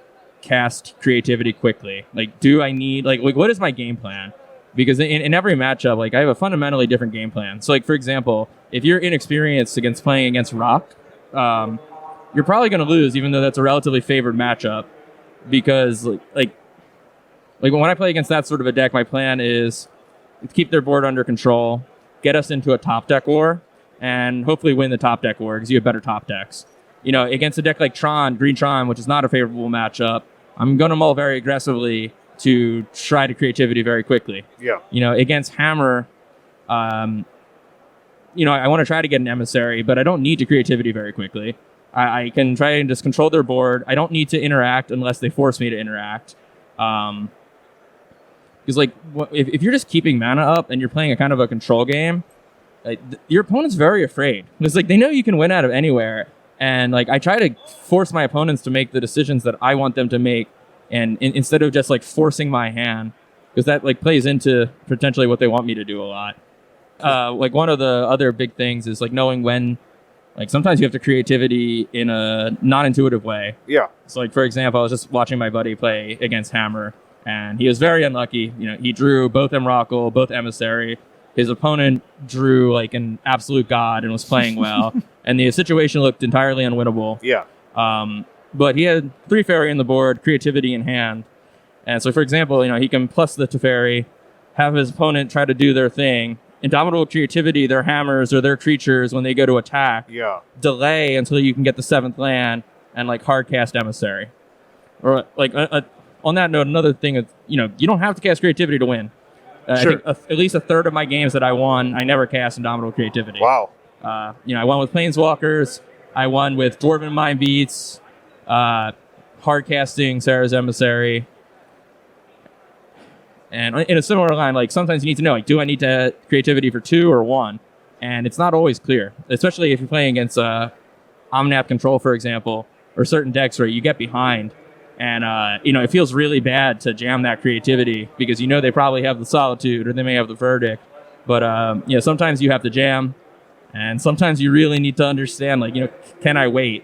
cast creativity quickly? Like, do I need, like what is my game plan? Because in every matchup, like, I have a fundamentally different game plan. So, like, for example, if you're inexperienced playing against Rock, you're probably going to lose, even though that's a relatively favored matchup. Because, like when I play against that sort of a deck, my plan is to keep their board under control, get us into a top deck war, and hopefully win the top deck war because you have better top decks. You know, against a deck like Green Tron, which is not a favorable matchup, I'm going to mull very aggressively to try to creativity very quickly. Yeah. You know, against Hammer, you know, I want to try to get an emissary, but I don't need to creativity very quickly. I can try and just control their board. I don't need to interact unless they force me to interact. Because, like, if you're just keeping mana up and you're playing a kind of a control game, like, your opponent's very afraid. It's like they know you can win out of anywhere. And, like, I try to force my opponents to make the decisions that I want them to make, and instead of just, like, forcing my hand, because that, like, plays into potentially what they want me to do a lot. Like, one of the other big things is, like, knowing when. Like, sometimes you have to creativity in a non-intuitive way. Yeah. So, like, for example, I was just watching my buddy play against Hammer, and he was very unlucky. You know, he drew both Emrakul, both Emissary. His opponent drew, like, an absolute god and was playing well. And the situation looked entirely unwinnable. Yeah. But he had 3 Fairy in the board, creativity in hand. And so, for example, you know, he can plus the Teferi, have his opponent try to do their thing, Indomitable Creativity, their hammers or their creatures, when they go to attack, delay until you can get the 7th land and, like, hard cast Emissary. Or, like, on that note, another thing is, you know, you don't have to cast Creativity to win. I think at least a third of my games that I won, I never cast Indomitable Creativity. Wow. I won with Planeswalkers. I won with Dwarven Mind Beats, hard casting Sarah's Emissary. And in a similar line, like sometimes you need to know, like, do I need to creativity for 2 or 1? And it's not always clear, especially if you're playing against Omnap Control, for example, or certain decks where you get behind. And, it feels really bad to jam that creativity because they probably have the Solitude or they may have the Verdict. But, sometimes you have to jam. And sometimes you really need to understand, like, can I wait?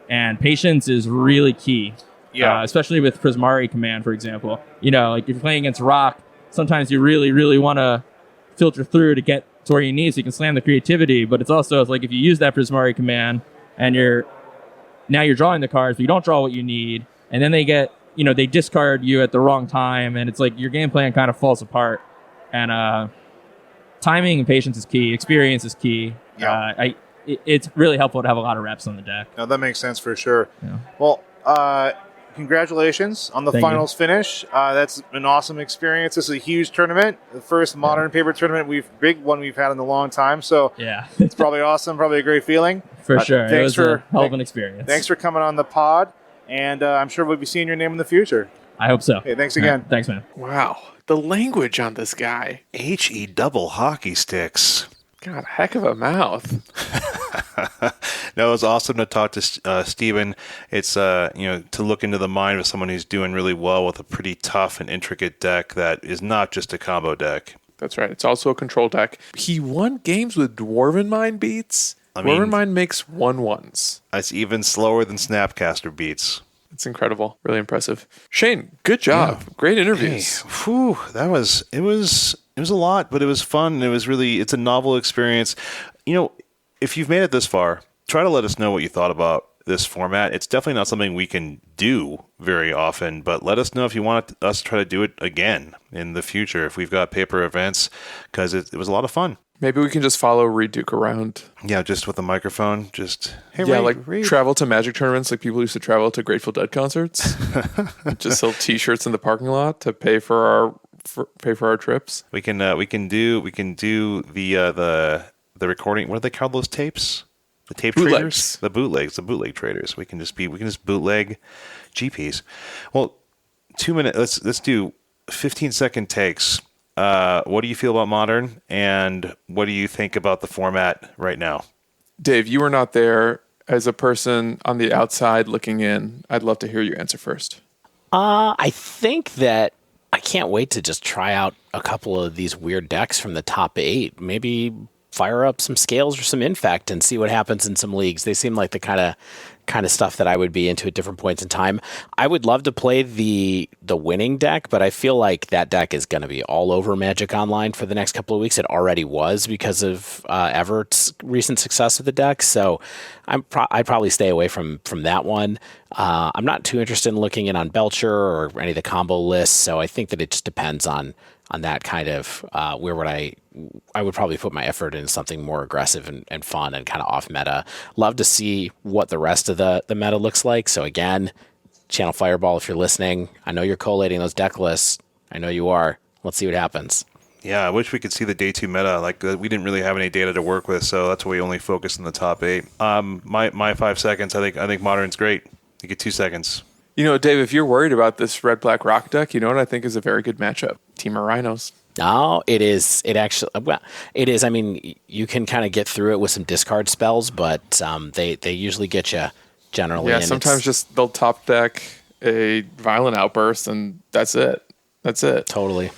And patience is really key. Yeah. Especially with Prismari Command, for example. Like if you're playing against Rock, sometimes you really, really want to filter through to get to where you need so you can slam the creativity. But it's like if you use that Prismari Command and you're drawing the cards, but you don't draw what you need, and then they get, they discard you at the wrong time, and it's like your game plan kind of falls apart. And timing and patience is key. Experience is key. Yeah. It's really helpful to have a lot of reps on the deck. No, that makes sense for sure. Yeah. Well, congratulations on the finals finish. That's an awesome experience. This is a huge tournament, the first modern paper tournament big one we've had in a long time. So yeah, it's probably awesome, probably a great feeling. For sure, it was a hell of an experience. Thanks for coming on the pod, and I'm sure we'll be seeing your name in the future. I hope so. Hey, thanks again. Thanks, man. Wow, the language on this guy. HE double hockey sticks. God, heck of a mouth. No, it was awesome to talk to Steven. It's to look into the mind of someone who's doing really well with a pretty tough and intricate deck that is not just a combo deck. That's right. It's also a control deck. He won games with Dwarven Mind Beats. Dwarven Mind makes 1/1s. That's even slower than Snapcaster Beats. It's incredible. Really impressive. Shane, good job. Yeah. Great interviews. Hey, it was a lot, but it was fun. It's a novel experience. If you've made it this far, try to let us know what you thought about this format. It's definitely not something we can do very often, but let us know if you want us to try to do it again in the future if we've got paper events, because it was a lot of fun. Maybe we can just follow Reid Duke around. Yeah, just with a microphone. Just, hey, Reid. Travel to Magic tournaments like people used to travel to Grateful Dead concerts. Just sell T-shirts in the parking lot to pay for our trips. We can do the recording. What do they call those tapes? The tape traders, the bootleg traders. We can just bootleg GPs. Well, 2 minutes. Let's do 15-second takes. What do you feel about Modern, and what do you think about the format right now? Dave, you were not there. As a person on the outside looking in, I'd love to hear you answer first. I think that I can't wait to just try out a couple of these weird decks from the top 8. Maybe fire up some Scales or some Infect and see what happens in some leagues. They seem like the kind of stuff that I would be into at different points in time. I would love to play the winning deck, but I feel like that deck is going to be all over Magic Online for the next couple of weeks. It already was because of Evert's recent success with the deck, so I'd probably stay away from that one. I'm not too interested in looking in on Belcher or any of the combo lists, so I think that it just depends on that kind of where would I would probably put my effort into something more aggressive and fun and kind of off meta. Love to see what the rest of the meta looks like. So again, Channel Fireball, if you're listening, I know you're collating those deck lists. I know you are. Let's see what happens. Yeah, I wish we could see the day 2 meta. Like we didn't really have any data to work with, so that's why we only focused on the top 8. My 5 seconds. I think Modern's great. You get 2 seconds. Dave, if you're worried about this red-black rock deck, you know what I think is a very good matchup? Team of Rhinos. No, it is. It actually, it is. I mean, you can kind of get through it with some discard spells, but they usually get you generally. Yeah, sometimes just they'll top deck a Violent Outburst, and that's it. Totally.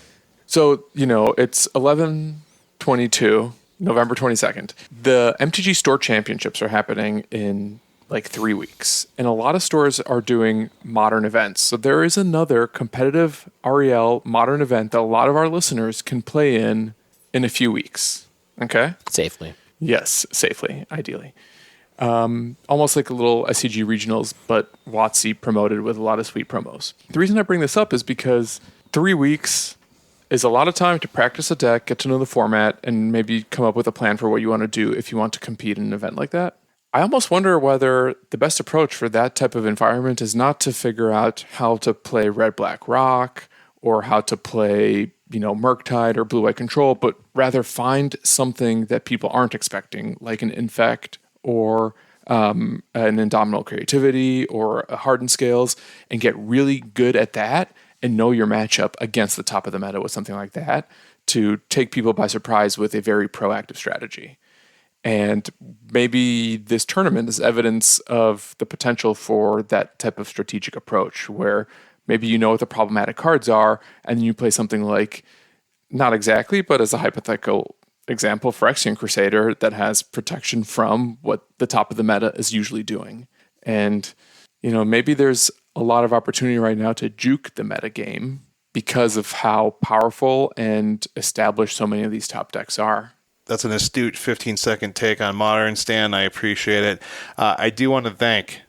So, it's 11/22, November 22nd. The MTG Store Championships are happening in like 3 weeks. And a lot of stores are doing modern events. So there is another competitive REL modern event that a lot of our listeners can play in a few weeks. Okay? Safely. Yes, safely, ideally. Almost like a little SCG regionals, but WotC promoted with a lot of sweet promos. The reason I bring this up is because 3 weeks is a lot of time to practice a deck, get to know the format, and maybe come up with a plan for what you want to do if you want to compete in an event like that. I almost wonder whether the best approach for that type of environment is not to figure out how to play red-black rock or how to play Murktide or Blue-White Control, but rather find something that people aren't expecting, like an Infect or an Indomitable Creativity or a Hardened Scales, and get really good at that and know your matchup against the top of the meta with something like that to take people by surprise with a very proactive strategy. And maybe this tournament is evidence of the potential for that type of strategic approach where maybe you know what the problematic cards are and then you play something like, not exactly, but as a hypothetical example, Phyrexian Crusader that has protection from what the top of the meta is usually doing. And, maybe there's a lot of opportunity right now to juke the meta game because of how powerful and established so many of these top decks are. That's an astute 15-second take on Modern, Stan. I appreciate it. I do want to thank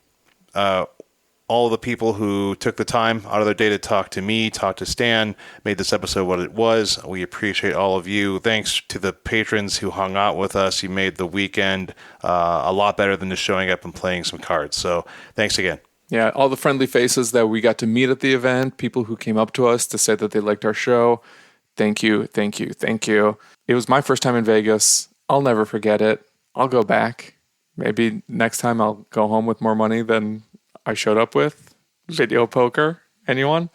all of the people who took the time out of their day to talk to me, talk to Stan, made this episode what it was. We appreciate all of you. Thanks to the patrons who hung out with us. You made the weekend a lot better than just showing up and playing some cards. So thanks again. Yeah, all the friendly faces that we got to meet at the event, people who came up to us to say that they liked our show. Thank you, thank you, thank you. It was my first time in Vegas. I'll never forget it. I'll go back. Maybe next time I'll go home with more money than I showed up with. Video poker. Anyone?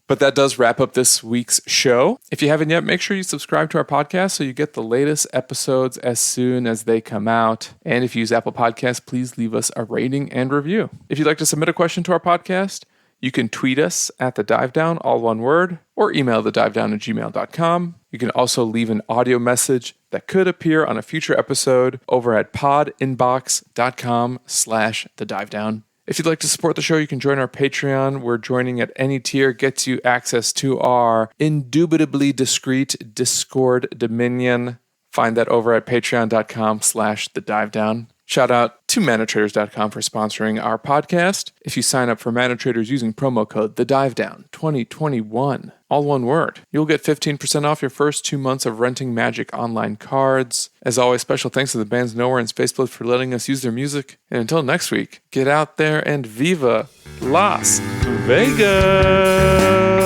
But that does wrap up this week's show. If you haven't yet, make sure you subscribe to our podcast so you get the latest episodes as soon as they come out. And if you use Apple Podcasts, please leave us a rating and review. If you'd like to submit a question to our podcast, you can tweet us at The Dive Down, all one word, or email thedivedown@gmail.com. You can also leave an audio message that could appear on a future episode over at podinbox.com/thedivedown. If you'd like to support the show, you can join our Patreon, where joining at any tier gets you access to our indubitably discreet Discord Dominion. Find that over at patreon.com/thedivedown. Shout out to manatraders.com for sponsoring our podcast. If you sign up for ManaTraders using promo code TheDiveDown2021, all one word, you'll get 15% off your first 2 months of renting Magic Online cards. As always, special thanks to the bands Nowhere and Spaceblood for letting us use their music. And until next week, get out there and viva Las Vegas!